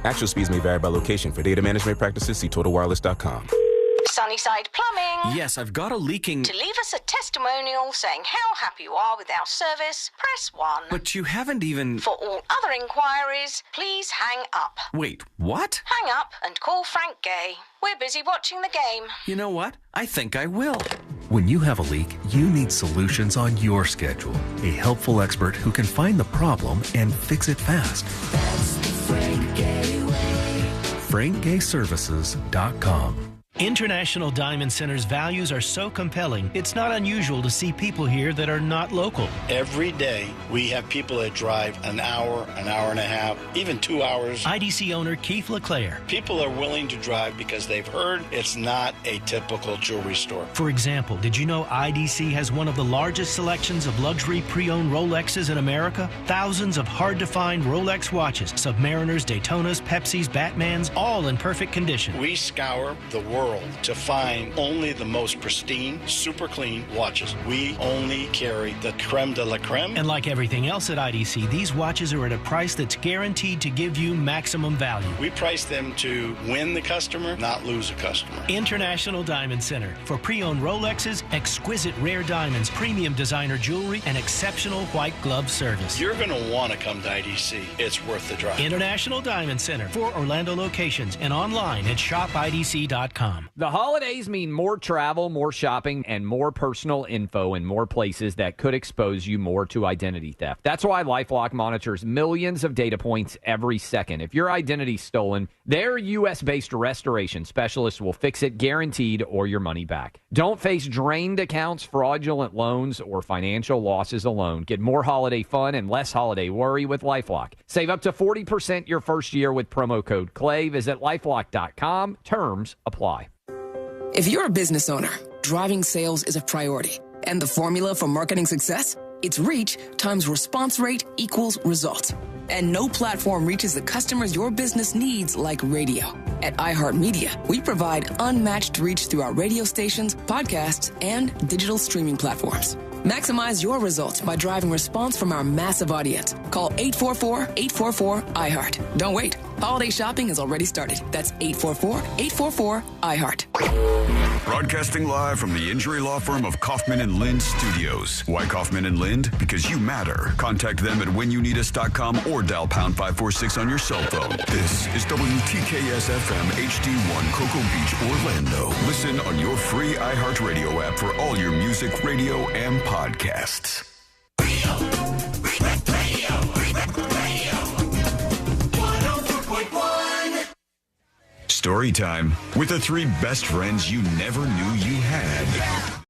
Actual speeds may vary by location. For data management practices, see TotalWireless.com. Sunnyside Plumbing. Yes, I've got a leaking... To leave us a testimonial saying how happy you are with our service, press 1. But you haven't even... For all other inquiries, please hang up. Wait, what? Hang up and call Frank Gay. We're busy watching the game. You know what? I think I will. When you have a leak, you need solutions on your schedule. A helpful expert who can find the problem and fix it fast. That's the Frank Gay way. FrankGayServices.com. International Diamond Center's values are so compelling, it's not unusual to see people here that are not local. Every day, we have people that drive an hour and a half, even 2 hours. IDC owner Keith LeClaire. People are willing to drive because they've heard it's not a typical jewelry store. For example, did you know IDC has one of the largest selections of luxury pre-owned Rolexes in America? Thousands of hard-to-find Rolex watches, Submariners, Daytonas, Pepsis, Batmans, all in perfect condition. We scour the world to find only the most pristine, super clean watches. We only carry the creme de la creme. And like everything else at IDC, these watches are at a price that's guaranteed to give you maximum value. We price them to win the customer, not lose a customer. International Diamond Center for pre-owned Rolexes, exquisite rare diamonds, premium designer jewelry, and exceptional white glove service. You're going to want to come to IDC. It's worth the drive. International Diamond Center, 4 Orlando locations, and online at shopidc.com. The holidays mean more travel, more shopping, and more personal info in more places that could expose you more to identity theft. That's why LifeLock monitors millions of data points every second. If your identity's stolen, their U.S.-based restoration specialists will fix it guaranteed or your money back. Don't face drained accounts, fraudulent loans, or financial losses alone. Get more holiday fun and less holiday worry with LifeLock. Save up to 40% your first year with promo code CLAY. Visit LifeLock.com. Terms apply. If you're a business owner, driving sales is a priority. And the formula for marketing success? It's reach times response rate equals results. And no platform reaches the customers your business needs like radio. At iHeartMedia, we provide unmatched reach through our radio stations, podcasts, and digital streaming platforms. Maximize your results by driving response from our massive audience. Call 844-844-iHeart. Don't wait. Holiday shopping has already started. That's 844-844-iHeart. Broadcasting live from the injury law firm of Kaufman and Lind Studios. Why Kaufman and Lind? Because you matter. Contact them at whenyounneedus.com or dial pound 546 on your cell phone. This is WTKS FM HD1 Cocoa Beach, Orlando. Listen on your free iHeartRadio app for all your music, radio, and podcasts. Story time with the 3 best friends you never knew you had.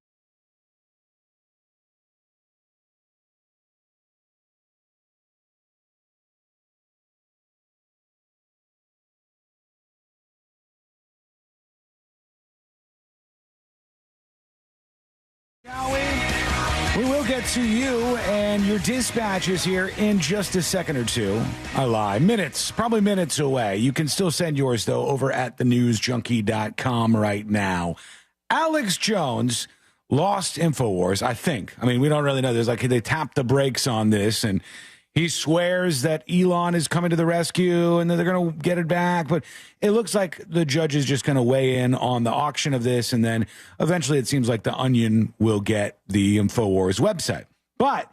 We will get to you and your dispatches here in just a second or two. I lie. Minutes, probably minutes away. You can still send yours, though, over at thenewsjunkie.com right now. Alex Jones lost InfoWars, I think. I mean, we don't really know. There's like they tapped the brakes on this, and he swears that Elon is coming to the rescue and that they're going to get it back. But it looks like the judge is just going to weigh in on the auction of this. And then eventually it seems like the Onion will get the InfoWars website. But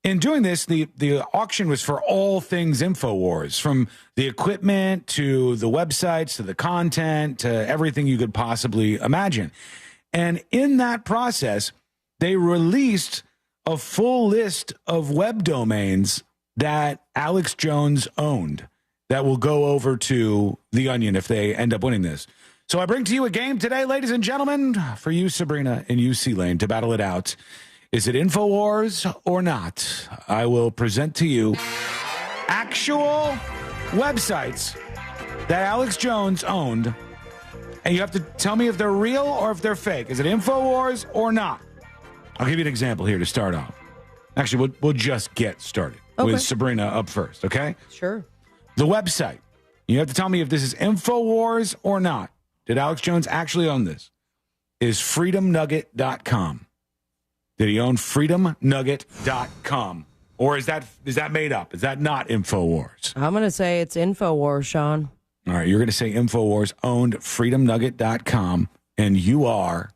in doing this, the auction was for all things InfoWars, from the equipment to the websites to the content to everything you could possibly imagine. And in that process, they released a full list of web domains that Alex Jones owned that will go over to the Onion if they end up winning this. So I bring to you a game today, ladies and gentlemen, for you, Sabrina, and you, C-Lane, to battle it out. Is it InfoWars or not? I will present to you actual websites that Alex Jones owned, and you have to tell me if they're real or if they're fake. Is it InfoWars or not? I'll give you an example here to start off. Actually, we'll just get started with Sabrina up first, okay? Sure. The website. You have to tell me if this is InfoWars or not. Did Alex Jones actually own this? Is freedomnugget.com. Did he own freedomnugget.com? Or is that made up? Is that not InfoWars? I'm going to say it's InfoWars, Sean. All right, you're going to say InfoWars owned freedomnugget.com, and you are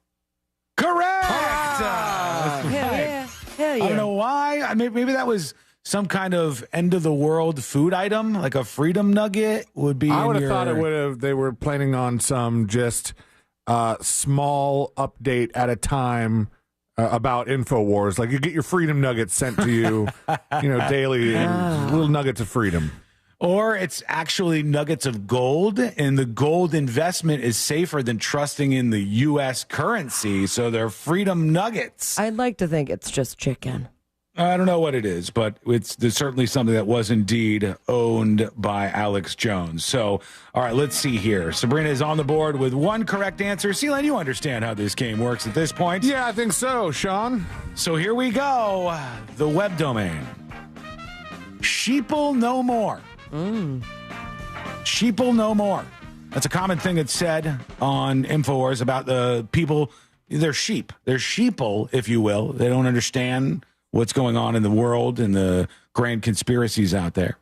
correct. Hell yeah. Hell yeah. I don't know why. Maybe that was some kind of end of the world food item, like a Freedom Nugget would be. I would have thought they were planning on some just small update at a time about InfoWars. Like you get your Freedom Nuggets sent to you, daily, little nuggets of freedom. Or it's actually nuggets of gold, and the gold investment is safer than trusting in the U.S. currency, so they're Freedom Nuggets. I'd like to think it's just chicken. I don't know what it is, but there's certainly something that was indeed owned by Alex Jones. So, all right, let's see here. Sabrina is on the board with one correct answer. C-Lane, you understand how this game works at this point? Yeah, I think so, Sean. So here we go. The web domain. Sheeple No More. Sheeple No More. That's a common thing that's said on InfoWars about the people. They're sheep. They're sheeple, if you will. They don't understand what's going on in the world and the grand conspiracies out there.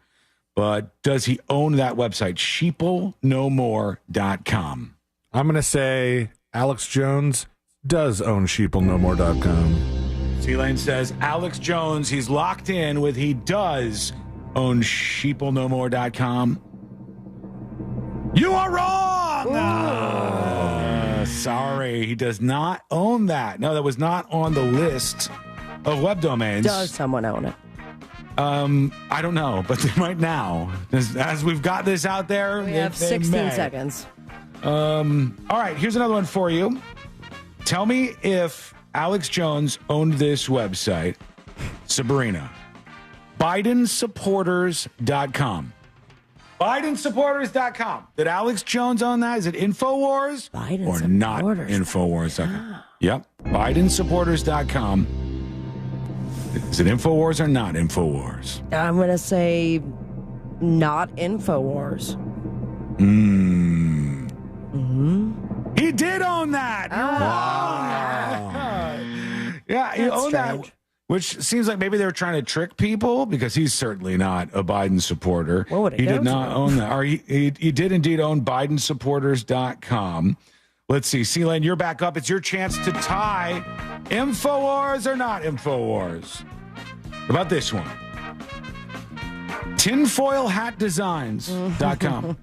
But does he own that website? SheepleNoMore.com. I'm going to say Alex Jones does own SheepleNoMore.com. C-Lane says Alex Jones, he's locked in with he does own SheepleNoMore.com. You are wrong! Sorry, he does not own that. No, that was not on the list of web domains. Does someone own it? I don't know, but they might now. As we've got this out there, we have 16 seconds. All right, here's another one for you. Tell me if Alex Jones owned this website. Sabrina. BidenSupporters.com. BidenSupporters.com. Did Alex Jones own that? Is it InfoWars or not InfoWars.com? Yep. BidenSupporters.com. Is it InfoWars or not InfoWars? I'm going to say not InfoWars. He did own that. Yeah, he owned that. Which seems like maybe they were trying to trick people because he's certainly not a Biden supporter. He did not own that. Or he did indeed own BidenSupporters.com. Let's see. C-Lane, you're back up. It's your chance to tie InfoWars or not InfoWars. What about this one? TinfoilHatDesigns.com.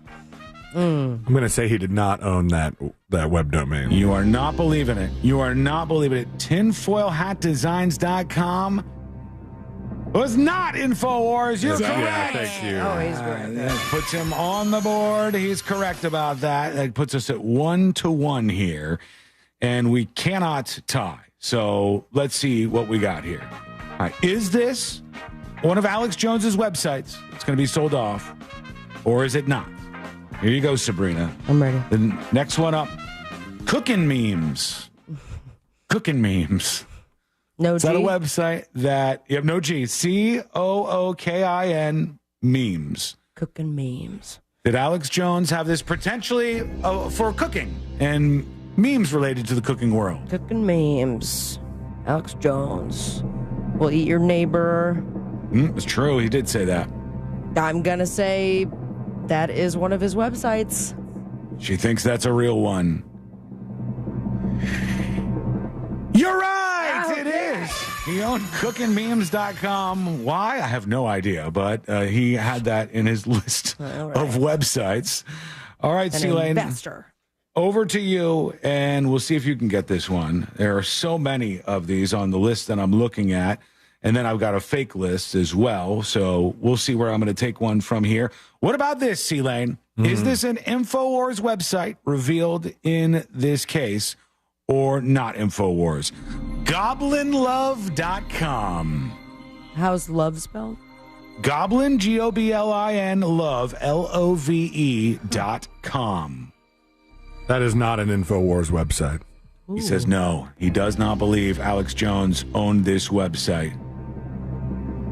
I'm going to say he did not own that web domain. You are not believing it. You are not believing it. TinfoilHatDesigns.com was not InfoWars. You're correct. Yeah, thank you. Oh, he's correct. That puts him on the board. He's correct about that. That puts us at 1-1 here. and we cannot tie. So let's see what we got here. All right. Is this one of Alex Jones's websites that's going to be sold off, or is it not? Here you go, Sabrina. I'm ready. The next one up, cooking memes. Cooking memes. No Is G? that a website that you have no G? COOKIN memes. Cooking memes. Did Alex Jones have this potentially for cooking and memes related to the cooking world? Cooking memes. Alex Jones will eat your neighbor. It's true. He did say that. I'm going to say that is one of his websites. She thinks that's a real one. You're right. It is. He owned cookingmemes.com. Why? I have no idea, but he had that in his list of websites. All right, An C-Lane. investor. Over to you, and we'll see if you can get this one. There are so many of these on the list that I'm looking at, and then I've got a fake list as well, so we'll see where I'm going to take one from here. What about this, C-Lane? Is this an InfoWars website revealed in this case, or not InfoWars? GoblinLove.com. How's love spelled? Goblin, Goblin, love, LOVE.com. That is not an InfoWars website. He says no. He does not believe Alex Jones owned this website.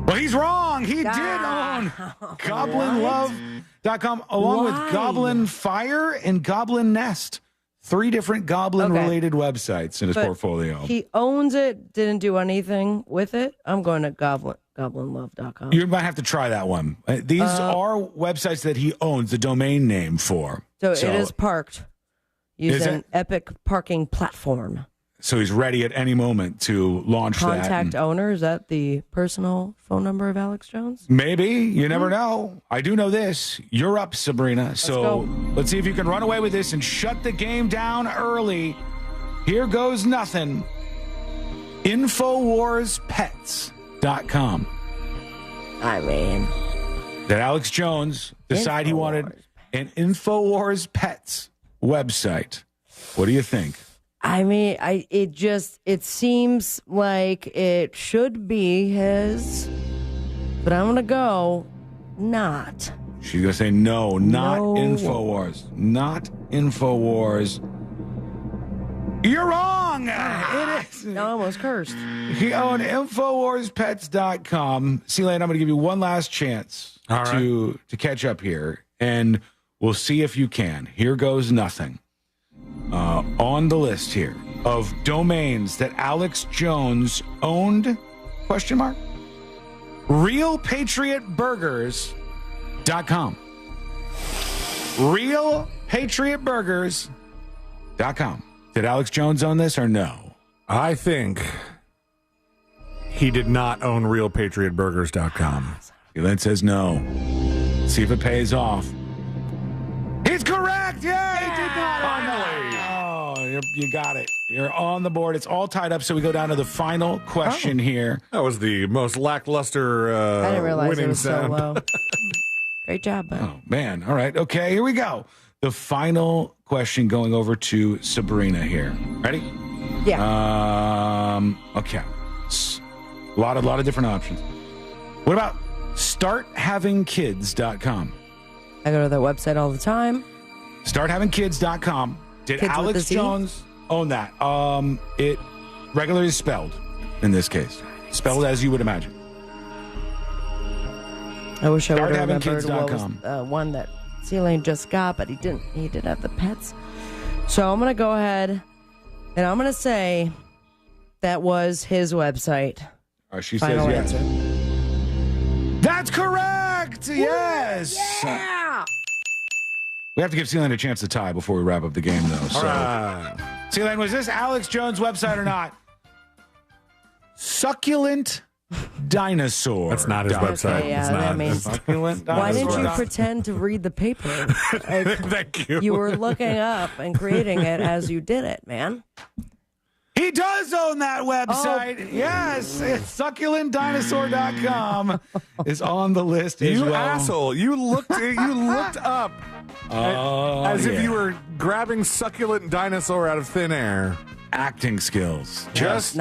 Well, he's wrong. He did own GoblinLove.com along with Goblin Fire and Goblin Nest. 3 different Goblin-related websites in his portfolio. He owns it, didn't do anything with it. I'm going to GoblinLove.com. You might have to try that one. These are websites that he owns the domain name for. So it is parked Is using it? Epic Parking Platform. So he's ready at any moment to launch that. Contact owner, is that the personal phone number of Alex Jones? Maybe. You never know. I do know this. You're up, Sabrina. So let's see if you can run away with this and shut the game down early. Here goes nothing. InfoWarsPets.com. I mean, did Alex Jones decide he wanted an InfoWars Pets website? What do you think? I mean, it seems like it should be his, but I'm gonna go not. She's gonna say no, not InfoWars, not InfoWars. You're wrong. It is. I almost cursed. He owned InfoWarsPets.com. C-Lane, I'm gonna give you one last chance to catch up here, and we'll see if you can. Here goes nothing. On the list here of domains that Alex Jones owned, question mark, RealPatriotBurgers.com. RealPatriotBurgers.com. Did Alex Jones own this or no? I think he did not own RealPatriotBurgers.com. Lynn says no. See if it pays off. He's correct. Yeah, he did not. Finally. Oh, you got it. You're on the board. It's all tied up. So we go down to the final question here. That was the most lackluster I didn't realize winning it was sound. so low. Great job, bud. Oh, man. All right. Okay, here we go. The final question going over to Sabrina here. Ready? Yeah. Okay. A lot of different options. What about StartHavingKids.com? I go to their website all the time. StartHavingKids.com. Did Kids with Alex a Z? Jones own that? It regularly spelled in this case. Spelled as you would imagine. I wish I would have remembered StartHavingKids.com. what was one that C-Lane just got, but he didn't. He did have the pets. So I'm going to go ahead and I'm going to say that was his website. She Final says yes. answer. That's correct. Yes. Yeah. We have to give C-Lane a chance to tie before we wrap up the game, though. So, C-Lane, was this Alex Jones' website or not? Succulent Dinosaur. That's not his website. Okay, yeah, It's not. that means- Succulent Why didn't you Dinosaur. pretend to read the paper? Like, Thank you. you were looking up and creating it as you did it, man. He does does own that website. Yes, it's succulentdinosaur.com is on the list as You well. asshole! You looked up as if you were grabbing succulent dinosaur out of thin air. Acting skills. Just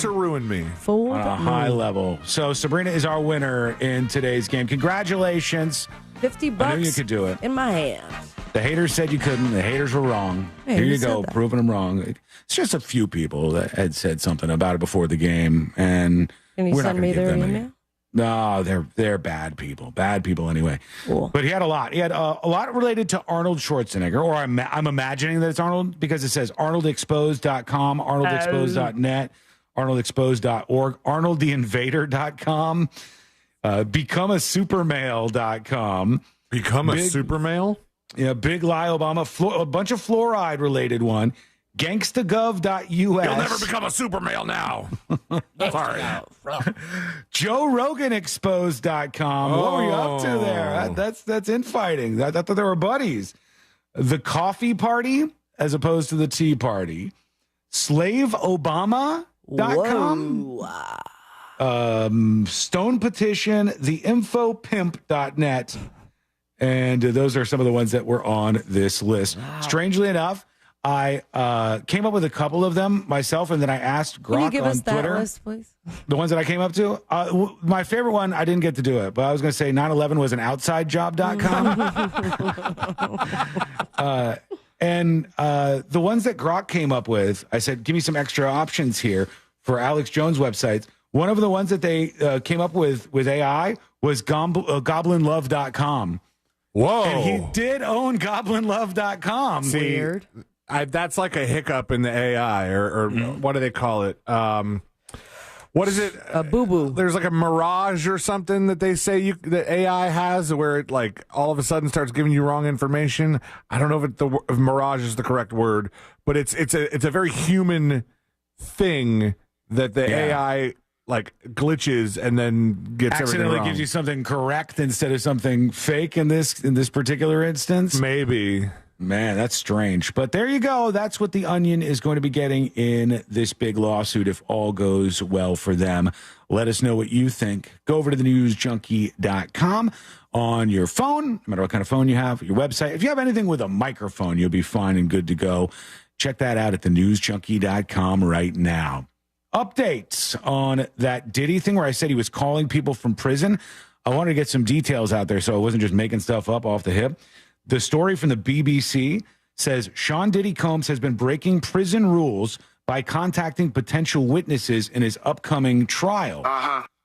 to ruin me. Fool On a high level. So Sabrina is our winner in today's game. Congratulations. $50 I knew you could do it. in my hand. The haters said you couldn't. The haters were wrong. Hey, Here who you said go, that? proving them wrong. It's just a few people that had said something about it before the game, and Can you we're not send going me to give their them any. email? No, they're bad people. Bad people anyway. Cool. But he had a lot. He had a lot related to Arnold Schwarzenegger, or I'm imagining that it's Arnold because it says ArnoldExposed.com, ArnoldExposed.net, ArnoldExposed.org, ArnoldTheInvader.com, BecomeASupermale.com. Become a super male? Yeah, Big Lie Obama, a bunch of fluoride related one. Gangstagov.us. You'll never become a super male now. Sorry. JoeRoganExposed.com. What were you up to there? That's infighting. I thought they were buddies. The Coffee Party as opposed to the Tea Party. SlaveObama.com. Stone Petition, TheInfoPimp.net. And those are some of the ones that were on this list. Wow. Strangely enough, I came up with a couple of them myself, and then I asked Grok Can you give on us that Twitter. list, please? The ones that I came up to. My favorite one, I didn't get to do it, but I was going to say 9/11 was an outsidejob.com. And the ones that Grok came up with, I said, give me some extra options here for Alex Jones websites. One of the ones that they came up with AI was goblinlove.com. Whoa. And he did own goblinlove.com. Weird. That's like a hiccup in the AI, or what do they call it? What is it? A boo-boo. There's like a mirage or something that they say that AI has where it like all of a sudden starts giving you wrong information. I don't know if mirage is the correct word, but it's a very human thing that the AI like glitches and then gets everything accidentally wrong. gives you something correct instead of something fake in this particular instance. Maybe. Man, that's strange. But there you go. That's what the Onion is going to be getting in this big lawsuit if all goes well for them. Let us know what you think. Go over to thenewsjunkie.com on your phone, no matter what kind of phone you have, your website. If you have anything with a microphone, you'll be fine and good to go. Check that out at thenewsjunkie.com right now. Updates on that Diddy thing where I said he was calling people from prison. I wanted to get some details out there so I wasn't just making stuff up off the hip. The story from the BBC says Sean Diddy Combs has been breaking prison rules by contacting potential witnesses in his upcoming trial.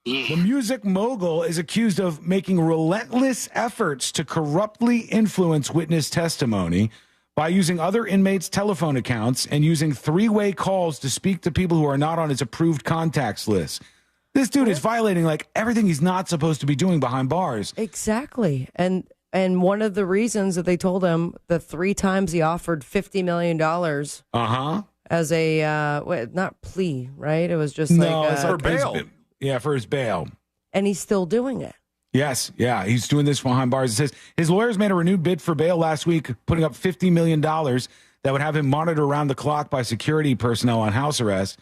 The music mogul is accused of making relentless efforts to corruptly influence witness testimony by using other inmates' telephone accounts and using three-way calls to speak to people who are not on his approved contacts list. This dude is violating like everything he's not supposed to be doing behind bars. Exactly. And one of the reasons that they told him the 3 times he offered $50 million as a, not plea, right? It was just for bail. Yeah, for his bail. And he's still doing it. Yes, yeah, he's doing this behind bars. It says his lawyers made a renewed bid for bail last week, putting up $50 million that would have him monitored around the clock by security personnel on house arrest.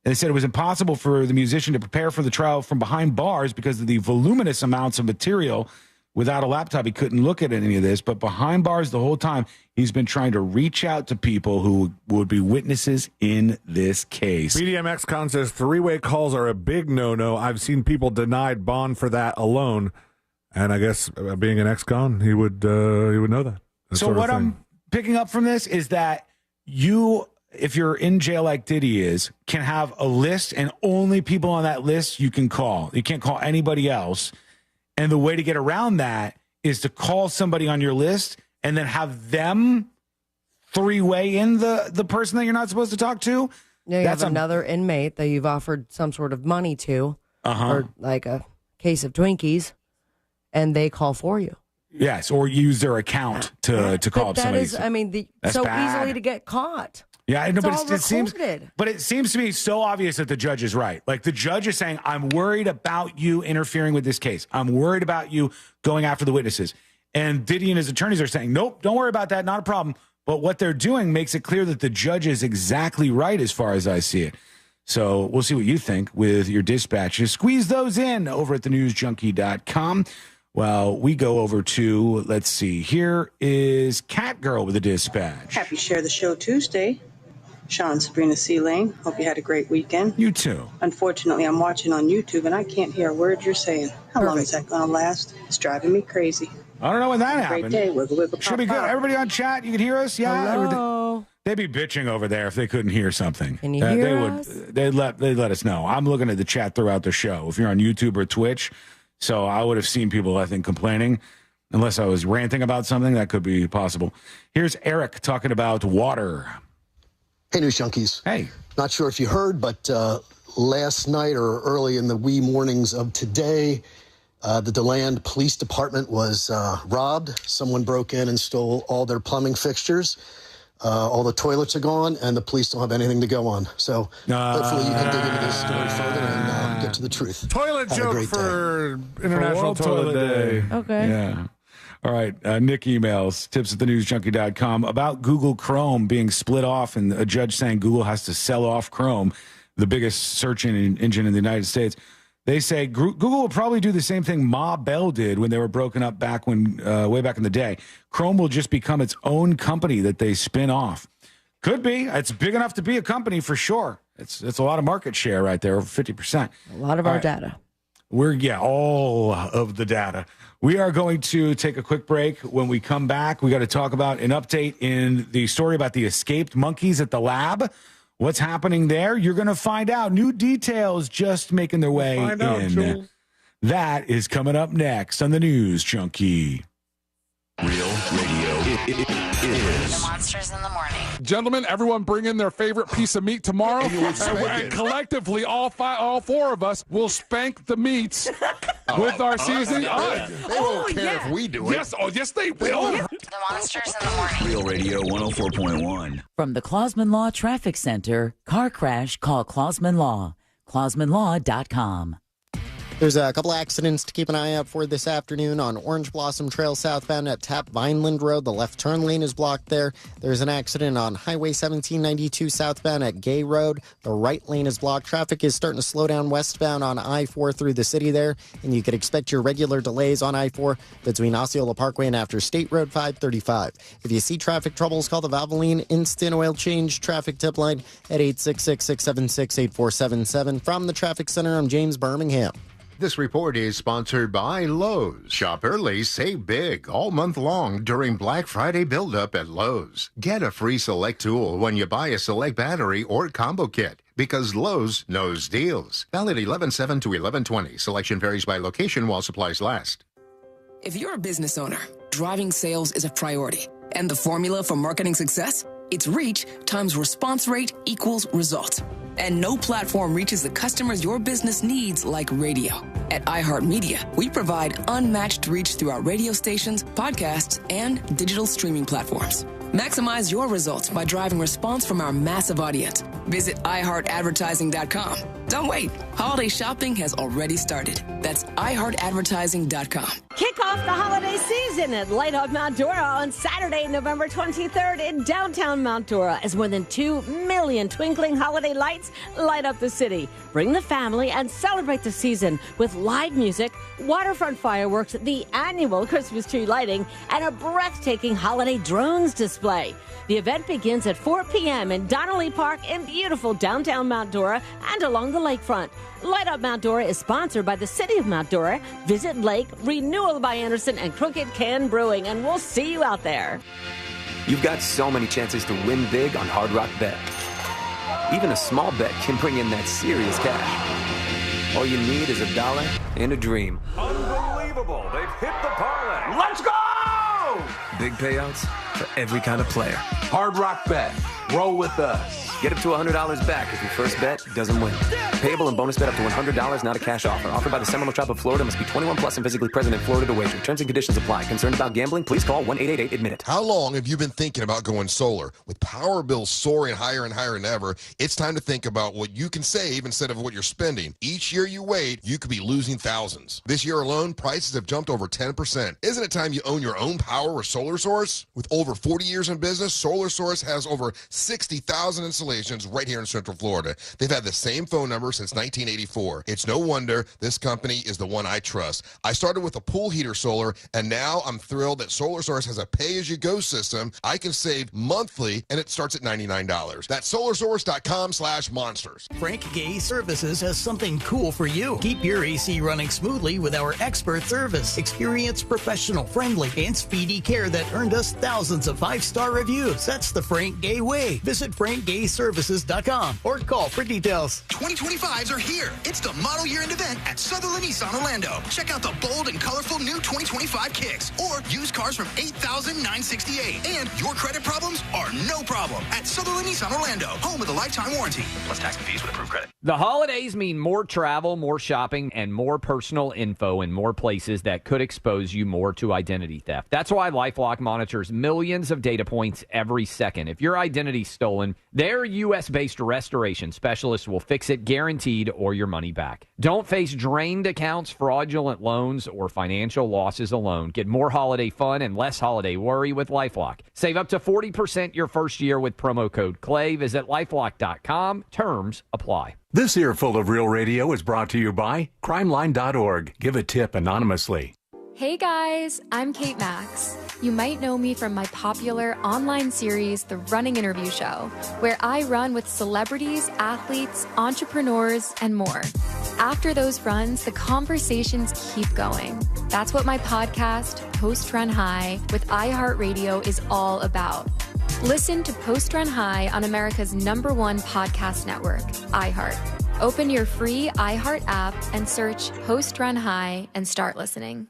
And they said it was impossible for the musician to prepare for the trial from behind bars because of the voluminous amounts of material. Without a laptop, he couldn't look at any of this. But behind bars the whole time, he's been trying to reach out to people who would be witnesses in this case. BDMX-Con says three-way calls are a big no-no. I've seen people denied bond for that alone. And I guess being an ex-con, he would know that. So what I'm picking up from this is that you, if you're in jail like Diddy is, can have a list and only people on that list you can call. You can't call anybody else. And the way to get around that is to call somebody on your list and then have them three-way in the person that you're not supposed to talk to. Yeah, you have another inmate that you've offered some sort of money to, or like a case of Twinkies, and they call for you. Yes, or use their account to call up somebody. That is, I mean, so bad. easily to get caught. Yeah, I know, It's all it seems to me so obvious that the judge is right. Like the judge is saying, I'm worried about you interfering with this case. I'm worried about you going after the witnesses. And Diddy and his attorneys are saying, nope, don't worry about that. Not a problem. But what they're doing makes it clear that the judge is exactly right as far as I see it. So we'll see what you think with your dispatches. Squeeze those in over at thenewsjunkie.com. Well, we go over to, let's see, here is Catgirl with a dispatch. Happy Share the Show Tuesday. Sean, Sabrina C. Lane. Hope you had a great weekend. You too. Unfortunately, I'm watching on YouTube and I can't hear a word you're saying. How long is that going to last? It's driving me crazy. I don't know when that happened. Great day. Wiggle, wiggle, Should be good. Everybody on chat, you can hear us? Yeah. Hello. They'd be bitching over there if they couldn't hear something. Can you hear us? They'd let us know. I'm looking at the chat throughout the show. If you're on YouTube or Twitch, so I would have seen people, I think, complaining. Unless I was ranting about something, that could be possible. Here's Eric talking about water. Hey, News Junkies. Hey. Not sure if you heard, but last night or early in the wee mornings of today, the DeLand Police Department was robbed. Someone broke in and stole all their plumbing fixtures. All the toilets are gone, and the police don't have anything to go on. So hopefully you can dig into this story further and get to the truth. Toilet Have a joke great for day. International World Toilet Day. Okay. Yeah. All right. Nick emails, tips at thenewsjunkie.com about Google Chrome being split off and a judge saying Google has to sell off Chrome, the biggest search engine in the United States. They say Google will probably do the same thing Ma Bell did when they were broken up back when way back in the day. Chrome will just become its own company that they spin off. Could be. It's big enough to be a company for sure. It's a lot of market share right there, over 50%. A lot of our data. All of the data. We are going to take a quick break. When we come back, we got to talk about an update in the story about the escaped monkeys at the lab. What's happening there? You're going to find out. New details just making their way in. That is coming up next on the News Junkie. Real radio. It is. The Monsters in the Morning. Gentlemen, everyone bring in their favorite piece of meat tomorrow, and collectively, all four of us will spank the meats with our seasoning. They won't care if we do it. Yes, they will. The Monsters in the Morning. Real radio 104.1. From the Clausman Law Traffic Center, car crash, call Clausman Law. ClausmanLaw.com. There's a couple accidents to keep an eye out for this afternoon on Orange Blossom Trail southbound at Tap Vineland Road. The left turn lane is blocked there. There's an accident on Highway 1792 southbound at Gay Road. The right lane is blocked. Traffic is starting to slow down westbound on I-4 through the city there, and you could expect your regular delays on I-4 between Osceola Parkway and after State Road 535. If you see traffic troubles, call the Valvoline Instant Oil Change traffic tip line at 866-676-8477. From the Traffic Center, I'm James Birmingham. This report is sponsored by Lowe's. Shop early, save big all month long during Black Friday build-up at Lowe's. Get a free Select tool when you buy a Select battery or combo kit, because Lowe's knows deals. Valid 11/7 to 11/20. Selection varies by location while supplies last. If you're a business owner, driving sales is a priority. And the formula for marketing success? It's reach times response rate equals results. And no platform reaches the customers your business needs like radio. At iHeartMedia, we provide unmatched reach through our radio stations, podcasts, and digital streaming platforms. Maximize your results by driving response from our massive audience. Visit iHeartAdvertising.com. Don't wait. Holiday shopping has already started. That's iHeartAdvertising.com. Kick off the holiday season at Light Up Mount Dora on Saturday, November 23rd in downtown Mount Dora as more than 2 million twinkling holiday lights light up the city. Bring the family and celebrate the season with live music, waterfront fireworks, the annual Christmas tree lighting, and a breathtaking holiday drones display. The event begins at 4 p.m. in Donnelly Park in beautiful downtown Mount Dora and along the lakefront. Light Up Mount Dora is sponsored by the City of Mount Dora, Visit Lake, Renewal by Anderson, and Crooked Can Brewing, and we'll see you out there. You've got so many chances to win big on Hard Rock Bet. Even a small bet can bring in that serious cash. All you need is $1 and a dream. Unbelievable. They've hit the parlay. Let's go! Big payouts for every kind of player. Hard Rock Bet. Roll with us. Get up to $100 back if your first bet doesn't win. Payable and bonus bet up to $100, not a cash offer. Offered by the Seminole Tribe of Florida. Must be 21 plus and physically present in Florida to wager. Terms and conditions apply. Concerned about gambling? Please call 1-888-ADMIT-IT. How long have you been thinking about going solar? With power bills soaring higher and higher than ever, it's time to think about what you can save instead of what you're spending. Each year you wait, you could be losing thousands. This year alone, prices have jumped over 10%. Isn't it time you own your own power or solar source? With over 40 years in business, Solar Source has over 60,000 installations right here in Central Florida. They've had the same phone number since 1984. It's no wonder this company is the one I trust. I started with a pool heater solar, and now I'm thrilled that Solar Source has a pay-as-you-go system. I can save monthly, and it starts at $99. That's solarsource.com/monsters. Frank Gay Services has something cool for you. Keep your AC running smoothly with our expert service. Experienced, professional, friendly, and speedy care that earned us thousands of 5-star reviews. That's the Frank Gay way. Visit frankgayservices.com or call for details. 2025s are here. It's the model year-end event at Sutherland Nissan Orlando. Check out the bold and colorful new 2025 Kicks or used cars from $8,968. And your credit problems are no problem at Sutherland Nissan Orlando, home with a lifetime warranty, plus tax and fees with approved credit. The holidays mean more travel, more shopping, and more personal info in more places that could expose you more to identity theft. That's why LifeLock monitors millions of data points every second. If your identity's stolen, their U.S.-based restoration specialists will fix it guaranteed or your money back. Don't face drained accounts, fraudulent loans, or financial losses alone. Get more holiday fun and less holiday worry with LifeLock. Save up to 40% your first year with promo code CLAY. Visit LifeLock.com. Terms apply. This earful of Real Radio is brought to you by crimeline.org. Give a tip anonymously. Hey guys, I'm Kate Max. You might know me from my popular online series, The Running Interview Show, where I run with celebrities, athletes, entrepreneurs, and more. After those runs, the conversations keep going. That's what my podcast, Post Run High, with iHeartRadio is all about. Listen to Post Run High on America's #1 podcast network, iHeart. Open your free iHeart app and search Post Run High and start listening.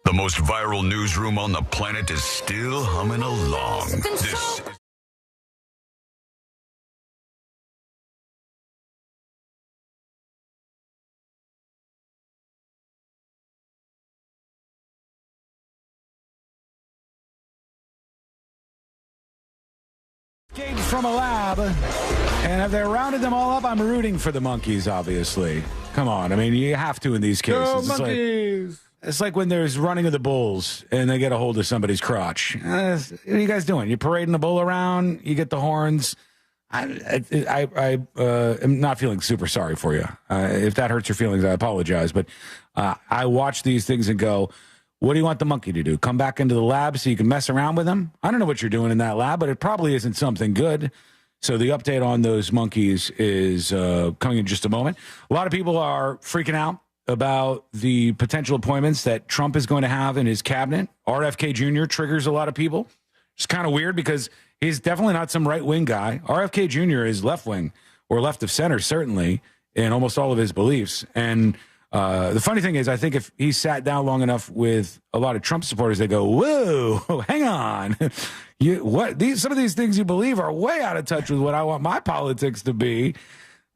The most viral newsroom on the planet is still humming along. This Escaped from a lab, and if they rounded them all up, I'm rooting for the monkeys, obviously. Come on, I mean, you have to in these cases. Go It's monkeys! it's like when there's running of the bulls, and they get a hold of somebody's crotch. What are you guys doing? You're parading the bull around, you get the horns. I am not feeling super sorry for you. If that hurts your feelings, I apologize. But I watch these things and go, what do you want the monkey to do? Come back into the lab so you can mess around with him? I don't know what you're doing in that lab, but it probably isn't something good. So the update on those monkeys is coming in just a moment. A lot of people are freaking out about the potential appointments that Trump is going to have in his cabinet. RFK Jr. triggers a lot of people. It's kind of weird because he's definitely not some right-wing guy. RFK Jr. is left-wing or left of center, certainly, in almost all of his beliefs. And the funny thing is, I think if he sat down long enough with a lot of Trump supporters, they go, whoa, hang on. Some of these things you believe are way out of touch with what I want my politics to be.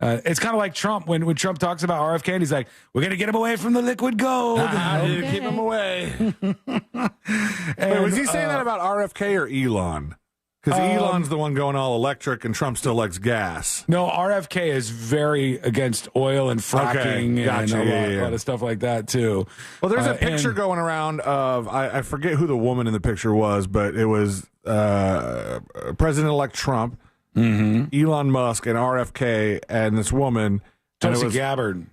It's kind of like Trump when Trump talks about RFK, and he's like, we're going to get him away from the liquid gold. Okay. Keep him away. Wait, was he saying that about RFK or Elon? Because Elon's the one going all electric and Trump still likes gas. No, RFK is very against oil and fracking Gotcha. and a lot of stuff like that, too. Well, there's a picture going around of, I forget who the woman in the picture was, but it was President-elect Trump, Elon Musk, and RFK, and this woman. Tulsi Gabbard.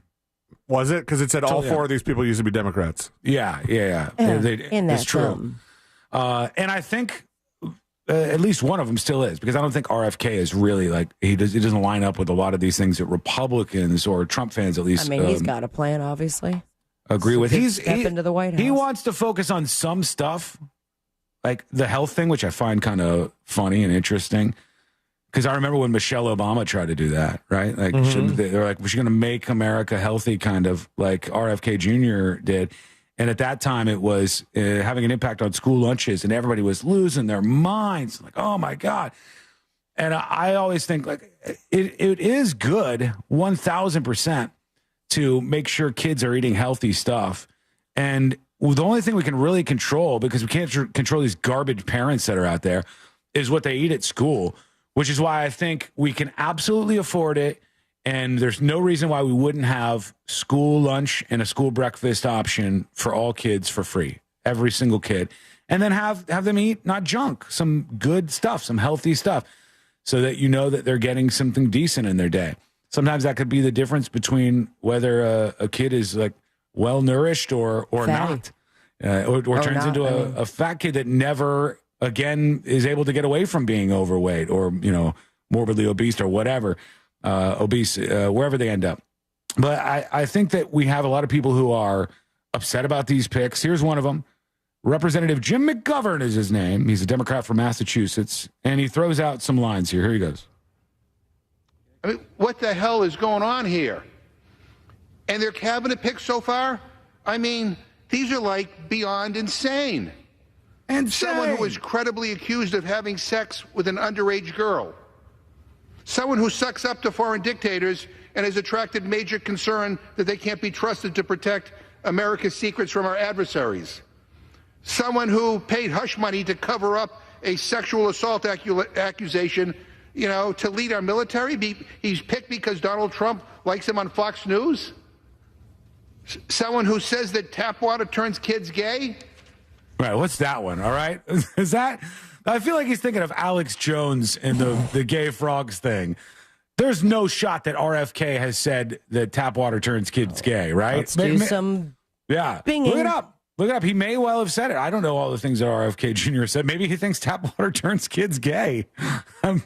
Was it? Because it said all four of these people used to be Democrats. Yeah. In that it's true. film. And I think at least one of them still is, because I don't think RFK is really like, he doesn't line up with a lot of these things that Republicans or Trump fans at least. I mean, he's got a plan, obviously. Agree with. Step into the White House. He wants to focus on some stuff, like the health thing, which I find kind of funny and interesting. Because I remember when Michelle Obama tried to do that, right? Like they're like, we're going to make America healthy, kind of like RFK Jr. did. And at that time, it was having an impact on school lunches, and everybody was losing their minds. Like, oh, my God. And I always think, like, it is good, 1,000%, to make sure kids are eating healthy stuff. And the only thing we can really control, because we can't control these garbage parents that are out there, is what they eat at school, which is why I think we can absolutely afford it And there's no reason why we wouldn't have school lunch and a school breakfast option for all kids for free, every single kid. And then have them eat not junk, some good stuff, some healthy stuff, so that you know that they're getting something decent in their day. Sometimes that could be the difference between whether a kid is like well nourished or not, or turns into a fat kid that never again is able to get away from being overweight or morbidly obese or whatever, wherever they end up. But I think that we have a lot of people who are upset about these picks. Here's one of them. Representative Jim McGovern is his name. He's a Democrat from Massachusetts, and he throws out some lines here. Here he goes. I mean, what the hell is going on here? And their cabinet picks so far? I mean, these are like beyond insane. And someone who was credibly accused of having sex with an underage girl. Someone who sucks up to foreign dictators and has attracted major concern that they can't be trusted to protect America's secrets from our adversaries. Someone who paid hush money to cover up a sexual assault accusation, to lead our military. He's picked because Donald Trump likes him on Fox News. Someone who says that tap water turns kids gay. Right, what's that one? All right, is that? I feel like he's thinking of Alex Jones and the gay frogs thing. There's no shot that RFK has said that tap water turns kids gay, right? Let's do some. Yeah, binging. Look it up. Look it up. He may well have said it. I don't know all the things that RFK Jr. said. Maybe he thinks tap water turns kids gay. I'm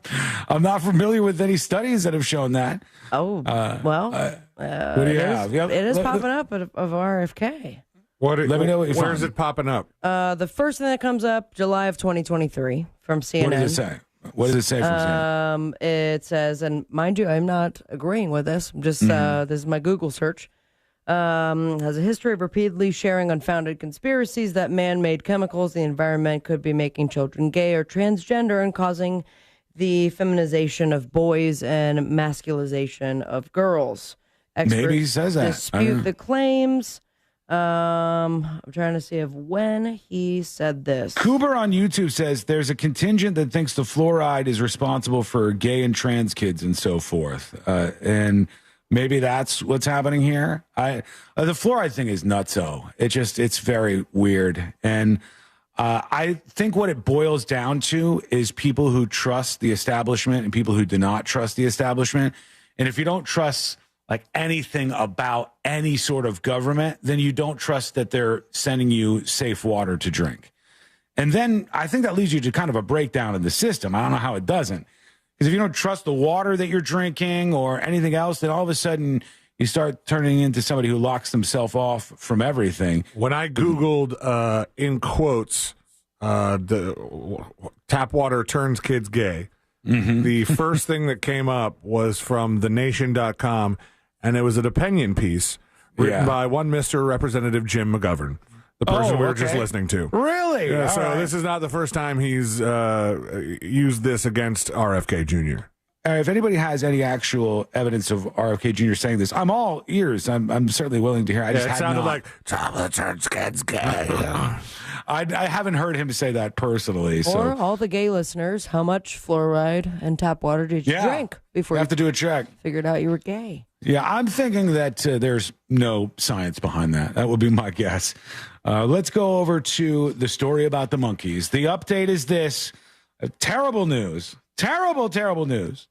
not familiar with any studies that have shown that. Oh, what do you have? It is popping up of RFK. Let me know what you Where is it popping up? The first thing that comes up, July of 2023 from CNN. What does it say? What does it say from CNN? It says, and mind you, I'm not agreeing with this. I'm just this is my Google search. Has a history of repeatedly sharing unfounded conspiracies that man-made chemicals in the environment could be making children gay or transgender and causing the feminization of boys and masculization of girls. Experts Maybe he says that. Dispute the claims. I'm trying to see of when he said this. Cooper on YouTube says there's a contingent that thinks the fluoride is responsible for gay and trans kids and so forth. And maybe that's what's happening here. The fluoride thing is nutso. It's very weird. And I think what it boils down to is people who trust the establishment and people who do not trust the establishment. And if you don't trust like anything about any sort of government, then you don't trust that they're sending you safe water to drink. And then I think that leads you to kind of a breakdown in the system. I don't know how it doesn't. Because if you don't trust the water that you're drinking or anything else, then all of a sudden you start turning into somebody who locks themselves off from everything. When I Googled, in quotes, the tap water turns kids gay, the first thing that came up was from thenation.com, and it was an opinion piece written by one Mr. Representative Jim McGovern, the person we were just listening to. Really? Yeah, so this is not the first time he's used this against RFK Jr. If anybody has any actual evidence of RFK Jr. saying this, I'm all ears. I'm certainly willing to hear. I just it sounded like tap turns kids gay. I haven't heard him say that personally. So. Or all the gay listeners, how much fluoride and tap water did you drink before you have to do a check? Figured out you were gay. Yeah, I'm thinking that there's no science behind that. That would be my guess. Let's go over to the story about the monkeys. The update is this. Terrible news. Terrible news.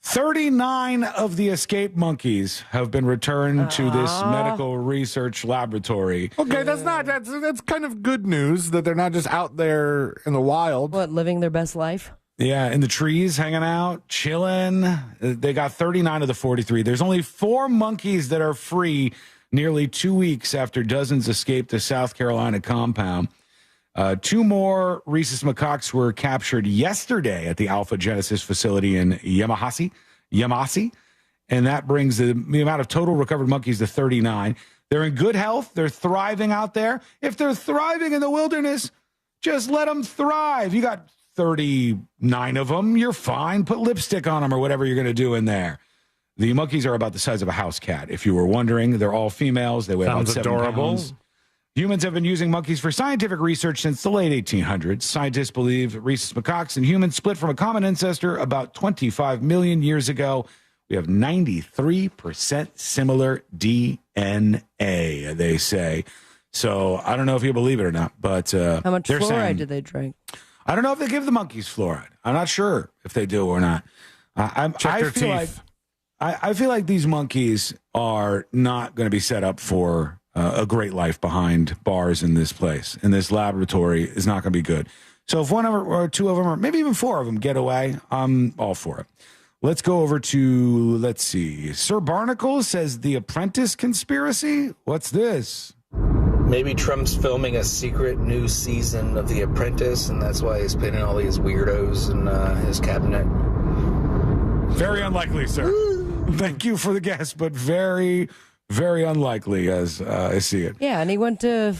39 of the escaped monkeys have been returned to this medical research laboratory. Okay, that's kind of good news that they're not just out there in the wild. What, living their best life? Yeah, in the trees, hanging out, chilling. They got 39 of the 43. There's only 4 monkeys that are free nearly 2 weeks after dozens escaped the South Carolina compound. 2 more rhesus macaques were captured yesterday at the Alpha Genesis facility in Yamasi, and that brings the amount of total recovered monkeys to 39. They're in good health. They're thriving out there. If they're thriving in the wilderness, just let them thrive. You got 39 of them. You're fine. Put lipstick on them or whatever you're going to do in there. The monkeys are about the size of a house cat. If you were wondering, they're all females. They weigh about 7 pounds. Humans have been using monkeys for scientific research since the late 1800s. Scientists believe rhesus macaques and humans split from a common ancestor about 25 million years ago We have 93% similar DNA, they say. So I don't know if you believe it or not, but how much they're fluoride saying, did they drink? I don't know if they give the monkeys fluoride. I'm not sure if they do or not. I feel like these monkeys are not going to be set up for a great life behind bars in this place. And this laboratory is not going to be good. So if one of them or two of them or maybe even four of them get away, I'm all for it. Let's go over to, let's see. Sir Barnacle says The Apprentice conspiracy. What's this? Maybe Trump's filming a secret new season of The Apprentice, and that's why he's putting all these weirdos in his cabinet. Very unlikely, sir. Thank you for the guess, but very, very unlikely as I see it. Yeah, and he went to,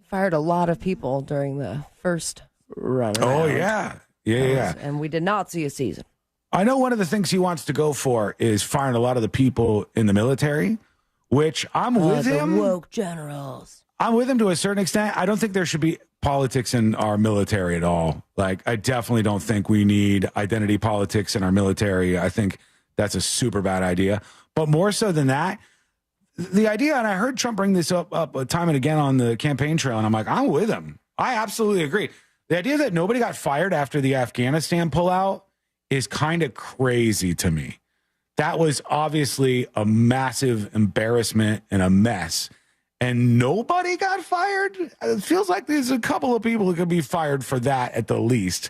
fired a lot of people during the first run. Oh, yeah. Yeah. And we did not see a season. I know one of the things he wants to go for is firing a lot of the people in the military, which I'm with him. The woke generals. I'm with him to a certain extent. I don't think there should be politics in our military at all. Like, I definitely don't think we need identity politics in our military. I think that's a super bad idea. But more so than that, the idea, and I heard Trump bring this up time and again on the campaign trail, and I'm like, I'm with him. I absolutely agree. The idea that nobody got fired after the Afghanistan pullout is kind of crazy to me. That was obviously a massive embarrassment and a mess. And nobody got fired? It feels like there's a couple of people who could be fired for that at the least.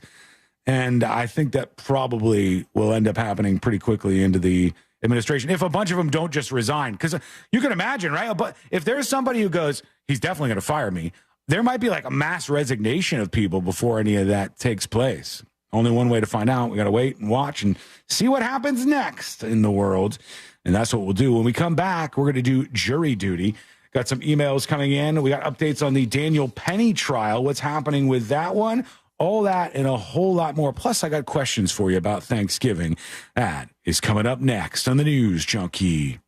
And I think that probably will end up happening pretty quickly into the administration if a bunch of them don't just resign. Because you can imagine, right? But if there's somebody who goes, he's definitely going to fire me, there might be like a mass resignation of people before any of that takes place. Only one way to find out. We got to wait and watch and see what happens next in the world. And that's what we'll do. When we come back, we're going to do jury duty. Got some emails coming in. We got updates on the Daniel Penny trial. What's happening with that one? All that and a whole lot more. Plus, I got questions for you about Thanksgiving. That is coming up next on the News Junkie.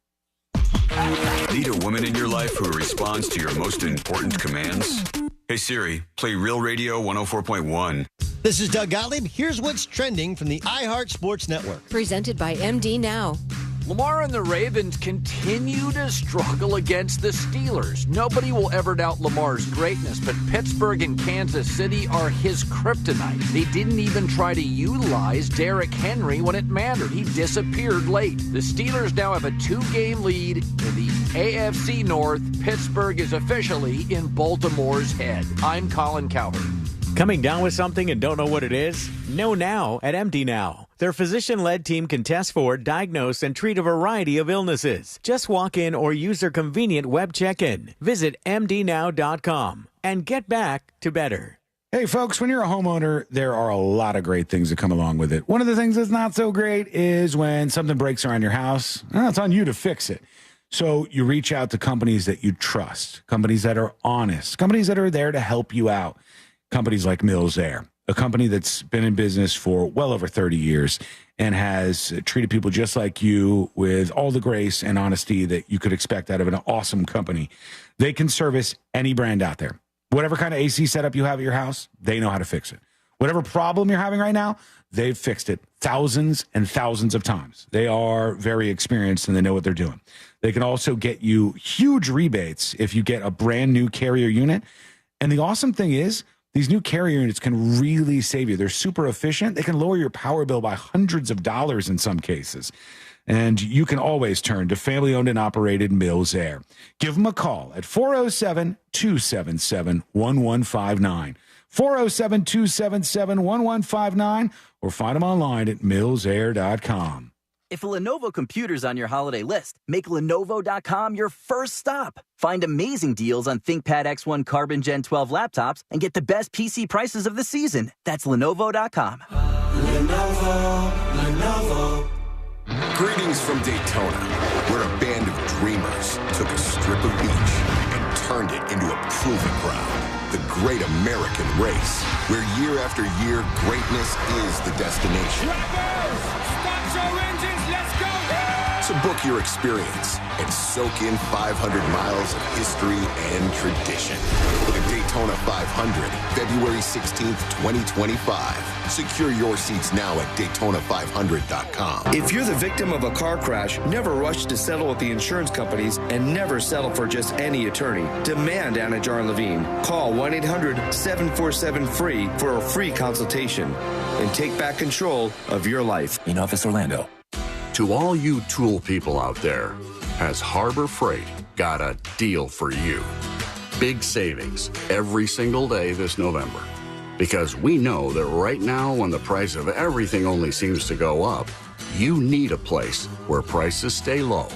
Need a woman in your life who responds to your most important commands? Hey Siri, play Real Radio 104.1. This is Doug Gottlieb. Here's what's trending from the iHeart Sports Network. Presented by MD Now. Lamar and the Ravens continue to struggle against the Steelers. Nobody will ever doubt Lamar's greatness, but Pittsburgh and Kansas City are his kryptonite. They didn't even try to utilize Derrick Henry when it mattered. He disappeared late. The Steelers now have a 2-game lead in the AFC North. Pittsburgh is officially in Baltimore's head. I'm Colin Cowherd. Coming down with something and don't know what it is? Know now at MD Now. Their physician-led team can test for, diagnose, and treat a variety of illnesses. Just walk in or use their convenient web check-in. Visit mdnow.com and get back to better. Hey, folks, when you're a homeowner, there are a lot of great things that come along with it. One of the things that's not so great is when something breaks around your house. Well, it's on you to fix it. So you reach out to companies that you trust, companies that are honest, companies that are there to help you out. Companies like Mills Air, a company that's been in business for well over 30 years and has treated people just like you with all the grace and honesty that you could expect out of an awesome company. They can service any brand out there. Whatever kind of AC setup you have at your house, they know how to fix it. Whatever problem you're having right now, they've fixed it thousands and thousands of times. They are very experienced and they know what they're doing. They can also get you huge rebates if you get a brand new Carrier unit. And the awesome thing is, these new Carrier units can really save you. They're super efficient. They can lower your power bill by hundreds of dollars in some cases. And you can always turn to family-owned and operated Mills Air. Give them a call at 407-277-1159. 407-277-1159 or find them online at millsair.com. If a Lenovo computer's on your holiday list, make Lenovo.com your first stop. Find amazing deals on ThinkPad X1 Carbon Gen 12 laptops and get the best PC prices of the season. That's Lenovo.com. Lenovo. Greetings from Daytona, where a band of dreamers took a strip of beach and turned it into a proving ground. The Great American Race, where year after year, greatness is the destination. So book your experience and soak in 500 miles of history and tradition. The Daytona 500, February 16th, 2025. Secure your seats now at Daytona500.com. If you're the victim of a car crash, never rush to settle with the insurance companies and never settle for just any attorney. Demand Anna Jar Levine. Call 1-800-747-FREE for a free consultation and take back control of your life. In Office, Orlando. To all you tool people out there, has Harbor Freight got a deal for you? Big savings every single day this November. Because we know that right now, when the price of everything only seems to go up, you need a place where prices stay low.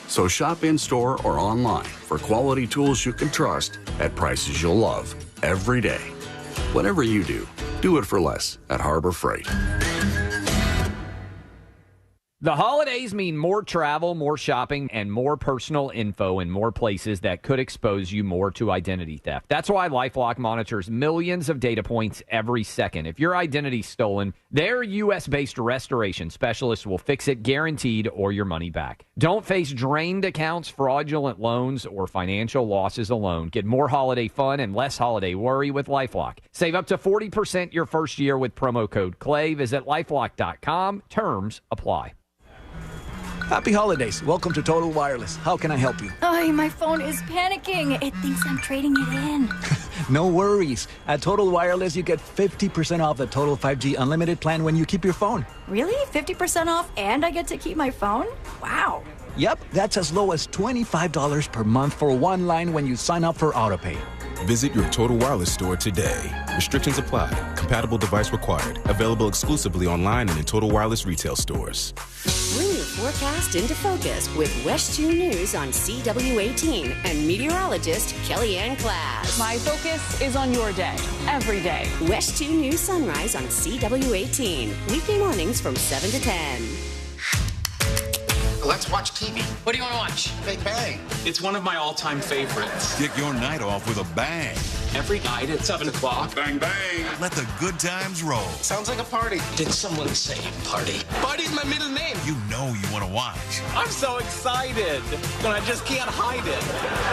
So shop in-store or online for quality tools you can trust at prices you'll love every day. Whatever you do it for less at Harbor Freight. The holidays mean more travel, more shopping, and more personal info in more places that could expose you more to identity theft. That's why LifeLock monitors millions of data points every second. If your identity's stolen, their U.S.-based restoration specialists will fix it guaranteed or your money back. Don't face drained accounts, fraudulent loans, or financial losses alone. Get more holiday fun and less holiday worry with LifeLock. Save up to 40% your first year with promo code CLAY. Visit LifeLock.com. Terms apply. Happy holidays. Welcome to Total Wireless. How can I help you? Oh, my phone is panicking. It thinks I'm trading it in. No worries. At Total Wireless, you get 50% off the Total 5G Unlimited plan when you keep your phone. Really? 50% off and I get to keep my phone? Wow. Yep, that's as low as $25 per month for one line when you sign up for AutoPay. Visit your Total Wireless store today. Restrictions apply. Compatible device required. Available exclusively online and in Total Wireless retail stores. Bring your forecast into focus with West 2 News on CW18 and meteorologist Kellyanne Class. My focus is on your day, every day. West 2 News Sunrise on CW18. Weekday mornings from 7 to 10. Let's watch TV. What do you want to watch? Big Bang. It's one of my all-time favorites. Kick your night off with a bang. Every night at 7 o'clock. Bang, bang. Let the good times roll. Sounds like a party. Did someone say party? Party's my middle name. You know you want to watch. I'm so excited, but I just can't hide it.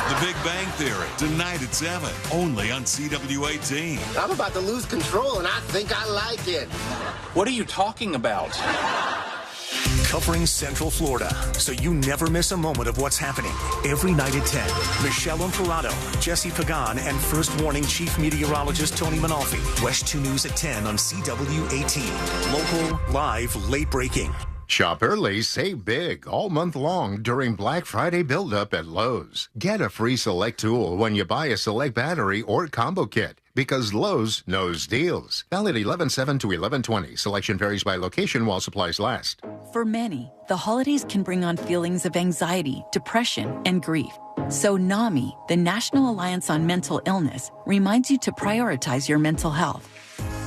The Big Bang Theory, tonight at 7, only on CW18. I'm about to lose control, and I think I like it. What are you talking about? Covering Central Florida, so you never miss a moment of what's happening. Every night at 10, Michelle Imparato, Jesse Pagan, and First Warning Chief Meteorologist Tony Manalfi. West 2 News at 10 on CW18. Local, live, late breaking. Shop early, save big all month long during Black Friday build-up at Lowe's. Get a free Select tool when you buy a Select battery or combo kit, because Lowe's knows deals. Valid 11/7 to 11/20. Selection varies by location while supplies last. For many, the holidays can bring on feelings of anxiety, depression, and grief. So NAMI, the National Alliance on Mental Illness, reminds you to prioritize your mental health.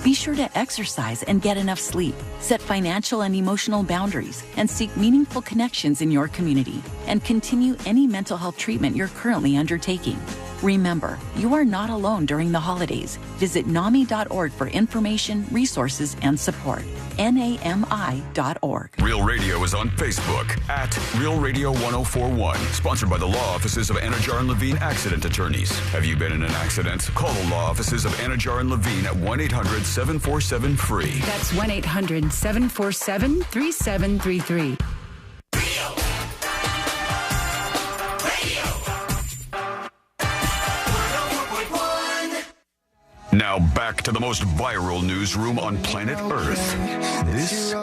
Be sure to exercise and get enough sleep, set financial and emotional boundaries, and seek meaningful connections in your community, and continue any mental health treatment you're currently undertaking. Remember, you are not alone during the holidays. Visit NAMI.org for information, resources, and support. NAMI.org. Real Radio is on Facebook at Real Radio 1041. Sponsored by the law offices of Anajar and Levine Accident Attorneys. Have you been in an accident? Call the law offices of Anajar and Levine at 1-800-747-FREE. That's 1-800-747-3733. Now back to the most viral newsroom on planet Earth. This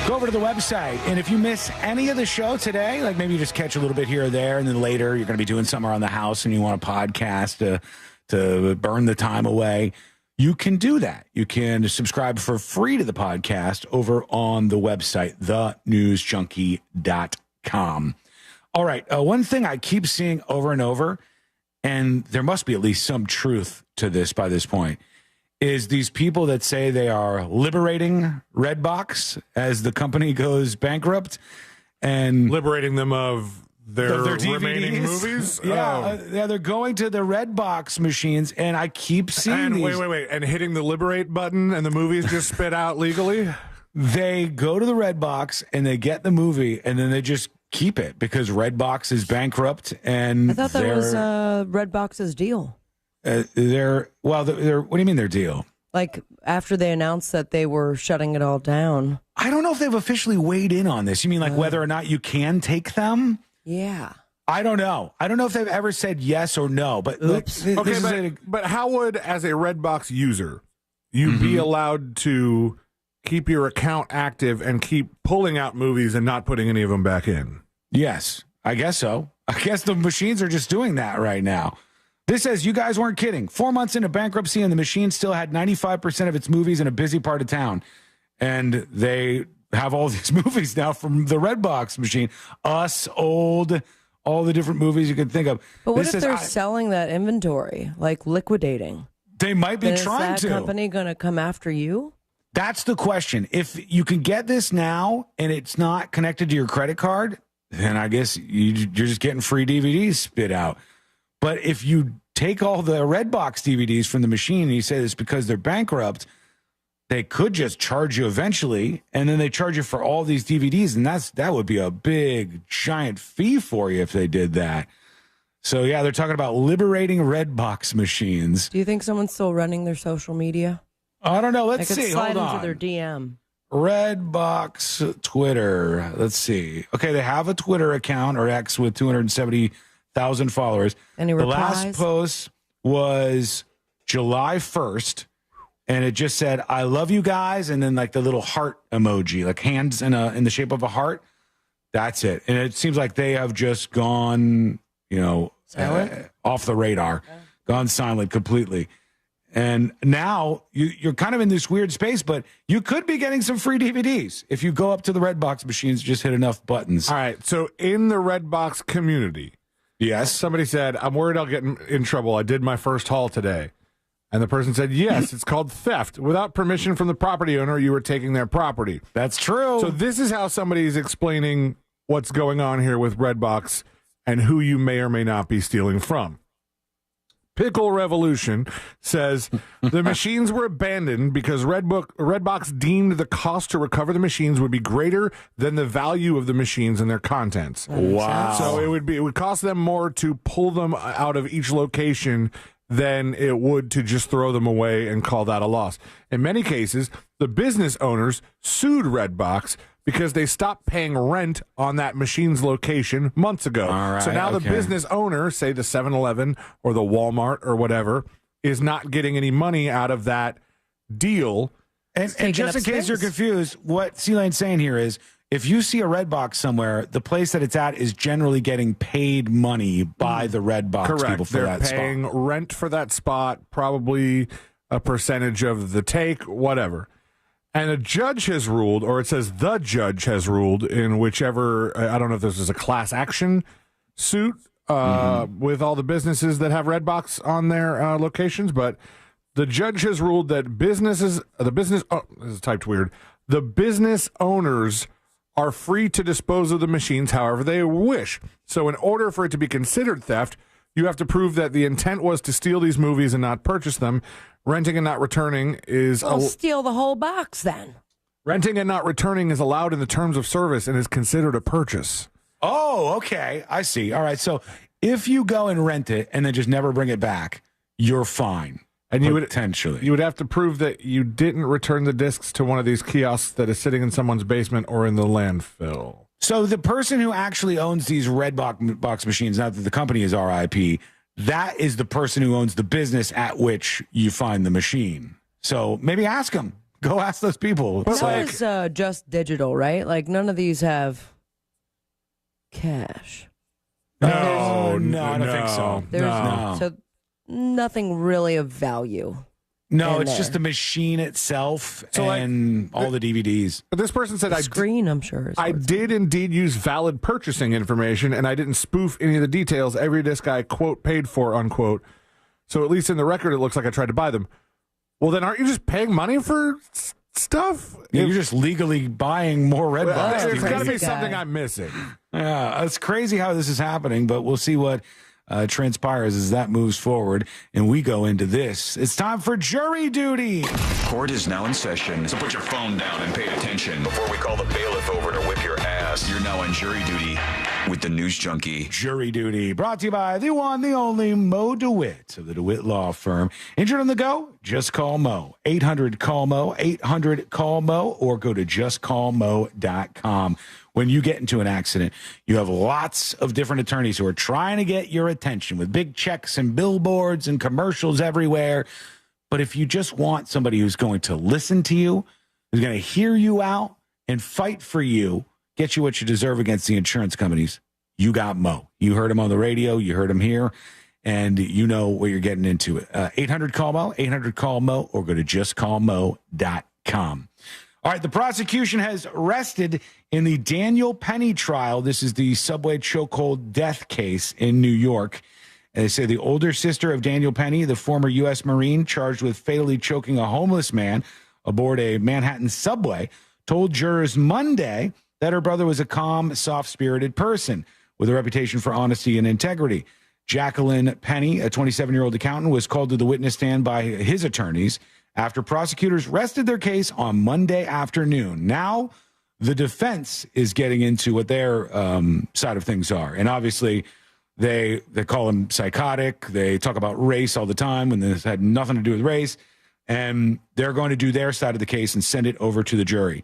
Go over to the website, and if you miss any of the show today, like maybe you just catch a little bit here or there, and then later you're going to be doing something around the house and you want a podcast to burn the time away, you can do that. You can subscribe for free to the podcast over on the website, thenewsjunkie.com. All right, one thing I keep seeing over and over, and there must be at least some truth to this by this point, is these people that say they are liberating Redbox as the company goes bankrupt and liberating them of their remaining DVDs. movies? Yeah, they're going to the Redbox machines, and I keep seeing these. Wait, and hitting the liberate button, and the movies just spit out legally? They go to the Redbox, and they get the movie, and then they just keep it because Redbox is bankrupt. And I thought that was Redbox's deal. What do you mean their deal? Like, after they announced that they were shutting it all down. I don't know if they've officially weighed in on this. You mean like whether or not you can take them? Yeah. I don't know. I don't know if they've ever said yes or no. But but how would, as a Redbox user, you be allowed to keep your account active and keep pulling out movies and not putting any of them back in? Yes, I guess so. I guess the machines are just doing that right now. This says, you guys weren't kidding. 4 months into bankruptcy, and the machine still had 95% of its movies in a busy part of town. And they have all these movies now from the Redbox machine. Us, Old, all the different movies you could think of. But what if they're selling that inventory, like liquidating? They might be trying to. Is to. that company going to come after you? That's the question. If you can get this now and it's not connected to your credit card, then I guess you're just getting free DVDs spit out. But if you take all the Redbox DVDs from the machine and you say it's because they're bankrupt, they could just charge you eventually, and then they charge you for all these DVDs, and that would be a big, giant fee for you if they did that. So, yeah, they're talking about liberating Redbox machines. Do you think someone's still running their social media? I don't know. Let's see. Slide Hold on. into their DM. Redbox Twitter. Let's see. Okay, they have a Twitter account, or X, with 270,000 followers. Any replies? The last post was July 1st, and it just said, I love you guys, and then like the little heart emoji, like hands in the shape of a heart. That's it. And it seems like they have just gone, off the radar, gone silent completely. And now you're kind of in this weird space, but you could be getting some free DVDs if you go up to the Redbox machines, just hit enough buttons. All right. So in the Redbox community, yes, somebody said, I'm worried I'll get in trouble. I did my first haul today. And the person said, yes, it's called theft. Without permission from the property owner, you were taking their property. That's true. So this is how somebody is explaining what's going on here with Redbox and who you may or may not be stealing from. Pickle Revolution says the machines were abandoned because Redbox deemed the cost to recover the machines would be greater than the value of the machines and their contents. Wow. So it would cost them more to pull them out of each location than it would to just throw them away and call that a loss. In many cases, the business owners sued Redbox because they stopped paying rent on that machine's location months ago. All right, so now the business owner, say the 7-Eleven or the Walmart or whatever, is not getting any money out of that deal. And just in case you're confused, what C-Lane's saying here is, if you see a Redbox somewhere, the place that it's at is generally getting paid money by the Redbox people for that spot. They're paying rent for that spot, probably a percentage of the take, whatever. And a judge has ruled, or it says the judge has ruled in whichever, I don't know if this is a class action suit with all the businesses that have Redbox on their locations, but the judge has ruled that this is typed weird, the business owners are free to dispose of the machines however they wish. So in order for it to be considered theft, you have to prove that the intent was to steal these movies and not purchase them. Renting and not returning is... steal the whole box then. Renting and not returning is allowed in the terms of service and is considered a purchase. Oh, okay. I see. All right. So if you go and rent it and then just never bring it back, you're fine. And you would have to prove that you didn't return the discs to one of these kiosks that is sitting in someone's basement or in the landfill. So the person who actually owns these Redbox machines, not that the company is RIP, that is the person who owns the business at which you find the machine. So maybe ask them. Go ask those people. But that is just digital, right? Like none of these have cash. No, I don't think so. So nothing really of value. No, it's just the machine itself and all the DVDs. But this person said, I'm sure. I did indeed use valid purchasing information, and I didn't spoof any of the details. Every disc I, quote, paid for, unquote. So at least in the record, it looks like I tried to buy them. Well, then aren't you just paying money for stuff? Yeah, you're just legally buying more Redbox. There's got to be something I'm missing. Yeah, it's crazy how this is happening, but we'll see what transpires as that moves forward and we go into this. It's time for jury duty. Court is now in session, so put your phone down and pay attention before we call the bailiff over to whip your ass. You're now on jury duty with the News Junkie. Jury duty brought to you by the one, the only Mo DeWitt of the DeWitt Law Firm. Injured on the go? Just call Mo. 800-CALL-MO, 800-CALL-MO, or go to justcallmo.com. When you get into an accident, you have lots of different attorneys who are trying to get your attention with big checks and billboards and commercials everywhere. But if you just want somebody who's going to listen to you, who's going to hear you out and fight for you, get you what you deserve against the insurance companies, you got Mo. You heard him on the radio, you heard him here, and you know what you're getting into. 800-CALL-MO, 800-CALL-MO, or go to justcallmo.com. All right, the prosecution has rested in the Daniel Penny trial. This is the subway chokehold death case in New York. And they say the older sister of Daniel Penny, the former U.S. Marine charged with fatally choking a homeless man aboard a Manhattan subway, told jurors Monday that her brother was a calm, soft-spirited person with a reputation for honesty and integrity. Jacqueline Penny, a 27-year-old accountant, was called to the witness stand by his attorneys after prosecutors rested their case on Monday afternoon. Now, the defense is getting into what their side of things are. And obviously, they call him psychotic. They talk about race all the time when this had nothing to do with race. And they're going to do their side of the case and send it over to the jury.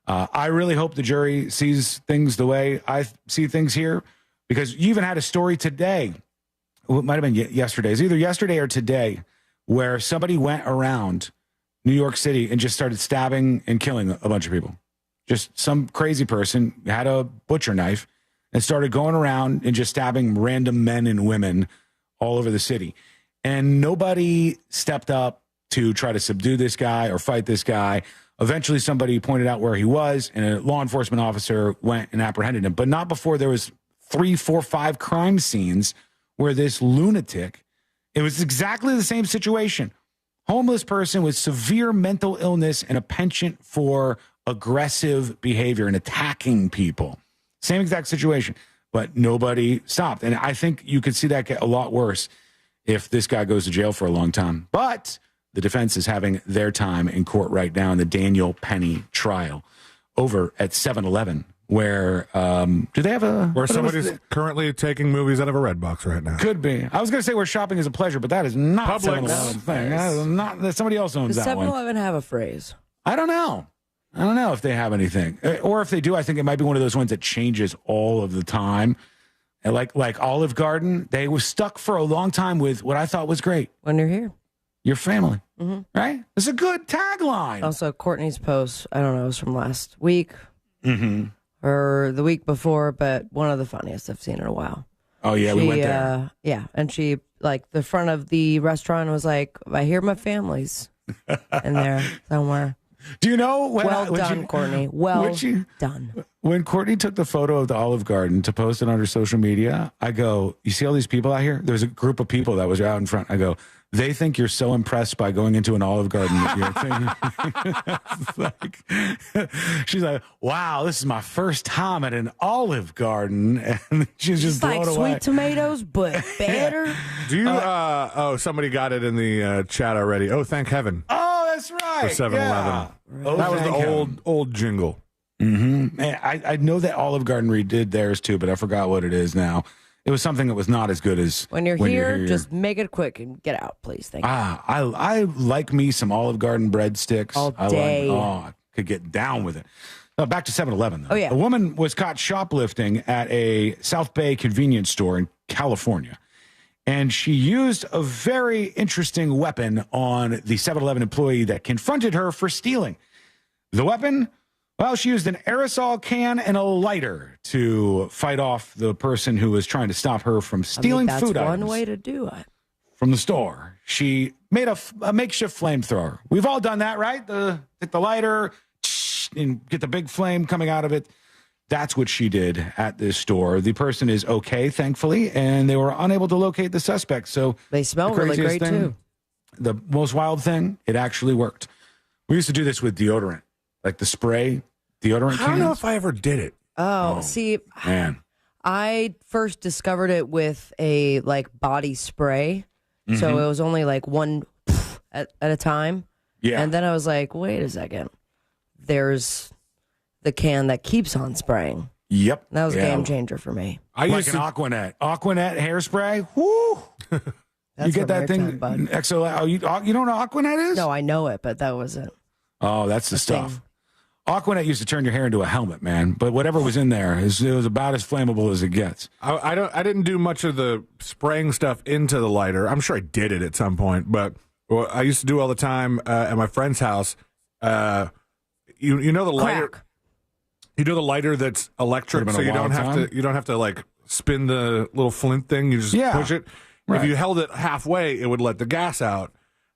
I really hope the jury sees things the way I see things here, because you even had a story today. It might have been yesterday. It's either yesterday or today, where somebody went around New York City and just started stabbing and killing a bunch of people. Just some crazy person had a butcher knife and started going around and just stabbing random men and women all over the city. And nobody stepped up to try to subdue this guy or fight this guy. Eventually, somebody pointed out where he was, and a law enforcement officer went and apprehended him. But not before there was 3, 4, 5 crime scenes where this lunatic, it was exactly the same situation. Homeless person with severe mental illness and a penchant for aggressive behavior and attacking people. Same exact situation, but nobody stopped. And I think you could see that get a lot worse if this guy goes to jail for a long time. But the defense is having their time in court right now in the Daniel Penny trial over at 7-Eleven, where do they have a... Where somebody's currently taking movies out of a Redbox right now. Could be. I was going to say where shopping is a pleasure, but that is not Publix. 7-Eleven thing. That is not, somebody else owns Does that one. 7-Eleven have a phrase? I don't know if they have anything. Or if they do, I think it might be one of those ones that changes all of the time. And like Olive Garden, they were stuck for a long time with what I thought was great. When you're here. Your family. Mm-hmm. Right? It's a good tagline. Also, Courtney's post, I don't know, it was from last week. Mm-hmm. Or the week before, but one of the funniest I've seen in a while. Oh, yeah, we went there. Yeah, and she, like, the front of the restaurant was like, I hear my family's in there somewhere. Do you know? Well done, Courtney. Well done. When Courtney took the photo of the Olive Garden to post it on her social media, I go, you see all these people out here? There's a group of people that was out in front. I go, they think you're so impressed by going into an Olive Garden that you're like, she's like, wow, this is my first time at an Olive Garden. And she's just blown like away. Sweet tomatoes, but better. Do you, somebody got it in the chat already. Oh, thank heaven. Oh, that's right. For 7-Eleven. Yeah. Oh, that was the thank old jingle. Mm-hmm. Man, I know that Olive Garden redid theirs too, but I forgot what it is now. It was something that was not as good as when you're here. Just make it quick and get out, please. Thank you. I like me some Olive Garden breadsticks all day. I could get down with it. Back to 7-Eleven, though. Oh, yeah. A woman was caught shoplifting at a South Bay convenience store in California. And she used a very interesting weapon on the 7-Eleven employee that confronted her for stealing. The weapon? Well, she used an aerosol can and a lighter to fight off the person who was trying to stop her from stealing food items. That's one way to do it. From the store. She made a makeshift flamethrower. We've all done that, right? Take the lighter and get the big flame coming out of it. That's what she did at this store. The person is okay, thankfully, and they were unable to locate the suspect. So they smell really great, too. The most wild thing, it actually worked. We used to do this with deodorant, like the spray deodorant cans. I don't know if I ever did it. Oh, see, man. I first discovered it with a body spray. So it was only one at a time. Yeah. And then I was like, wait a second. There's the can that keeps on spraying. Yep. That was a game changer for me. I used an Aquanet. Aquanet hairspray. Woo! You get that thing? XL. You don't know what Aquanet is? No, I know it, but that wasn't. Oh, that's the stuff. Aquanet used to turn your hair into a helmet, man. But whatever was in there, it was about as flammable as it gets. I didn't do much of the spraying stuff into the lighter. I'm sure I did it at some point, but what I used to do all the time at my friend's house. You know the lighter. Crack. You know the lighter that's electric, so you don't have to spin the little flint thing. You just push it. Right. If you held it halfway, it would let the gas out.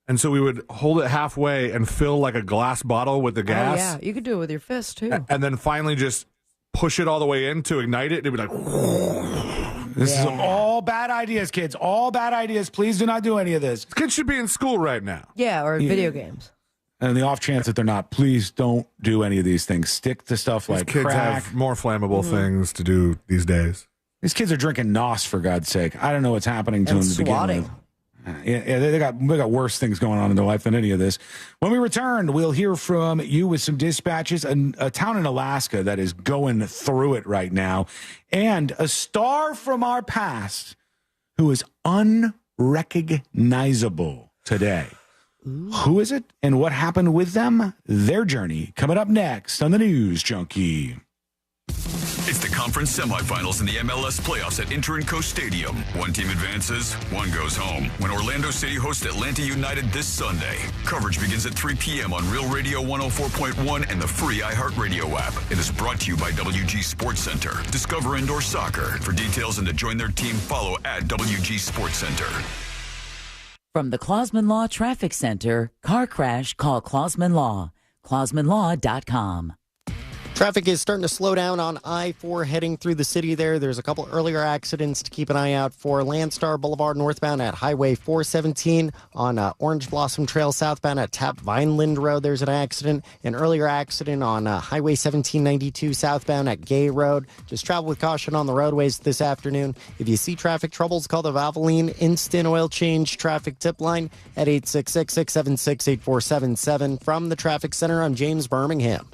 And so we would hold it halfway and fill a glass bottle with the gas. Oh, yeah, you could do it with your fist, too. And then finally just push it all the way in to ignite it. It'd be like... This is all bad ideas, kids. All bad ideas. Please do not do any of this. Kids should be in school right now. Yeah, or video games. And the off chance that they're not, please don't do any of these things. Stick to stuff like kids crack. Have more flammable things to do these days. These kids are drinking NOS, for God's sake. I don't know what's happening to them to begin with. Yeah, they got worse things going on in their life than any of this. When we return, we'll hear from you with some dispatches. A town in Alaska that is going through it right now, and a star from our past who is unrecognizable today. Ooh. Who is it, and what happened with them? Their journey coming up next on the News Junkie. It's the conference semifinals in the MLS playoffs at Inter&Co Stadium. One team advances, one goes home. When Orlando City hosts Atlanta United this Sunday. Coverage begins at 3 p.m. on Real Radio 104.1 and the free iHeartRadio app. It is brought to you by WG Sports Center. Discover indoor soccer. For details and to join their team, follow at WG Sports Center. From the Clausman Law Traffic Center, car crash, call Clausman Law. ClausmanLaw.com. Traffic is starting to slow down on I-4 heading through the city there. There's a couple earlier accidents to keep an eye out for. Landstar Boulevard northbound at Highway 417. On Orange Blossom Trail southbound at Tap Vineland Road, there's an accident. An earlier accident on Highway 1792 southbound at Gay Road. Just travel with caution on the roadways this afternoon. If you see traffic troubles, call the Valvoline Instant Oil Change Traffic Tip Line at 866-676-8477. From the Traffic Center, I'm James Birmingham.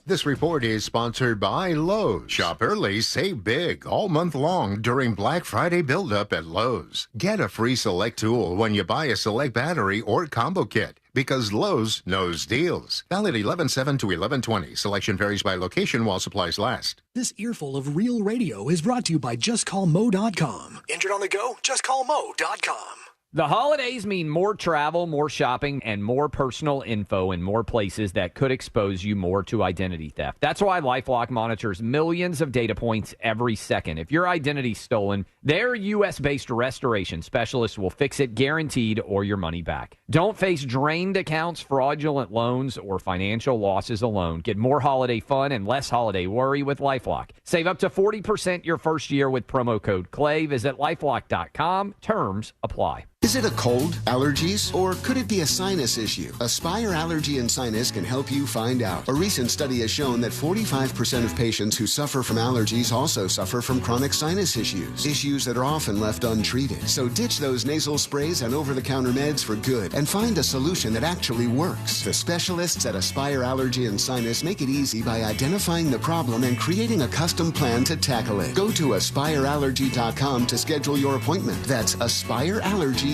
This report is sponsored by Lowe's. Shop early, save big all month long during Black Friday build-up at Lowe's. Get a free Select tool when you buy a Select battery or combo kit, because Lowe's knows deals. Valid 11/7 to 11/20. Selection varies by location while supplies last. This earful of real radio is brought to you by JustCallMo.com. Injured on the go? JustCallMo.com. The holidays mean more travel, more shopping, and more personal info in more places that could expose you more to identity theft. That's why LifeLock monitors millions of data points every second. If your identity's stolen, their U.S.-based restoration specialists will fix it guaranteed or your money back. Don't face drained accounts, fraudulent loans, or financial losses alone. Get more holiday fun and less holiday worry with LifeLock. Save up to 40% your first year with promo code CLAY. Visit LifeLock.com. Terms apply. Is it a cold, allergies, or could it be a sinus issue? Aspire Allergy and Sinus can help you find out. A recent study has shown that 45% of patients who suffer from allergies also suffer from chronic sinus issues that are often left untreated. So ditch those nasal sprays and over-the-counter meds for good and find a solution that actually works. The specialists at Aspire Allergy and Sinus make it easy by identifying the problem and creating a custom plan to tackle it. Go to aspireallergy.com to schedule your appointment. That's aspireallergy.com.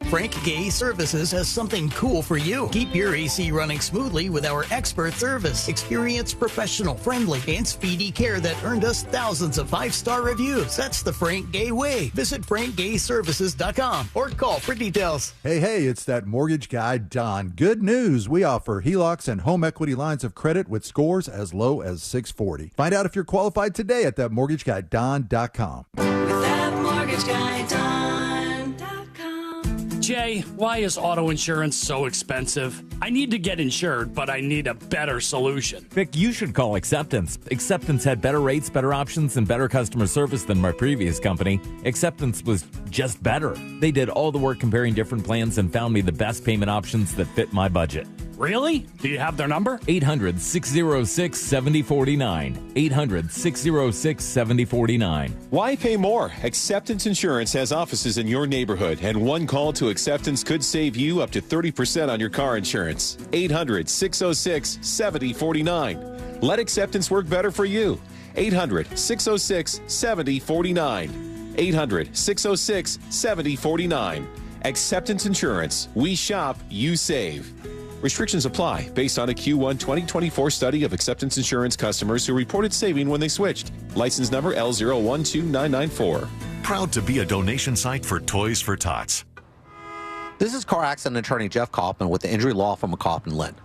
Frank Gay Services has something cool for you. Keep your AC running smoothly with our expert service. Experienced, professional, friendly, and speedy care that earned us thousands of 5-star reviews. That's the Frank Gay way. Visit frankgayservices.com or call for details. Hey, it's that mortgage guy, Don. Good news. We offer HELOCs and home equity lines of credit with scores as low as 640. Find out if you're qualified today at thatmortgageguyDon.com. With that mortgage guy, Don. Jay, why is auto insurance so expensive? I need to get insured, but I need a better solution. Vic, you should call Acceptance. Acceptance had better rates, better options, and better customer service than my previous company. Acceptance was just better. They did all the work comparing different plans and found me the best payment options that fit my budget. Really? Do you have their number? 800-606-7049. 800-606-7049. Why pay more? Acceptance Insurance has offices in your neighborhood, and one call to Acceptance could save you up to 30% on your car insurance. 800-606-7049. Let Acceptance work better for you. 800-606-7049. 800-606-7049. Acceptance Insurance. We shop, you save. Restrictions apply based on a Q1 2024 study of Acceptance Insurance customers who reported saving when they switched. License number L012994. Proud to be a donation site for Toys for Tots. This is car accident attorney Jeff Kaufman with the injury law firm of Kaufman Lynn.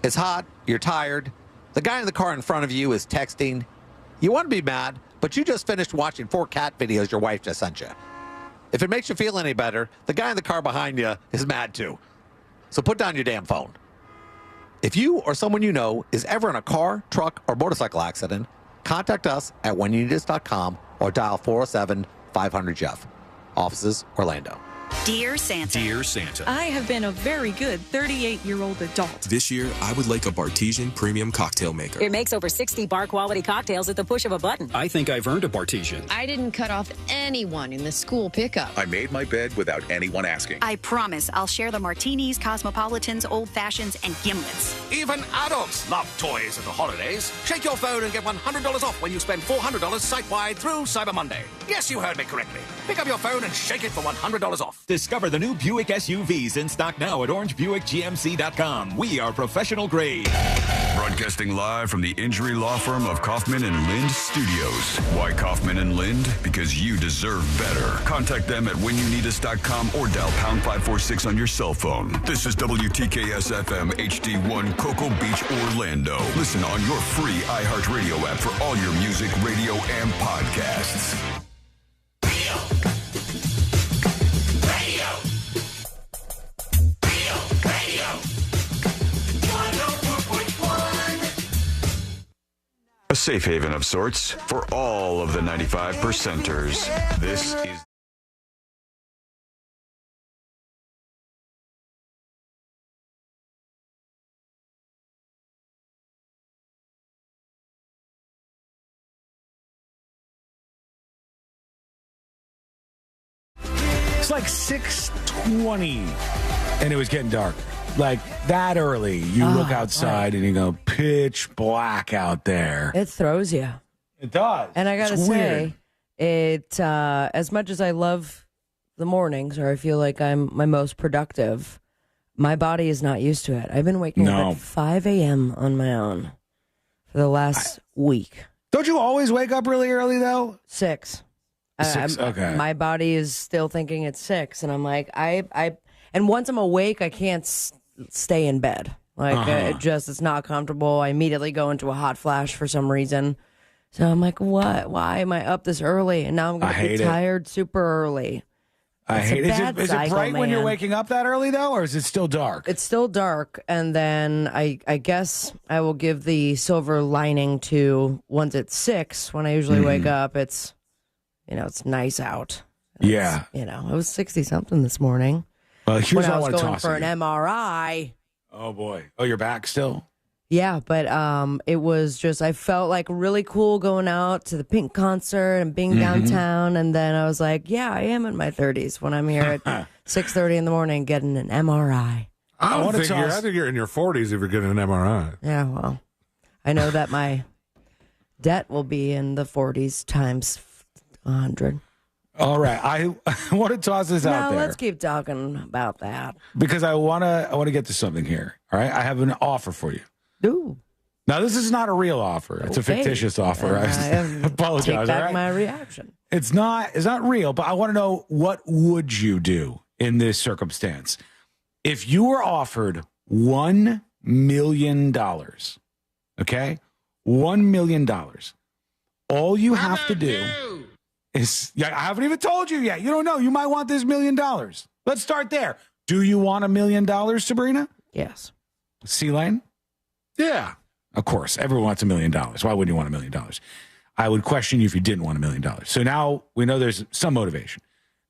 It's hot, you're tired, the guy in the car in front of you is texting. You want to be mad, but you just finished watching 4 cat videos your wife just sent you. If it makes you feel any better, the guy in the car behind you is mad too. So put down your damn phone. If you or someone you know is ever in a car, truck, or motorcycle accident, contact us at whenyouneedus.com or dial 407-500-JEFF. Offices, Orlando. Dear Santa. Dear Santa. I have been a very good 38-year-old adult. This year, I would like a Bartesian premium cocktail maker. It makes over 60 bar-quality cocktails at the push of a button. I think I've earned a Bartesian. I didn't cut off anyone in the school pickup. I made my bed without anyone asking. I promise I'll share the martinis, cosmopolitans, old fashions, and gimlets. Even adults love toys at the holidays. Shake your phone and get $100 off when you spend $400 site-wide through Cyber Monday. Yes, you heard me correctly. Pick up your phone and shake it for $100 off. Discover the new Buick SUVs in stock now at orangebuickgmc.com. We are professional grade. Broadcasting live from the injury law firm of Kaufman and Lind Studios. Why Kaufman and Lind? Because you deserve better. Contact them at whenyouneedus.com or dial pound 546 on your cell phone. This is WTKS FM HD1 Cocoa Beach, Orlando. Listen on your free iHeartRadio app for all your music, radio, and podcasts. A safe haven of sorts for all of the 95 percenters. This is It's like 6:20, and it was getting dark. Like that early, you look outside and you go, pitch black out there. It throws you. It does. And I gotta say, it as much as I love the mornings, or I feel like I'm my most productive, my body is not used to it. I've been waking up at 5 a.m. on my own for the last week. Don't you always wake up really early though? 6. 6. Okay. My body is still thinking it's 6, and I'm like, and once I'm awake, I can't stay in bed. Like it's not comfortable. I immediately go into a hot flash for some reason. So I'm like, what? Why am I up this early? And now I'm going to be tired super early. I hate it. Is it bright when you're waking up that early though, or is it still dark? It's still dark, and then I guess I will give the silver lining to once it's 6 when I usually wake up. It's it's nice out. Yeah. It was 60-something this morning. Here's when what I was want to going toss for at an you. MRI. Oh boy. Oh, you're back still? Yeah, but it was just, I felt like really cool going out to the Pink concert and being downtown, and then I was like, yeah, I am in my 30s when I'm here at 6:30 in the morning getting an MRI. I think you're in your 40s if you're getting an MRI. Yeah, well, I know that my debt will be in the 40s times 100. All right, I want to toss this out there. Let's keep talking about that because I want to get to something here. All right, I have an offer for you. Ooh. Now this is not a real offer; it's a fictitious offer. I apologize. Take back all right? my reaction. It's not real, but I want to know, what would you do in this circumstance if you were offered $1 million? Okay, $1 million. All you have to do is, I haven't even told you yet. You don't know. You might want this $1 million. Let's start there. Do you want $1 million, Sabrina? Yes. C-Lane? Yeah. Of course. Everyone wants $1 million. Why wouldn't you want $1 million? I would question you if you didn't want $1 million. So now we know there's some motivation.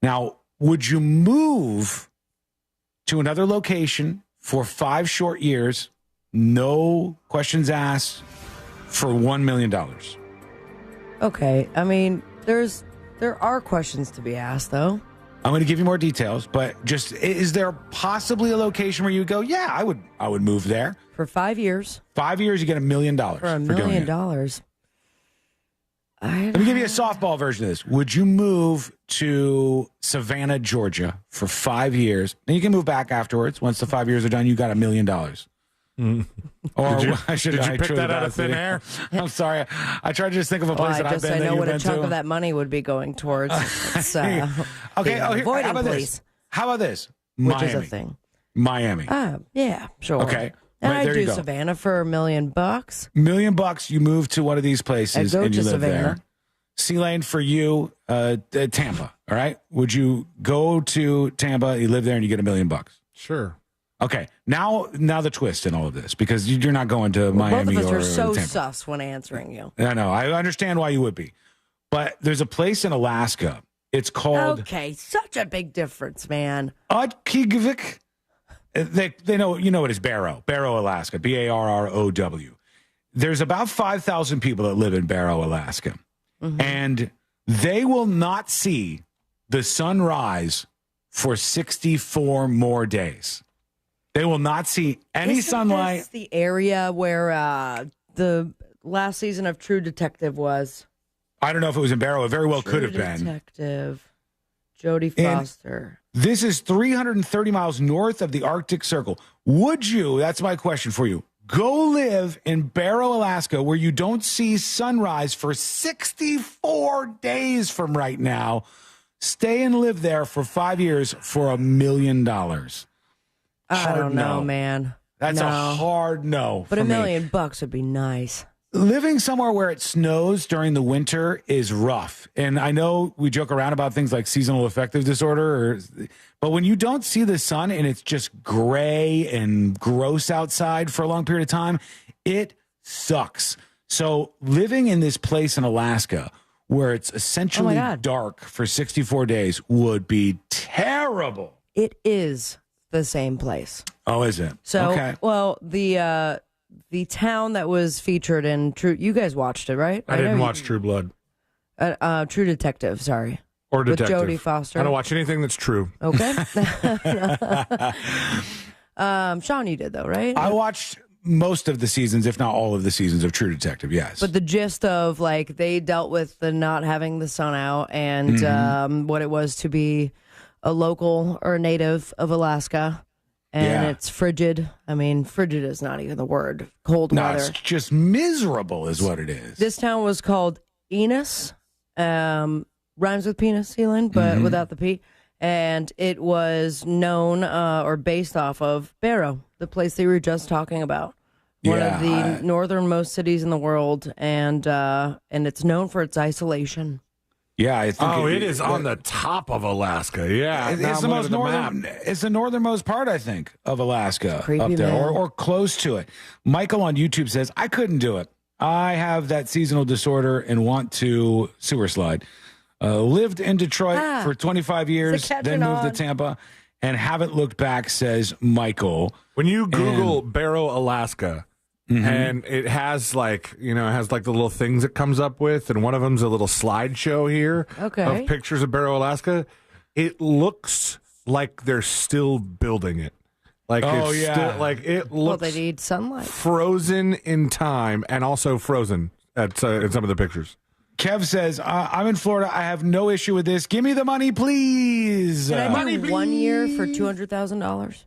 Now, would you move to another location for 5 short years, no questions asked, for $1 million. Okay. I mean, there are questions to be asked, though. I'm going to give you more details, but just, is there possibly a location where you would go, yeah, I would move there? For 5 years. 5 years, you get $1 million. For $1 million. Let me give you a softball version of this. Would you move to Savannah, Georgia for 5 years? Then you can move back afterwards. Once the 5 years are done, you got $1 million. Or did you pick truly that out of thin air? I'm sorry. I tried to just think of a place that I've been. I that know you've what a been chunk to. of that money would be going towards. It's, okay. How avoiding, about please. this? How about this? Which Miami. is a thing. Miami. Yeah, sure. Okay. And Right, there I'd you do go. Savannah for $1 million. $1 million. You move to one of these places I'd go and you to live Savannah. there. C-Lane for you, Tampa. All right. Would you go to Tampa? You live there and you get $1 million. Sure. Okay. Now the twist in all of this, because you're not going to Miami Both of us or are so Tampa. sus when answering you. I know. I understand why you would be, but there's a place in Alaska. It's called Okay, such a big difference, man. Utqiagvik. They know, you know it is Barrow, Alaska, Barrow. There's about 5,000 people that live in Barrow, Alaska, and they will not see the sun rise for 64 more days. They will not see any sunlight. This the area where the last season of True Detective was. I don't know if it was in Barrow. It very well could have been. Detective Jodie Foster. This is 330 miles north of the Arctic Circle. Would you, that's my question for you, go live in Barrow, Alaska, where you don't see sunrise for 64 days from right now, stay and live there for 5 years for $1 million? I don't know, man. That's a hard no. But for $1 me. million would be nice. Living somewhere where it snows during the winter is rough. And I know we joke around about things like seasonal affective disorder, but when you don't see the sun and it's just gray and gross outside for a long period of time, it sucks. So living in this place in Alaska where it's essentially dark for 64 days would be terrible. It is the same place. Oh, is it? So, okay. well, the town that was featured in True, you guys watched it, right? I didn't watch True Blood. True Detective, sorry. Or Detective. With Jodie Foster. I don't watch anything that's true. Okay. Sean, you did though, right? I watched most of the seasons, if not all of the seasons of True Detective, yes. But the gist of, like, they dealt with the not having the sun out and what it was to be a local or a native of Alaska. And it's frigid. I mean, frigid is not even the word. Cold weather. It's just miserable is what it is. This town was called Enos. Rhymes with penis, Elin, but without the P. And it was known or based off of Barrow, the place they were just talking about. One of the northernmost cities in the world. And it's known for its isolation. Yeah, I think it is on the top of Alaska. Yeah, it's the most northern. It's the northernmost part, I think, of Alaska creepy, up there, man. or close to it. Michael on YouTube says, "I couldn't do it. I have that seasonal disorder and want to sewer slide. Lived in Detroit for 25 years, then moved to Tampa, and haven't looked back." Says Michael. When you Google Barrow, Alaska. And it has like the little things it comes up with, and one of them's a little slideshow here of pictures of Barrow, Alaska. It looks like they're still building it. Like it looks. Well, they need sunlight. Frozen in time, and also frozen in some of the pictures. Kev says, "I'm in Florida. I have no issue with this. Give me the money, please." Can I do 1 year for $200,000?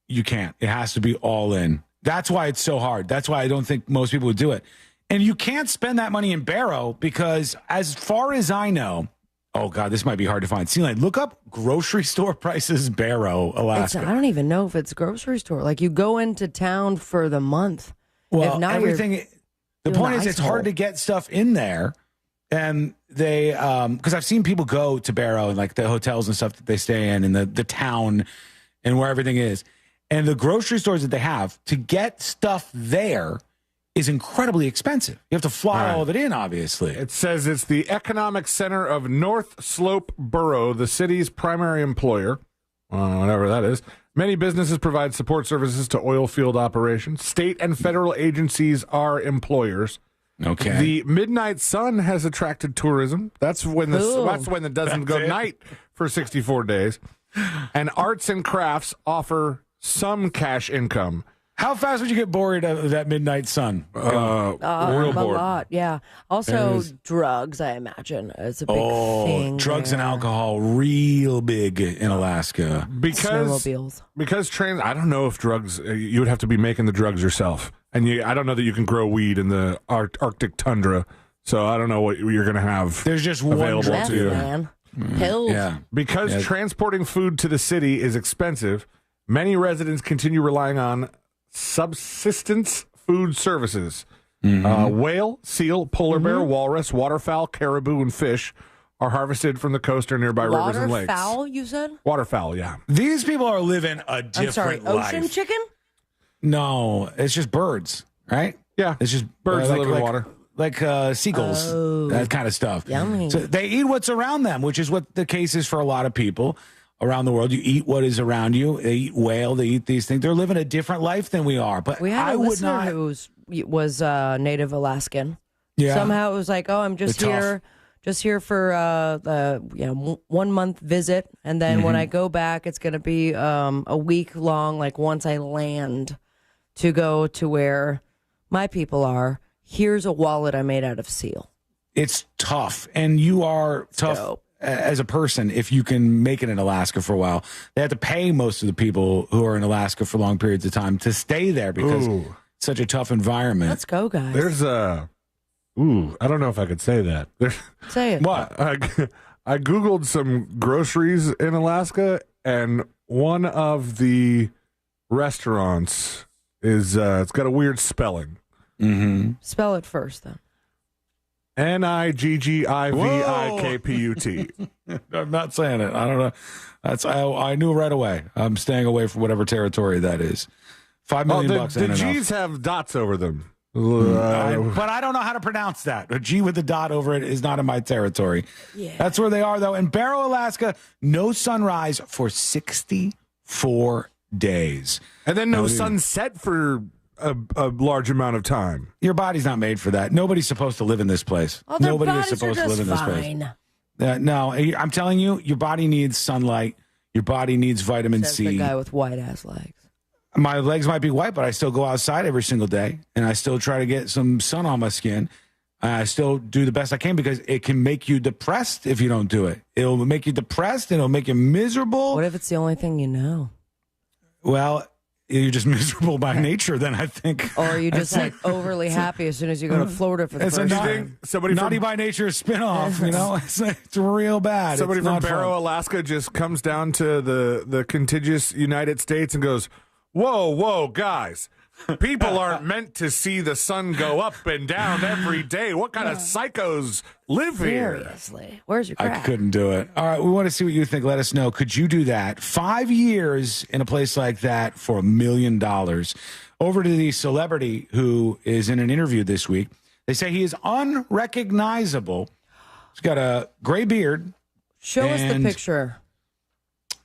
You can't. It has to be all in. That's why it's so hard. That's why I don't think most people would do it. And you can't spend that money in Barrow because, as far as I know, oh God, this might be hard to find. C-Line, look up grocery store prices, Barrow, Alaska. I don't even know if it's grocery store. Like, you go into town for the month. Well, if not, everything. The point is, it's hard to get stuff in there, and they because I've seen people go to Barrow and like the hotels and stuff that they stay in, and the town, and where everything is. And the grocery stores that they have, to get stuff there is incredibly expensive. You have to fly all of it in, obviously. It says it's the economic center of North Slope Borough, the city's primary employer, whatever that is. Many businesses provide support services to oil field operations. State and federal agencies are employers. Okay. The midnight sun has attracted tourism. That's when it doesn't go night for 64 days. And arts and crafts offer some cash income. How fast would you get bored of that midnight sun? Real A bored. lot, yeah. Also, drugs, I imagine, is a big thing. Drugs and there. alcohol, real big in Alaska. Snowmobiles. Because I don't know if drugs, you would have to be making the drugs yourself. And I don't know that you can grow weed in the Arctic tundra. So I don't know what you're going to have. There's just one available Meth, to you. man. Pills. Yeah. Because transporting food to the city is expensive, many residents continue relying on subsistence food services. Whale, seal, polar bear, walrus, waterfowl, caribou, and fish are harvested from the coast or nearby rivers and lakes. Waterfowl, you said? Waterfowl, yeah. These people are living a different life. Ocean chicken? No, it's just birds, right? Yeah. It's just Birds that live in water. Like seagulls, that kind of stuff. Yummy. So they eat what's around them, which is what the case is for a lot of people around the world. You eat what is around you. They eat whale. They eat these things. They're living a different life than we are. But We had I a would listener not. who was Native Alaskan. Yeah. Somehow it was like, oh, I'm just They're here for the 1 month visit, and then when I go back, it's going to be a week long. Like once I land, to go to where my people are. Here's a wallet I made out of seal. It's tough, and you are tough Dope. as a person if you can make it in Alaska for a while. They have to pay most of the people who are in Alaska for long periods of time to stay there because it's such a tough environment. Let's go, guys. There's I don't know if I could say that. Say it. What? I Googled some groceries in Alaska, and one of the restaurants is, it's got a weird spelling. Spell it first, then. Niggiviput. I'm not saying it. I don't know. I knew right away. I'm staying away from whatever territory that is. $5 million bucks the ain't enough. G's have dots over them. But I don't know how to pronounce that. A G with a dot over it is not in my territory. Yeah. That's where they are, though. In Barrow, Alaska, no sunrise for 64 days. And then no sunset for a large amount of time. Your body's not made for that. Nobody's supposed to live in this place. Oh, their Nobody is bodies supposed are to live in just this fine. place. No, I'm telling you, your body needs sunlight. Your body needs vitamin Says C. the guy with white ass legs. My legs might be white, but I still go outside every single day, and I still try to get some sun on my skin. I still do the best I can because it can make you depressed if you don't do it. It'll make you depressed, and it'll make you miserable. What if it's the only thing you know? Well, you're just miserable by nature, then I think. Or are you just like overly happy as soon as you go to Florida for the It's first a time? Naughty by Nature spinoff, you know? It's real bad. Somebody It's from not Barrow, fun. Alaska just comes down to the contiguous United States and goes, whoa, guys. People aren't meant to see the sun go up and down every day. What kind of psychos live here? Seriously. Where's your crack? I couldn't do it. All right, we want to see what you think. Let us know. Could you do that? 5 years in a place like that for $1 million. Over to the celebrity who is in an interview this week. They say he is unrecognizable. He's got a gray beard. Show us the and picture.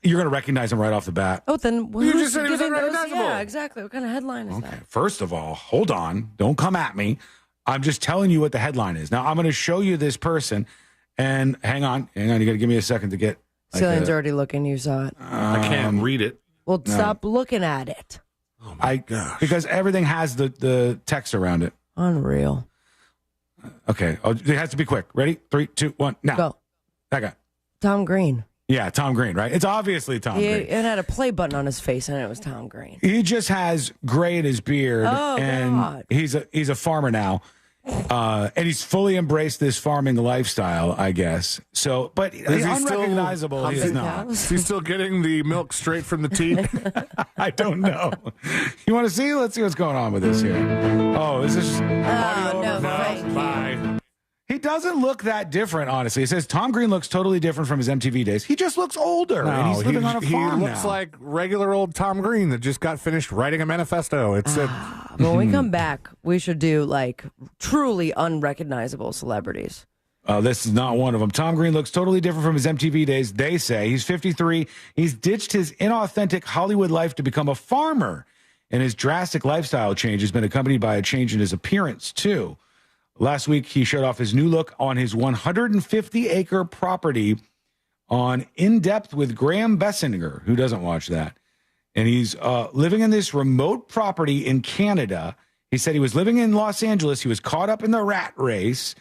You're going to recognize him right off the bat. Oh, then You who's just said he was giving those? unrecognizable. Yeah, exactly. What kind of headline is that? First of all, hold on. Don't come at me. I'm just telling you what the headline is. Now, I'm going to show you this person. And hang on. You got to give me a second to get. Celine's already looking. You saw it. I can't read it. Well, stop looking at it. Oh my gosh. Because everything has the text around it. Unreal. Okay. Oh, it has to be quick. Ready? 3, 2, 1. Now. Go. That guy. Tom Green. Yeah, Tom Green, right? It's obviously Tom Green. It had a play button on his face, and it was Tom Green. He just has gray in his beard, Oh, and God. he's a farmer now, and he's fully embraced this farming lifestyle, I guess. So, but he's unrecognizable. He is not. Is he still getting the milk straight from the teat? I don't know. You want to see? Let's see what's going on with this here. Oh, is this audio no, overflow? thank you. Bye. He doesn't look that different, honestly. It says Tom Green looks totally different from his MTV days. He just looks older, and he's living on a farm He looks now. like regular old Tom Green that just got finished writing a manifesto. It's When we come back, we should do like truly unrecognizable celebrities. This is not one of them. Tom Green looks totally different from his MTV days, they say. He's 53. He's ditched his inauthentic Hollywood life to become a farmer. And his drastic lifestyle change has been accompanied by a change in his appearance, too. Last week, he showed off his new look on his 150-acre property on In Depth with Graham Bessinger. Who doesn't watch that? And he's living in this remote property in Canada. He said he was living in Los Angeles. He was caught up in the rat race,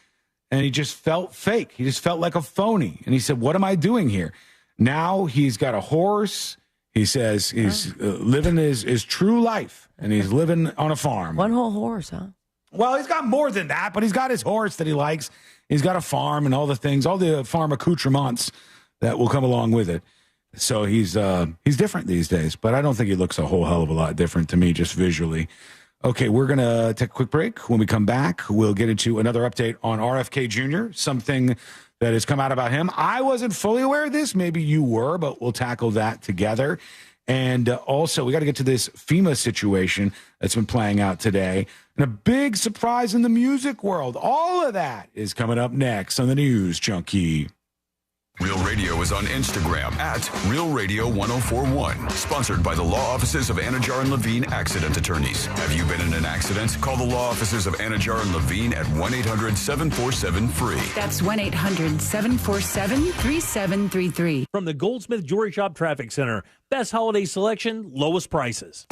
and he just felt fake. He just felt like a phony. And he said, what am I doing here? Now he's got a horse. He says he's living his true life, and he's living on a farm. One whole horse, huh? Well, he's got more than that, but he's got his horse that he likes. He's got a farm and all the things, all the farm accoutrements that will come along with it. So he's different these days, but I don't think he looks a whole hell of a lot different to me, just visually. Okay, we're going to take a quick break. When we come back, we'll get into another update on RFK Jr., something that has come out about him. I wasn't fully aware of this. Maybe you were, but we'll tackle that together. And also, we got to get to this FEMA situation that's been playing out today. And a big surprise in the music world. All of that is coming up next on the News Junkie. Real Radio is on Instagram at Real Radio 1041. Sponsored by the law offices of Anajar and Levine Accident Attorneys. Have you been in an accident? Call the law offices of Anajar and Levine at 1-800-747-FREE. That's 1-800-747-3733. From the Goldsmith Jewelry Shop Traffic Center. Best holiday selection, lowest prices.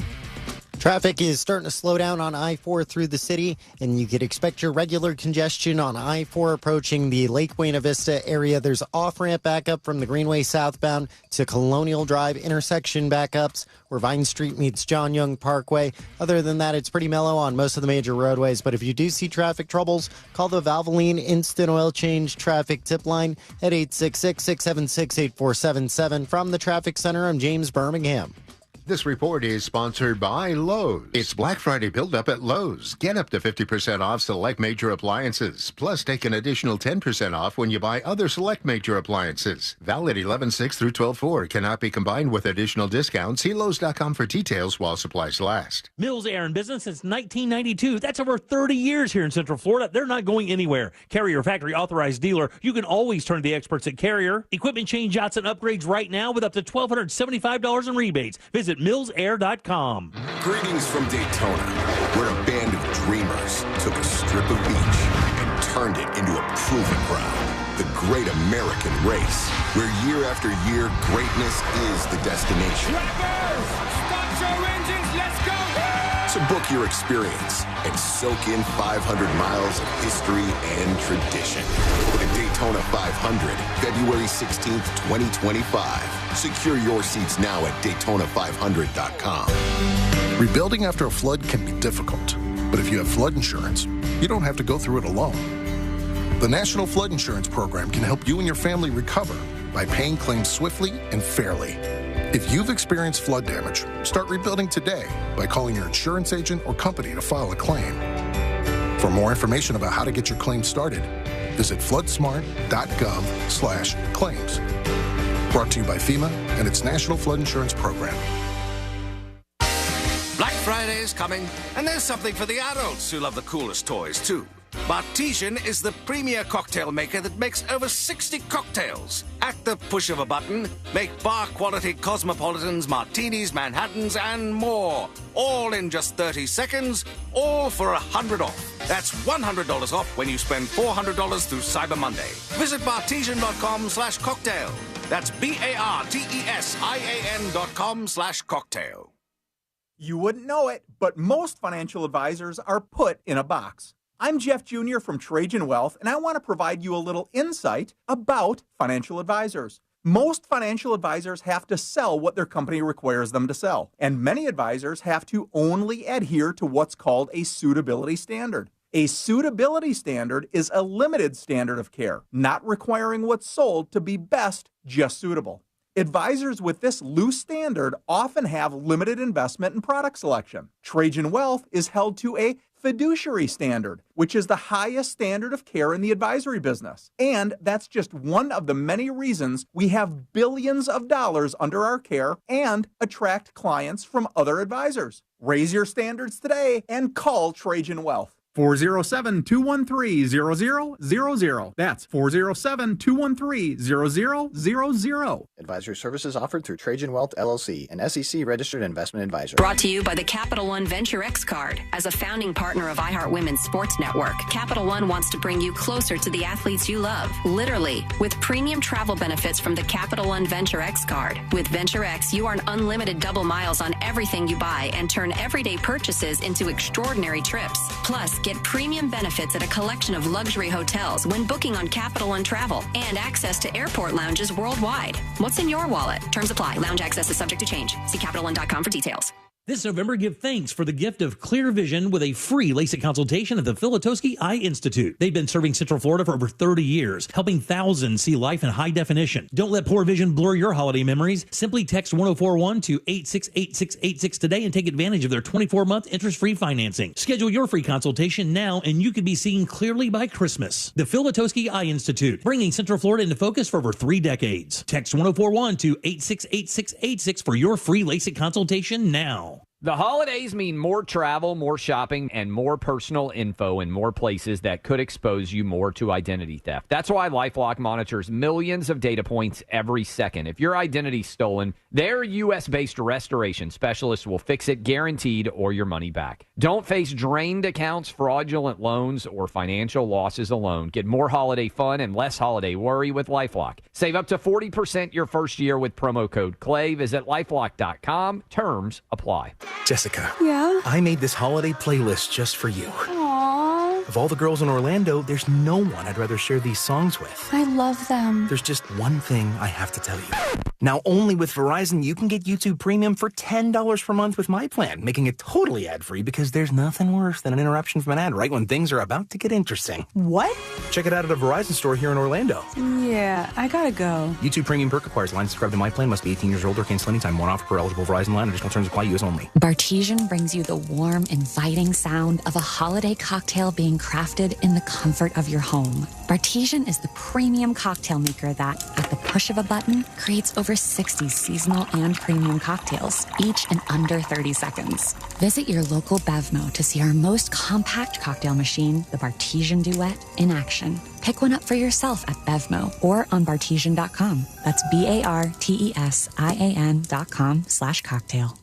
Traffic is starting to slow down on I-4 through the city, and you could expect your regular congestion on I-4 approaching the Lake Buena Vista area. There's off-ramp backup from the Greenway southbound to Colonial Drive intersection backups where Vine Street meets John Young Parkway. Other than that, it's pretty mellow on most of the major roadways, but if you do see traffic troubles, call the Valvoline Instant Oil Change Traffic Tip Line at 866-676-8477. From the Traffic Center, I'm James Birmingham. This report is sponsored by Lowe's. It's Black Friday build-up at Lowe's. Get up to 50% off select major appliances. Plus, take an additional 10% off when you buy other select major appliances. Valid 11/6 through 12/4. Cannot be combined with additional discounts. See Lowe's.com for details while supplies last. Mills Air in business since 1992. That's over 30 years here in Central Florida. They're not going anywhere. Carrier factory authorized dealer. You can always turn to the experts at Carrier. Equipment change outs and upgrades right now with up to $1,275 in rebates. Visit millsair.com. Greetings from Daytona, where a band of dreamers took a strip of beach and turned it into a proving ground. The great American race, where year after year, greatness is the destination. Drivers, start your engines, let's go! So book your experience and soak in 500 miles of history and tradition. The Daytona 500, February 16th, 2025. Secure your seats now at Daytona500.com. Rebuilding after a flood can be difficult, but if you have flood insurance, you don't have to go through it alone. The National Flood Insurance Program can help you and your family recover by paying claims swiftly and fairly. If you've experienced flood damage, start rebuilding today by calling your insurance agent or company to file a claim. For more information about how to get your claim started, visit floodsmart.gov/claims. Brought to you by FEMA and its National Flood Insurance Program. Black Friday's coming, and there's something for the adults who love the coolest toys, too. Bartesian is the premier cocktail maker that makes over 60 cocktails. At the push of a button, make bar-quality cosmopolitans, martinis, Manhattans, and more. All in just 30 seconds, all for $100 off. That's $100 off when you spend $400 through Cyber Monday. Visit bartesian.com/cocktail. That's BARTESIAN.com/cocktail. You wouldn't know it, but most financial advisors are put in a box. I'm Jeff Jr. from Trajan Wealth, and I want to provide you a little insight about financial advisors. Most financial advisors have to sell what their company requires them to sell, and many advisors have to only adhere to what's called a suitability standard. A suitability standard is a limited standard of care, not requiring what's sold to be best, just suitable. Advisors with this loose standard often have limited investment and product selection. Trajan Wealth is held to a fiduciary standard, which is the highest standard of care in the advisory business. And that's just one of the many reasons we have billions of dollars under our care and attract clients from other advisors. Raise your standards today and call Trajan Wealth. 407-213-0000. That's 407-213-0000. Advisory services offered through Trajan Wealth, LLC, an SEC-registered investment advisor. Brought to you by the Capital One Venture X card. As a founding partner of iHeart Women's Sports Network, Capital One wants to bring you closer to the athletes you love, literally, with premium travel benefits from the Capital One Venture X card. With Venture X, you earn unlimited double miles on everything you buy and turn everyday purchases into extraordinary trips. Plus, get premium benefits at a collection of luxury hotels when booking on Capital One Travel and access to airport lounges worldwide. What's in your wallet? Terms apply. Lounge access is subject to change. See CapitalOne.com for details. This November, give thanks for the gift of clear vision with a free LASIK consultation at the Filatowski Eye Institute. They've been serving Central Florida for over 30 years, helping thousands see life in high definition. Don't let poor vision blur your holiday memories. Simply text 1041 to 868686 today and take advantage of their 24-month interest-free financing. Schedule your free consultation now, and you could be seeing clearly by Christmas. The Filatowski Eye Institute, bringing Central Florida into focus for over 3 decades. Text 1041 to 868686 for your free LASIK consultation now. The holidays mean more travel, more shopping, and more personal info in more places that could expose you more to identity theft. That's why LifeLock monitors millions of data points every second. If your identity's stolen, their U.S.-based restoration specialists will fix it guaranteed or your money back. Don't face drained accounts, fraudulent loans, or financial losses alone. Get more holiday fun and less holiday worry with LifeLock. Save up to 40% your first year with promo code CLAY. Visit LifeLock.com. Terms apply. Jessica. Yeah? I made this holiday playlist just for you. Aww. Of all the girls in Orlando, there's no one I'd rather share these songs with. I love them. There's just one thing I have to tell you. Now, only with Verizon, you can get YouTube Premium for $10 per month with my plan, making it totally ad-free because there's nothing worse than an interruption from an ad right when things are about to get interesting. What? Check it out at a Verizon store here in Orlando. Yeah, I gotta go. YouTube Premium perk requires line subscribed to my plan, must be 18 years old or cancel anytime. One offer per eligible Verizon line. Additional terms apply. US only. Bartesian brings you the warm, inviting sound of a holiday cocktail being crafted in the comfort of your home. Bartesian is the premium cocktail maker that, at the push of a button, creates over 60 seasonal and premium cocktails, each in under 30 seconds. Visit your local Bevmo to see our most compact cocktail machine, the Bartesian Duet, in action. Pick one up for yourself at Bevmo or on Bartesian.com. That's BARTESIAN.com/cocktail.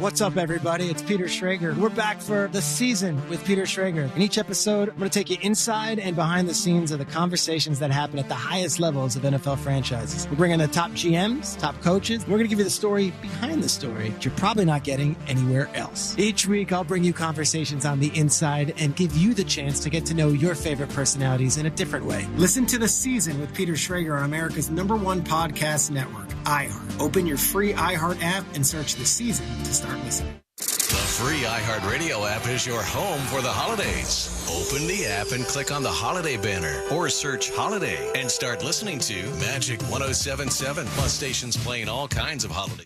What's up, everybody? It's Peter Schrager. We're back for The Season with Peter Schrager. In each episode, I'm going to take you inside and behind the scenes of the conversations that happen at the highest levels of NFL franchises. We're bringing the top GMs, top coaches. We're going to give you the story behind the story that you're probably not getting anywhere else. Each week, I'll bring you conversations on the inside and give you the chance to get to know your favorite personalities in a different way. Listen to The Season with Peter Schrager on America's #1 podcast network, iHeart. Open your free iHeart app and search The Season to start listening. The free iHeartRadio app is your home for the holidays. Open the app and click on the holiday banner or search holiday and start listening to Magic 107.7 plus stations playing all kinds of holiday.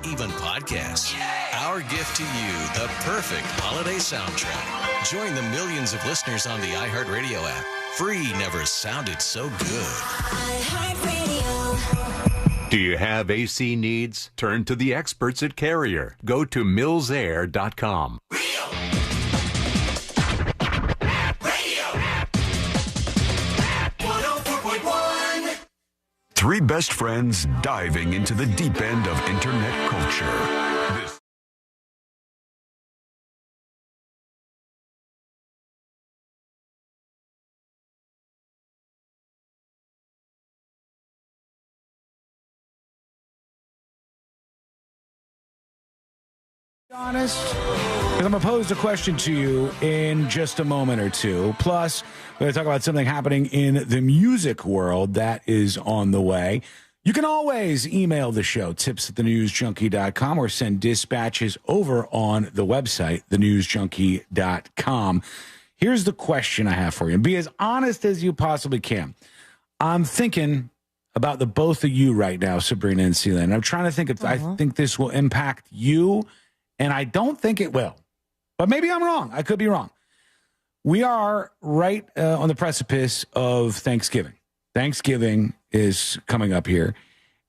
Even podcasts. Our gift to you, the perfect holiday soundtrack. Join the millions of listeners on the iHeartRadio app. Free never sounded so good. Do you have AC needs? Turn to the experts at Carrier. Go to millsair.com. 3 best friends diving into the deep end of internet culture. This honest, because I'm going to pose a question to you in just a moment or two. Plus, we're going to talk about something happening in the music world that is on the way. You can always email the show, tips@thenewsjunkie.com, or send dispatches over on the website, thenewsjunkie.com. Here's the question I have for you. And be as honest as you possibly can. I'm thinking about the both of you right now, Sabrina and Celine. I'm trying to think if I think this will impact you. And I don't think it will, but maybe I'm wrong. I could be wrong. We are right on the precipice of Thanksgiving. Thanksgiving is coming up here,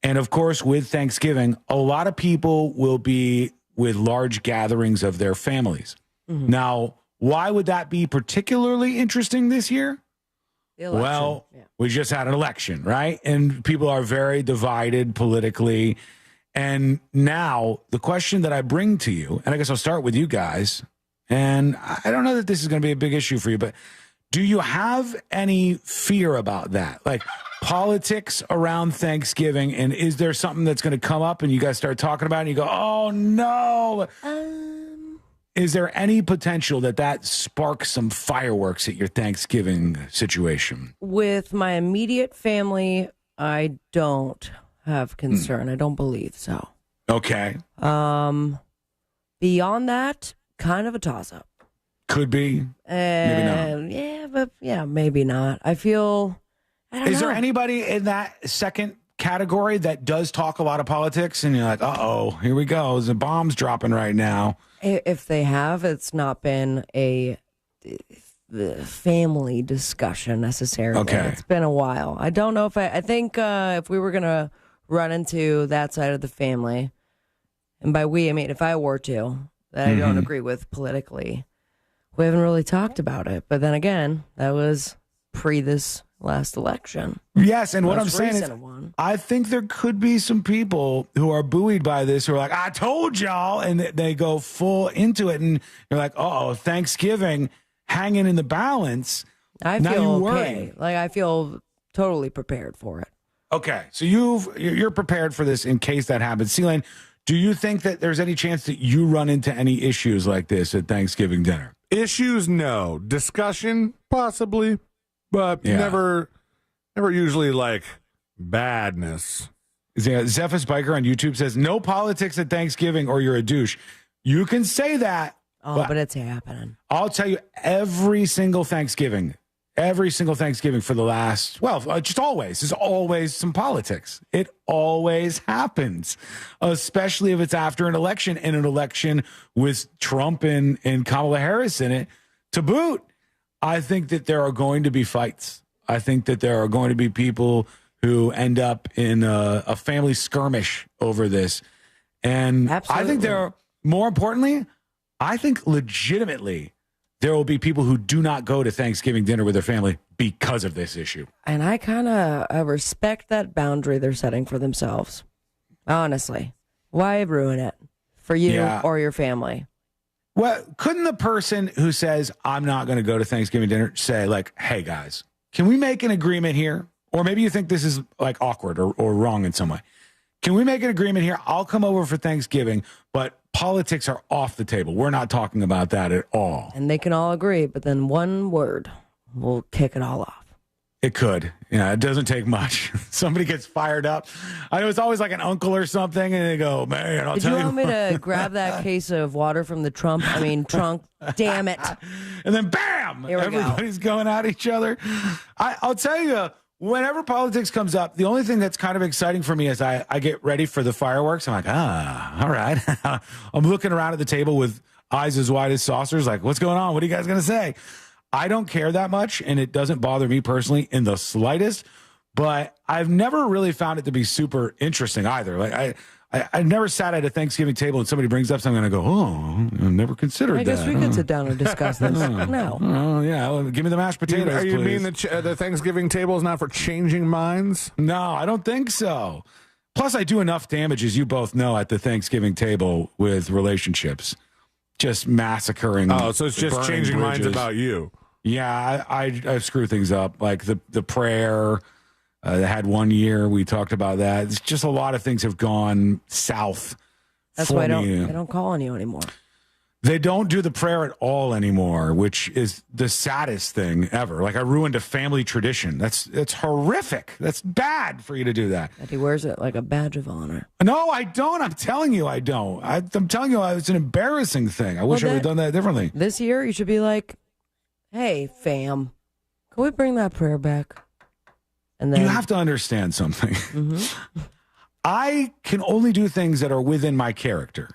And of course, with Thanksgiving, a lot of people will be with large gatherings of their families. Mm-hmm. Now, why would that be particularly interesting this year? Well, we just had an election, right? And people are very divided politically. And now the question that I bring to you, and I guess I'll start with you guys, and I don't know that this is going to be a big issue for you, but do you have any fear about that? Like politics around Thanksgiving, and is there something that's going to come up and you guys start talking about it and you go, oh no. Is there any potential that sparks some fireworks at your Thanksgiving situation? With my immediate family, I don't have concern. I don't believe so. Okay. Beyond that, kind of a toss-up. Could be. Maybe not. Maybe not. I don't Is know. there anybody in that second category that does talk a lot of politics and you're like, uh-oh, here we go. The bomb's dropping right now. If they have, it's not been the family discussion necessarily. Okay. It's been a while. I don't know I think if we were going to run into that side of the family, and by we, I mean if I were to, that I don't agree with politically, we haven't really talked about it. But then again, that was pre this last election. Yes, and what I'm Most saying is, recent one. I think there could be some people who are buoyed by this who are like, I told y'all, and they go full into it, and you're like, oh, Thanksgiving hanging in the balance. I Now feel you worry. okay. Like I feel totally prepared for it. Okay, so you're prepared for this in case that happens. Celine, do you think that there's any chance that you run into any issues like this at Thanksgiving dinner? Issues, no. Discussion, possibly, but never usually like badness. Zephyrus Biker on YouTube says, no politics at Thanksgiving or you're a douche. You can say that. Oh, but it's happening. I'll tell you, every single Thanksgiving for the last, just always, there's always some politics. It always happens, especially if it's after an election, and an election with Trump and Kamala Harris in it to boot. I think that there are going to be fights. I think that there are going to be people who end up in a family skirmish over this. And Absolutely. I think more importantly, I think legitimately there will be people who do not go to Thanksgiving dinner with their family because of this issue. And I respect that boundary they're setting for themselves. Honestly. Why ruin it for you or your family? Well, couldn't the person who says, I'm not going to go to Thanksgiving dinner say, like, hey, guys, can we make an agreement here? Or maybe you think this is like awkward or wrong in some way. Can we make an agreement here? I'll come over for Thanksgiving, but politics are off the table. We're not talking about that at all. And they can all agree, but then one word will kick it all off. It could. Yeah, it doesn't take much. Somebody gets fired up. I know it's always like an uncle or something, and they go, man, I'll Did tell you you. want me to grab that case of water from the trunk? Damn it. And then bam, Here we go. everybody's going at each other. I'll tell you, whenever politics comes up, the only thing that's kind of exciting for me is I get ready for the fireworks. I'm like, all right. I'm looking around at the table with eyes as wide as saucers, like, what's going on? What are you guys going to say? I don't care that much, and it doesn't bother me personally in the slightest, but I've never really found it to be super interesting either. Like I never sat at a Thanksgiving table and somebody brings up something and I go, oh, I never considered that. I guess we could sit down and discuss this. No. Oh, yeah. Well, give me the mashed potatoes, Are you please. mean the Thanksgiving table is not for changing minds? No, I don't think so. Plus, I do enough damage, as you both know, at the Thanksgiving table with relationships. Just massacring. Oh, so it's just burning changing minds bridges. about you. Yeah, I screw things up. Like the prayer. They had 1 year. We talked about that. It's just a lot of things have gone south. That's for why me. I don't call on you anymore. They don't do the prayer at all anymore, which is the saddest thing ever. Like I ruined a family tradition. It's horrific. That's bad for you to do that. And he wears it like a badge of honor. No, I don't. I'm telling you, I don't. I'm telling you, it's an embarrassing thing. I wish I would have done that differently. This year, you should be like, hey, fam, can we bring that prayer back? And then You have to understand something. I can only do things that are within my character.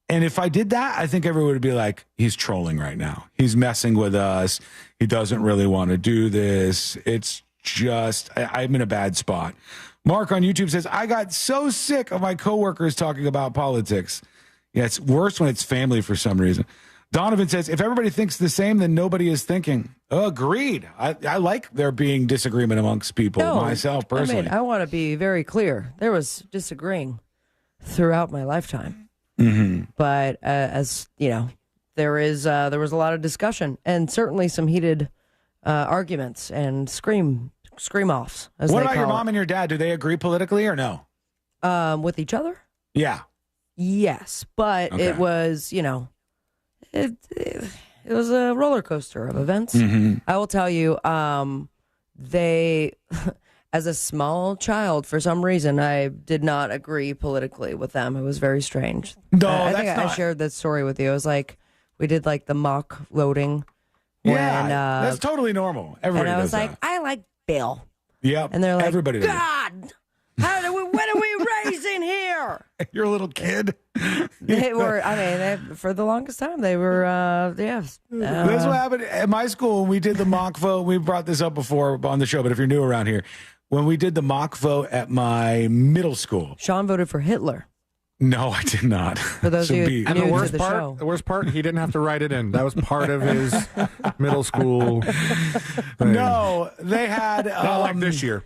And if I did that, I think everyone would be like, he's trolling right now. He's messing with us. He doesn't really want to do this. It's just, I'm in a bad spot. Mark on YouTube says, I got so sick of my coworkers talking about politics. Yeah, it's worse when it's family for some reason. Donovan says, if everybody thinks the same, then nobody is thinking. Agreed. I like there being disagreement amongst people, myself personally. I want to be very clear. There was disagreeing throughout my lifetime. Mm-hmm. But as you know, there was a lot of discussion and certainly some heated arguments and scream offs. What about your mom and your dad? Do they agree politically or no? With each other? Yeah. Yes, but Okay. it was, it was a roller coaster of events. Mm-hmm. I will tell you, they, as a small child, for some reason, I did not agree politically with them. It was very strange. No, I that's think I not- shared this story with you. It was like, we did like the mock voting. Yeah, when, that's totally normal. Everybody and I was does like, that. I like Bill. Yep. And they're like, everybody does. God, what are we raising here? You're a little kid. They were, for the longest time, they were, That's what happened at my school when we did the mock vote. We brought this up before on the show, but if you're new around here, when we did the mock vote at my middle school. Sean voted for Hitler. No, I did not. For those of you And new the to worst the part, show. the worst part, he didn't have to write it in. That was part of his middle school thing. No, they had Not like this year.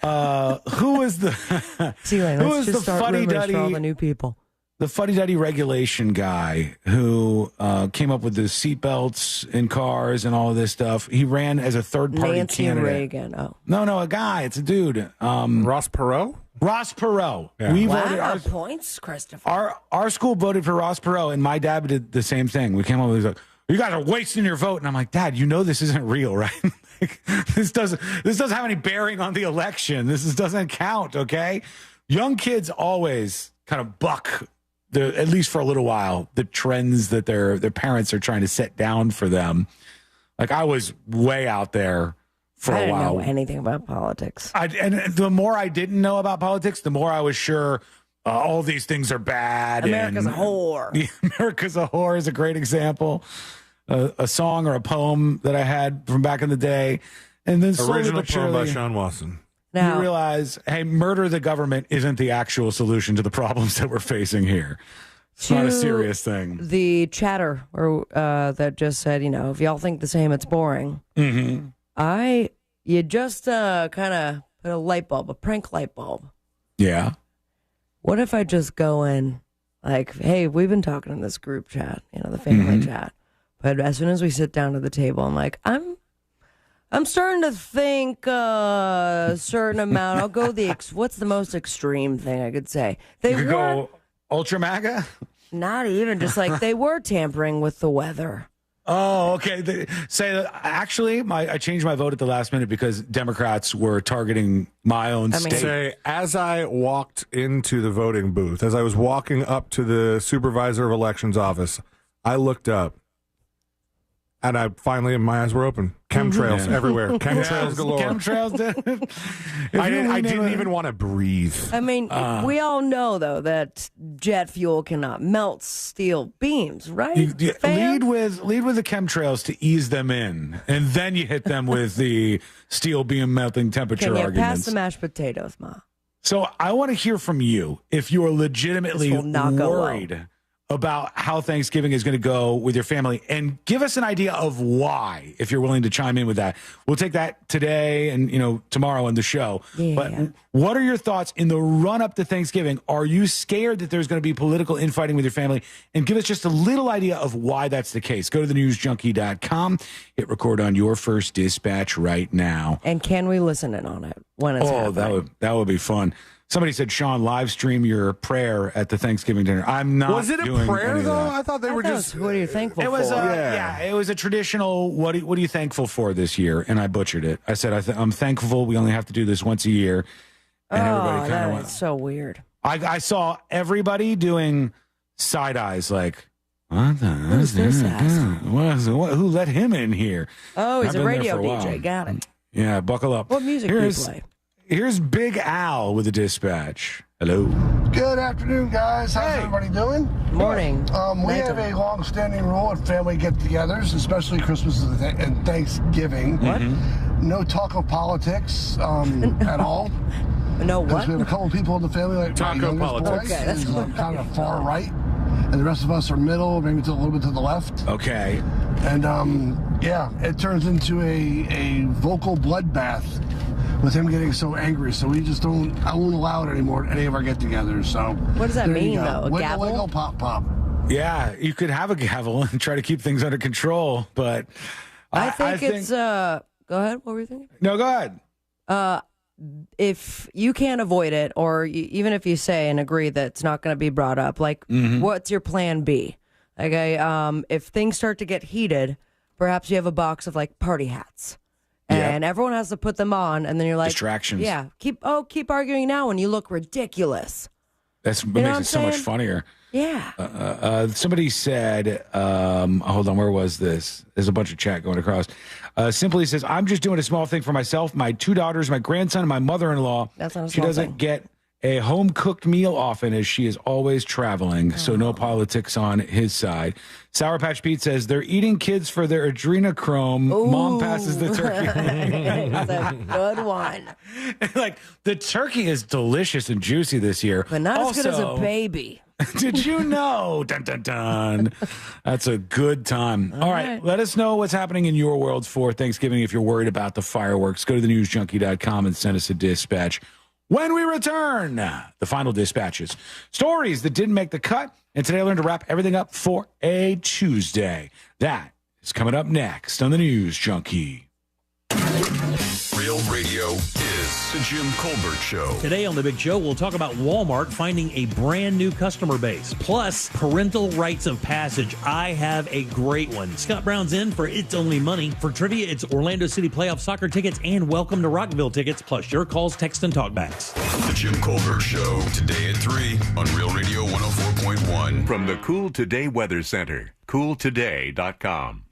Who was the See, who let's was just the start rumors fuddy-duddy for all the new people. the fuddy-duddy regulation guy who came up with the seatbelts in cars and all of this stuff? He ran as a third-party Nancy candidate. Reagan. Oh, No, a guy. It's a dude. Ross Perot? Ross Perot. Yeah. We wow, voted. points, Christopher. Our school voted for Ross Perot, and my dad did the same thing. We came up with like, you guys are wasting your vote, and I'm like, Dad, you know this isn't real, right? Like, this doesn't have any bearing on the election. This doesn't count. Okay, young kids always kind of buck at least for a little while the trends that their parents are trying to set down for them. Like I was way out there. For I a didn't while. know anything about politics. And the more I didn't know about politics, the more I was sure all these things are bad. America's a whore. Yeah, America's a whore is a great example. A song or a poem that I had from back in the day. And then slowly Original but poem by surely, Sean Watson. Now, you realize, hey, murder the government isn't the actual solution to the problems that we're facing here. It's not a To serious thing. the chatter or that just said, if y'all think the same, it's boring. Mm-hmm. You just kind of put a light bulb, a prank light bulb. Yeah. What if I just go in, like, hey, we've been talking in this group chat, the family chat, but as soon as we sit down at the table, I'm like, I'm starting to think a certain amount. I'll go what's the most extreme thing I could say? You could go Ultra MAGA? Not even, just like they were tampering with the weather. Oh, okay. Actually, I changed my vote at the last minute because Democrats were targeting my own state. Say, as I walked into the voting booth, as I was walking up to the supervisor of elections office, I looked up, and my eyes were open. Chemtrails everywhere. Chemtrails galore. Chemtrails. I didn't even want to breathe. I mean, we all know, though, that jet fuel cannot melt steel beams, right? Lead with the chemtrails to ease them in, and then you hit them with the steel beam melting temperature Can you arguments. pass the mashed potatoes, Ma? So I want to hear from you if you are legitimately This will not go well. worried about how Thanksgiving is going to go with your family, and give us an idea of why, if you're willing to chime in with that. We'll take that today and tomorrow in the show. Yeah. But what are your thoughts in the run up to Thanksgiving? Are you scared that there's going to be political infighting with your family? And give us just a little idea of why that's the case. Go to thenewsjunkie.com, hit record on your first dispatch right now. And can we listen in on it when it's happening? that would be fun. Somebody said, Sean, live stream your prayer at the Thanksgiving dinner. I'm not. Was it a doing prayer, any of though? that. I thought they were just. What are you thankful It was for? it was a traditional. What are you thankful for this year? And I butchered it. I said I'm thankful we only have to do this once a year. And everybody kind of that went. is so weird. I saw everybody doing side eyes, like, what the? Who's this asshole? Who let him in here? Oh, he's I've a been there radio for a while. DJ. Got it. Yeah, buckle up. What music do you play? Here's Big Al with the dispatch. Hello. Good afternoon, guys. How's everybody doing? Morning. We have a long-standing rule at family get-togethers, especially Christmas and Thanksgiving. Mm-hmm. No talk of politics at all. No, what? Because we have a couple people in the family, like Taco my youngest politics. boy Okay, that's is kind of far right, and the rest of us are middle, maybe a little bit to the left. Okay. And it turns into a vocal bloodbath with him getting so angry. So we just I won't allow it anymore at any of our get-togethers. So What does that there you mean, go. though? A Wiggle, gavel? wiggle, pop, pop. Yeah, you could have a gavel and try to keep things under control, but I think it's. Go ahead. What were you thinking? No, go ahead. If you can't avoid it, or even if you say and agree that it's not going to be brought up, like, what's your plan B? Okay, if things start to get heated, perhaps you have a box of like party hats, and everyone has to put them on, and then you're like distractions. Yeah, keep arguing now, and you look ridiculous. That's what You know makes what it so I'm much saying? funnier. Yeah. Somebody said, hold on, where was this? There's a bunch of chat going across. Simply says, I'm just doing a small thing for myself, my 2 daughters, my grandson, and my mother-in-law. That's not a She small doesn't thing. get a home-cooked meal often as she is always traveling, so no politics on his side. Sour Patch Pete says, they're eating kids for their adrenochrome. Mom passes the turkey. That's a good one. Like, the turkey is delicious and juicy this year. But not as good as a Also, baby. Did you know? Dun, dun, dun. That's a good time. All right. Let us know what's happening in your worlds for Thanksgiving. If you're worried about the fireworks, go to thenewsjunkie.com and send us a dispatch. When we return, the final dispatches. Stories that didn't make the cut. And today I learned to wrap everything up for a Tuesday. That is coming up next on the News Junkie. Real radio is the Jim Colbert Show. Today on The Big Show, we'll talk about Walmart finding a brand new customer base, plus parental rites of passage. I have a great one. Scott Brown's in for It's Only Money. For trivia, it's Orlando City playoff soccer tickets and Welcome to Rockville tickets, plus your calls, text, and talkbacks. The Jim Colbert Show, today at 3 on Real Radio 104.1. From the Cool Today Weather Center, cooltoday.com.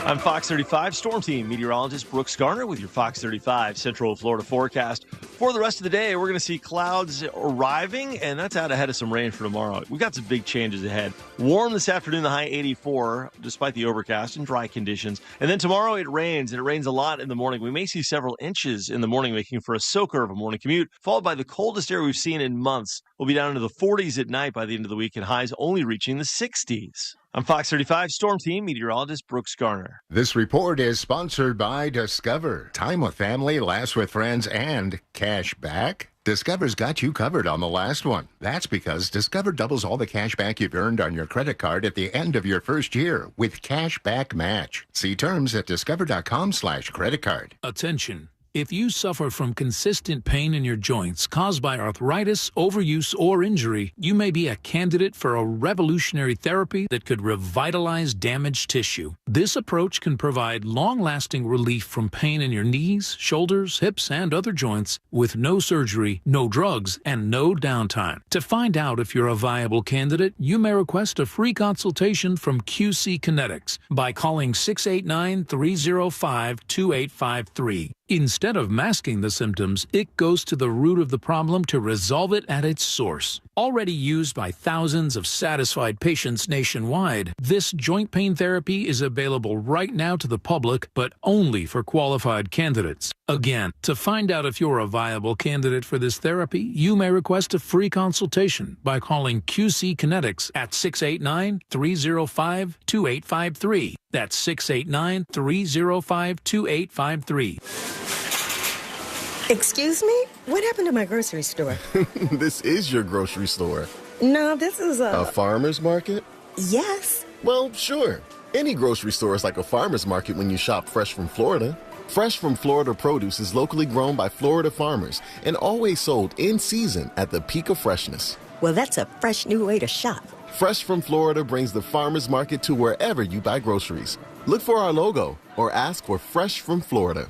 I'm Fox 35 Storm Team meteorologist Brooks Garner with your Fox 35 Central Florida forecast. For the rest of the day, we're going to see clouds arriving, and that's out ahead of some rain for tomorrow. We've got some big changes ahead. Warm this afternoon, the high 84, despite the overcast and dry conditions. And then tomorrow it rains, and it rains a lot in the morning. We may see several inches in the morning, making for a soaker of a morning commute, followed by the coldest air we've seen in months. We'll be down into the 40s at night by the end of the week, and highs only reaching the 60s. I'm Fox 35 Storm Team meteorologist Brooks Garner. This report is sponsored by Discover. Time with family, laughs with friends, and cash back. Discover's got you covered on the last one. That's because Discover doubles all the cash back you've earned on your credit card at the end of your first year with Cash Back Match. See terms at discover.com/credit card. Attention. If you suffer from consistent pain in your joints caused by arthritis, overuse, or injury, you may be a candidate for a revolutionary therapy that could revitalize damaged tissue. This approach can provide long-lasting relief from pain in your knees, shoulders, hips, and other joints with no surgery, no drugs, and no downtime. To find out if you're a viable candidate, you may request a free consultation from QC Kinetics by calling 689-305-2853. Instead of masking the symptoms, it goes to the root of the problem to resolve it at its source. Already used by thousands of satisfied patients nationwide, this joint pain therapy is available right now to the public, but only for qualified candidates. Again, to find out if you're a viable candidate for this therapy, you may request a free consultation by calling QC Kinetics at 689-305-2853. That's 689-305-2853. Excuse me? What happened to my grocery store? This is your grocery store. No, this is A farmer's market? Yes. Well, sure. Any grocery store is like a farmer's market when you shop fresh from Florida. Fresh from Florida produce is locally grown by Florida farmers and always sold in season at the peak of freshness. Well, that's a fresh new way to shop. Fresh from Florida brings the farmer's market to wherever you buy groceries. Look for our logo or ask for Fresh from Florida.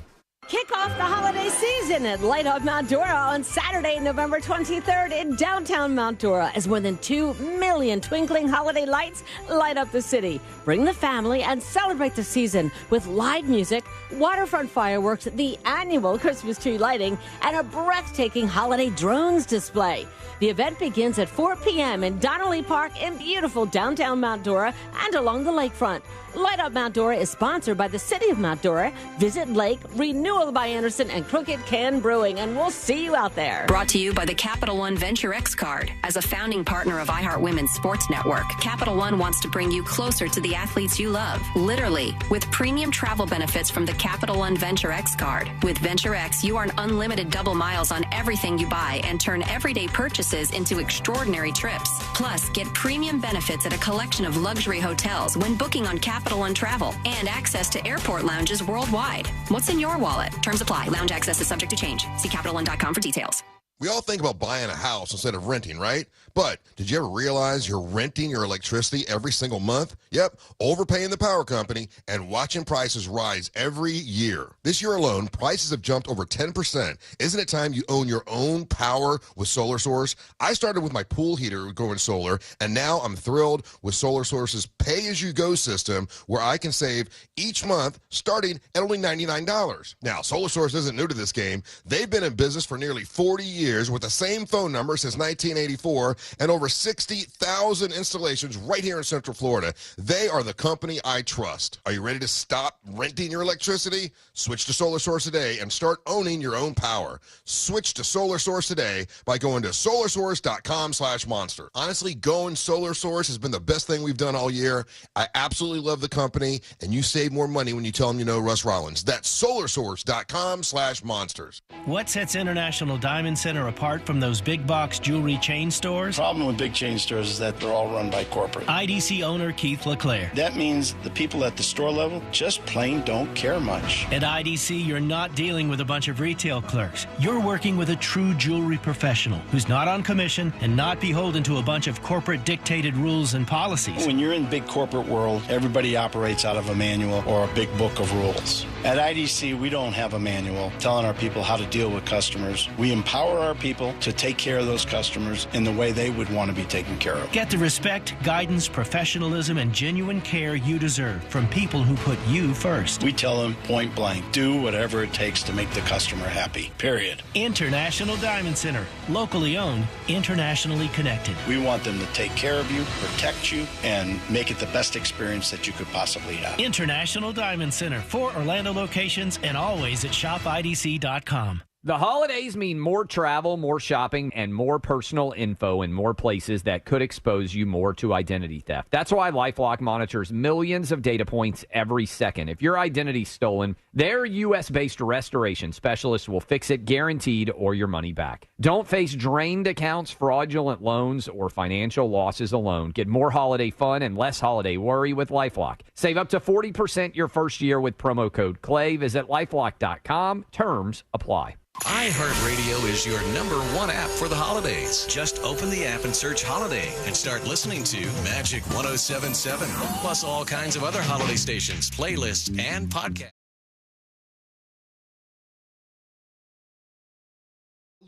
Kick off the holiday season at Light Up Mount Dora on Saturday, November 23rd in downtown Mount Dora as more than 2 million twinkling holiday lights light up the city. Bring the family and celebrate the season with live music, waterfront fireworks, the annual Christmas tree lighting, and a breathtaking holiday drones display. The event begins at 4 p.m. in Donnelly Park in beautiful downtown Mount Dora and along the lakefront. Light Up Mount Dora is sponsored by the City of Mount Dora, Visit Lake, Renew fueled by Anderson and Crooked Can Brewing, and we'll see you out there. Brought to you by the Capital One Venture X card. As a founding partner of iHeart Women's Sports Network, Capital One wants to bring you closer to the athletes you love. Literally, with premium travel benefits from the Capital One Venture X card. With Venture X, you earn unlimited double miles on everything you buy and turn everyday purchases into extraordinary trips. Plus, get premium benefits at a collection of luxury hotels when booking on Capital One Travel and access to airport lounges worldwide. What's in your wallet? Terms apply. Lounge access is subject to change. See CapitalOne.com for details. We all think about buying a house instead of renting, right? But did you ever realize you're renting your electricity every single month? Yep, overpaying the power company and watching prices rise every year. This year alone, prices have jumped over 10%. Isn't it time you own your own power with Solar Source? I started with my pool heater going solar, and now I'm thrilled with Solar Source's pay-as-you-go system where I can save each month starting at only $99. Now, Solar Source isn't new to this game. They've been in business for nearly 40 years with the same phone number since 1984 and over 60,000 installations right here in Central Florida. They are the company I trust. Are you ready to stop renting your electricity? Switch to Solar Source today and start owning your own power. Switch to Solar Source today by going to solarsource.com/monster. Honestly, going Solar Source has been the best thing we've done all year. I absolutely love the company, and you save more money when you tell them you know Russ Rollins. That's solarsource.com/monsters. What sets International Diamond Center apart from those big box jewelry chain stores? The problem with big chain stores is that they're all run by corporate. IDC owner Keith LeClaire. That means the people at the store level just plain don't care much. At IDC, you're not dealing with a bunch of retail clerks. You're working with a true jewelry professional who's not on commission and not beholden to a bunch of corporate dictated rules and policies. When you're in big corporate world, everybody operates out of a manual or a big book of rules. At IDC, we don't have a manual telling our people how to deal with customers. We empower our people to take care of those customers in the way they would want to be taken care of. Get the respect, guidance, professionalism, and genuine care you deserve from people who put you first. We tell them point blank, do whatever it takes to make the customer happy, period. International Diamond Center, locally owned, internationally connected. We want them to take care of you, protect you, and make it the best experience that you could possibly have. International Diamond Center, 4 Orlando locations and always at shopidc.com. The holidays mean more travel, more shopping, and more personal info in more places that could expose you more to identity theft. That's why LifeLock monitors millions of data points every second. If your identity's stolen, their U.S.-based restoration specialists will fix it guaranteed or your money back. Don't face drained accounts, fraudulent loans, or financial losses alone. Get more holiday fun and less holiday worry with LifeLock. Save up to 40% your first year with promo code CLAY. Visit LifeLock.com. Terms apply. iHeartRadio is your #1 app for the holidays. Just open the app and search Holiday and start listening to Magic 107.7, plus all kinds of other holiday stations, playlists, and podcasts.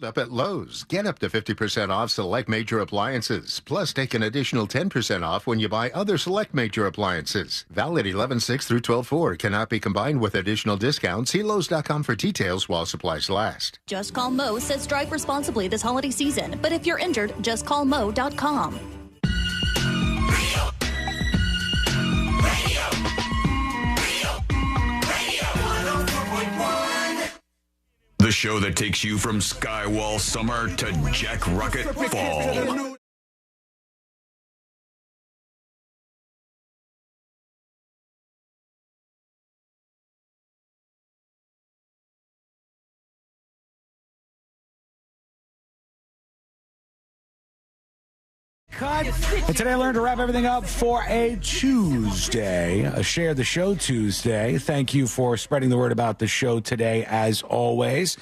Up at Lowe's. Get up to 50% off select major appliances. Plus, take an additional 10% off when you buy other select major appliances. Valid 11/6 through 12/4. Cannot be combined with additional discounts. See Lowe's.com for details while supplies last. Just Call Mo says drive responsibly this holiday season. But if you're injured, just call Mo.com. The show that takes you from Skywall summer to Jack Rocket fall. And today I learned to wrap everything up for a Tuesday, a Share the Show Tuesday. Thank you for spreading the word about the show today, as always.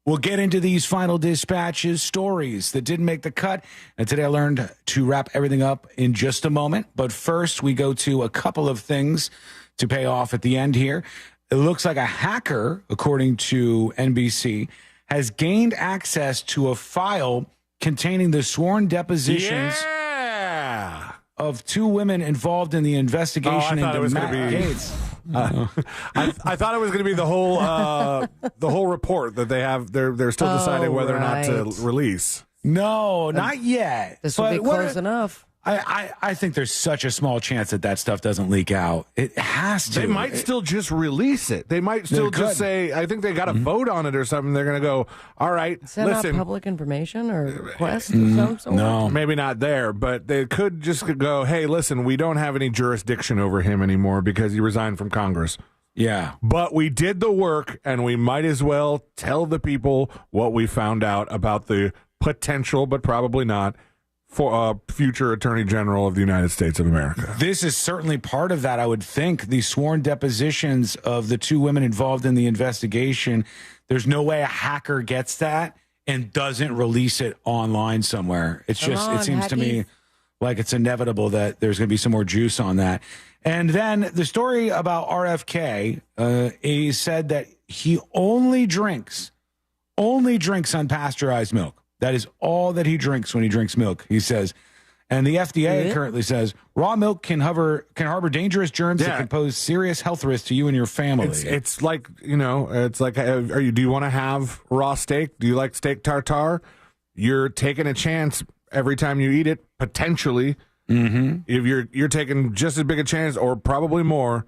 We'll get into these final dispatches, stories that didn't make the cut. And today I learned to wrap everything up in just a moment. But first, we go to a couple of things to pay off at the end here. It looks like a hacker, according to NBC, has gained access to a file containing the sworn depositions of two women involved in the investigation into Matt Gaetz. I thought it was going to be the whole report that they have. They're still deciding whether or not to release. No, not yet. This would be close enough. I think there's such a small chance that stuff doesn't leak out. It has to. They might still just release it. They might still just say, I think they got a vote on it or something. They're going to go, all right, Is that listen. not public information or request of some sort? No, maybe not there, but they could just go, hey, listen, we don't have any jurisdiction over him anymore because he resigned from Congress. Yeah. But we did the work, and we might as well tell the people what we found out about the potential, but probably not, for a future Attorney General of the United States of America. This is certainly part of that, I would think. The sworn depositions of the two women involved in the investigation, there's no way a hacker gets that and doesn't release it online somewhere. It's just, it seems to me like it's inevitable that there's going to be some more juice on that. And then the story about RFK, he said that he only drinks unpasteurized milk. That is all that he drinks when he drinks milk, he says. And the FDA currently says raw milk can harbor dangerous germs that can pose serious health risks to you and your family. It's like, do you want to have raw steak? Do you like steak tartare? You're taking a chance every time you eat it, potentially. Mm-hmm. If you're taking just as big a chance or probably more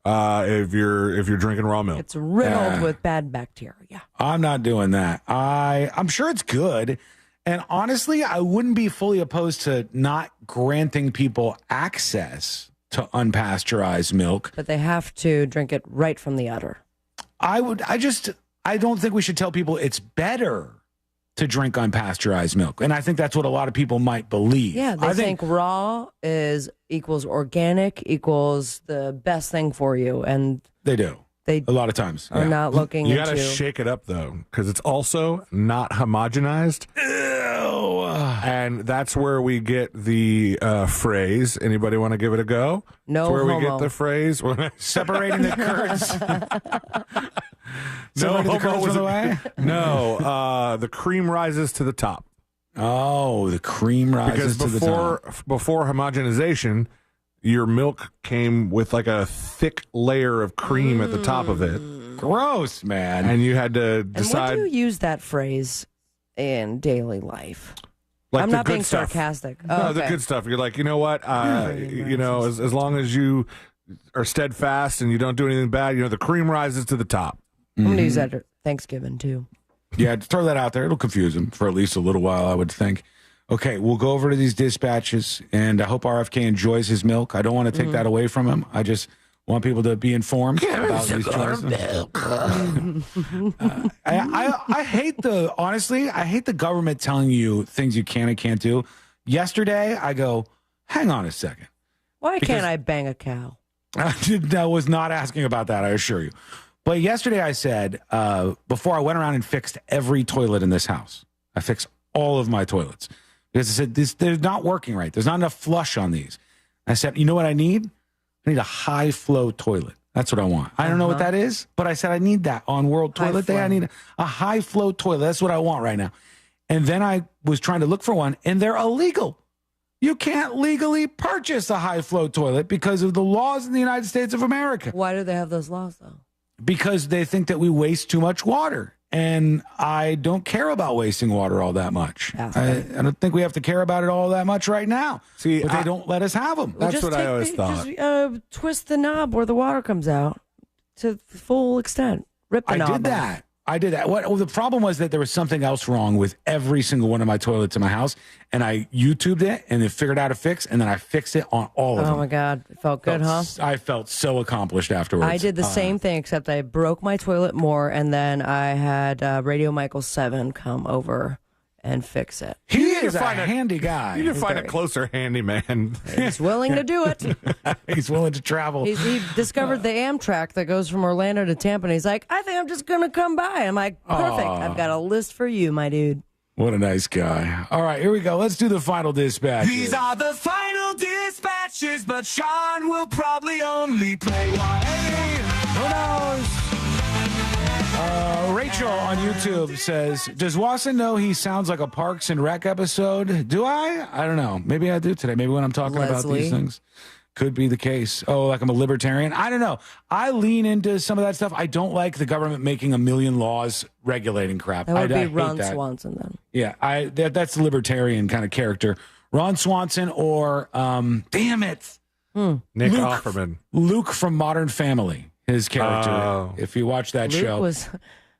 if you're drinking raw milk. It's riddled with bad bacteria. I'm not doing that. I'm sure it's good. And honestly, I wouldn't be fully opposed to not granting people access to unpasteurized milk. But they have to drink it right from the udder. I don't think we should tell people it's better to drink unpasteurized milk. And I think that's what a lot of people might believe. Yeah, they think raw equals organic equals the best thing for you. And they do. They a lot of times are not looking You into... got to shake it up, though, because it's also not homogenized. Ew. And that's where we get the phrase. Anybody want to give it a go? No that's where homo. we get the phrase. Separating the curds. No, the curds from the way? No, the cream rises to the top. Oh, the cream rises to the top. Before homogenization, your milk came with like a thick layer of cream at the top of it. Gross, man. And you had to decide. And when do you use that phrase in daily life? Like I'm the not good being stuff. sarcastic. No, Oh, the okay. good stuff. You're like, you know what? As long as you are steadfast and you don't do anything bad, the cream rises to the top. I'm going to use that at Thanksgiving, too. Yeah, throw that out there. It'll confuse them for at least a little while, I would think. Okay, we'll go over to these dispatches, and I hope RFK enjoys his milk. I don't want to take that away from him. I just want people to be informed about these choices. I hate the government telling you things you can and can't do. Yesterday, I go, hang on a second. Why can't I bang a cow? I was not asking about that, I assure you. But yesterday I said, before I went around and fixed every toilet in this house, I fixed all of my toilets. Because I said, they're not working right. There's not enough flush on these. I said, you know what I need? I need a high flow toilet. That's what I want. I don't know what that is, but I said I need that on World Toilet Day. I need a high flow toilet. That's what I want right now. And then I was trying to look for one, and they're illegal. You can't legally purchase a high flow toilet because of the laws in the United States of America. Why do they have those laws, though? Because they think that we waste too much water. And I don't care about wasting water all that much. I don't think we have to care about it all that much right now. See, but they don't let us have them. That's what I always thought. Just twist the knob where the water comes out to the full extent. Rip the knob I did that. Well, the problem was that there was something else wrong with every single one of my toilets in my house, and I YouTubed it and then figured out a fix, and then I fixed it on all of them. Oh my God, it felt good, huh? I felt so accomplished afterwards. I did the same thing, except I broke my toilet more, and then I had Radio Michael 7 come over and fix it. He is a handy guy. You need to find a closer handyman. He's willing to do it. He's willing to travel. He discovered the Amtrak that goes from Orlando to Tampa, and he's like, I think I'm just going to come by. I'm like, perfect. I've got a list for you, my dude. What a nice guy. All right, here we go. Let's do the final dispatch. These are the final dispatches, but Sean will probably only play one. Who knows? Rachel on YouTube says, does Wasson know he sounds like a Parks and Rec episode? Do I? I don't know. Maybe I do today. Maybe when I'm talking about these things. Could be the case. Oh, like I'm a libertarian? I don't know. I lean into some of that stuff. I don't like the government making a million laws regulating crap. That would I be hate Ron that. Swanson then. Yeah, that's the libertarian kind of character Ron Swanson or, damn it, Nick Offerman. Luke from Modern Family, his character. If you watch that show.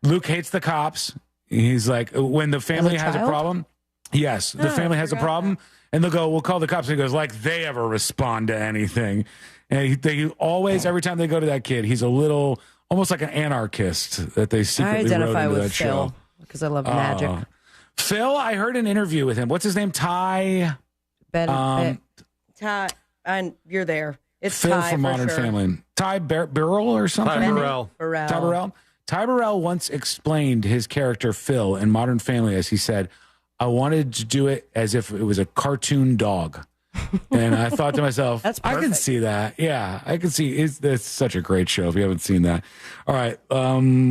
Luke hates the cops. He's like, when the family has a problem. Yes, the family has a problem. And they'll go, we'll call the cops. And he goes, like they ever respond to anything. And they always, every time they go to that kid, he's a little, almost like an anarchist that they secretly wrote into with that Phil show. because I love magic. Phil, I heard an interview with him. What's his name? Ty. Ty, and you're there. It's Phil Ty from for Modern sure. Family. Ty Burrell or something? Ty Burrell. Ty Burrell. Ty Burrell once explained his character Phil in Modern Family as he said, I wanted to do it as if it was a cartoon dog. And I thought to myself, I can see that. Yeah, I can see. It's such a great show if you haven't seen that. All right,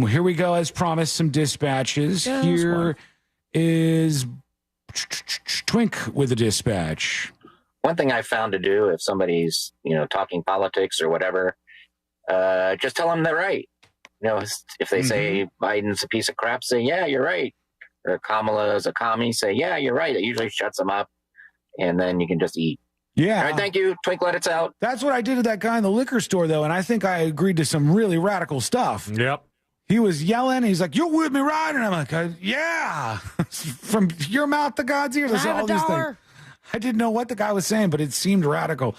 here we go. As promised, some dispatches. Here is Twink with a dispatch. One thing I found to do if somebody's, talking politics or whatever, just tell them they're right. If they say Biden's a piece of crap, say, yeah, you're right. Or Kamala is a commie, say, yeah, you're right. It usually shuts them up. And then you can just eat. Yeah. All right, thank you. Twink, let it's out. That's what I did to that guy in the liquor store, though. And I think I agreed to some really radical stuff. Yep. He was yelling. He's like, you're with me, right? And I'm like, yeah. From your mouth to God's ears. I said all these things. I didn't know what the guy was saying, but it seemed radical.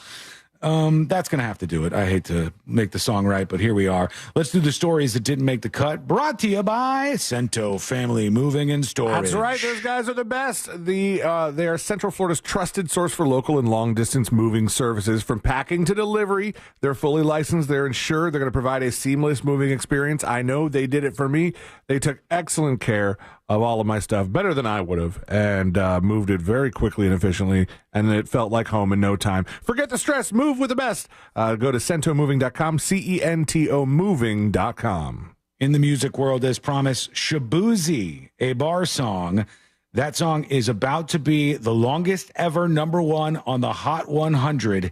That's going to have to do it. I hate to make the song right, but here we are. Let's do the stories that didn't make the cut. Brought to you by Cento Family Moving and Storage. That's right. Those guys are the best. They are Central Florida's trusted source for local and long-distance moving services. From packing to delivery, they're fully licensed. They're insured. They're going to provide a seamless moving experience. I know they did it for me. They took excellent care of all of my stuff, better than I would have, and moved it very quickly and efficiently, and it felt like home in no time. Forget the stress. Move with the best. Go to centomoving.com, CENTO moving.com. In the music world, as promised, Shabuzi, a bar song. That song is about to be the longest ever #1 on the Hot 100,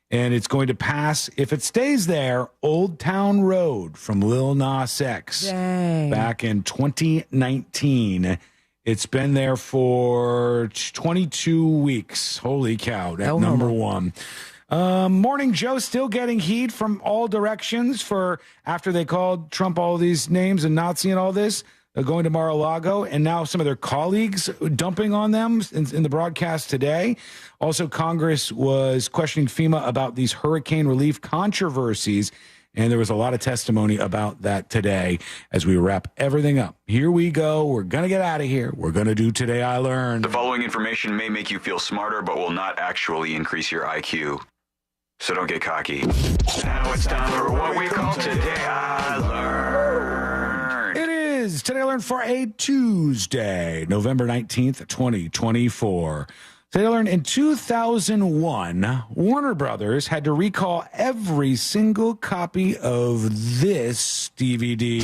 and it's going to pass, if it stays there, Old Town Road from Lil Nas X. Dang. Back in 2019. It's been there for 22 weeks. Holy cow, at #1. Morning Joe still getting heat from all directions for after they called Trump all these names and Nazi and all this. Going to Mar-a-Lago, and now some of their colleagues dumping on them in the broadcast today. Also, Congress was questioning FEMA about these hurricane relief controversies, and there was a lot of testimony about that today as we wrap everything up. Here we go. We're going to get out of here. We're going to do Today I Learned. The following information may make you feel smarter, but will not actually increase your IQ. So don't get cocky. Now it's time for what we call Today I Learned. It is Today I Learned for a Tuesday, November 19th, 2024. Today I Learned in 2001, Warner Brothers had to recall every single copy of this DVD.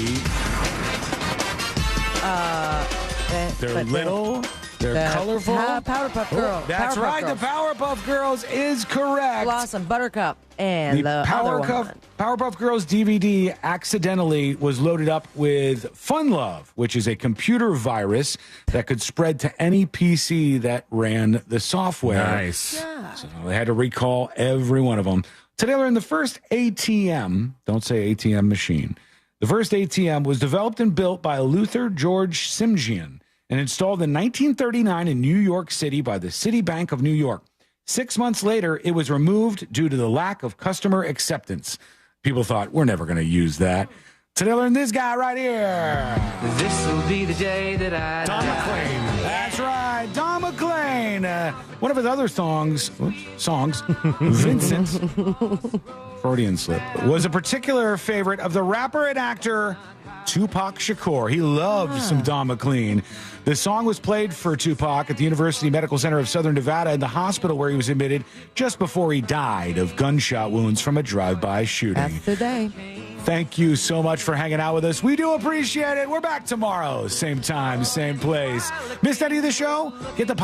They're little. They're colorful. Powerpuff Girls. That's Powerpuff right. Girls. The Powerpuff Girls is correct. Blossom, Buttercup, and the other one. Powerpuff Girls DVD accidentally was loaded up with Fun Love, which is a computer virus that could spread to any PC that ran the software. Nice. Yeah. So they had to recall every one of them. Today I learned the first ATM, don't say ATM machine, the first ATM was developed and built by Luther George Simjian and installed in 1939 in New York City by the City Bank of New York. 6 months later, it was removed due to the lack of customer acceptance. People thought, we're never going to use that. Today I learned this guy right here. This will be the day that I Don McLean. That's right, Don McLean. One of his other songs, Vincent, Freudian slip, was a particular favorite of the rapper and actor Tupac Shakur. He loved some Don McLean. The song was played for Tupac at the University Medical Center of Southern Nevada in the hospital where he was admitted just before he died of gunshot wounds from a drive-by shooting. That's the day. Thank you so much for hanging out with us. We do appreciate it. We're back tomorrow. Same time, same place. Missed any of the show? Get the podcast.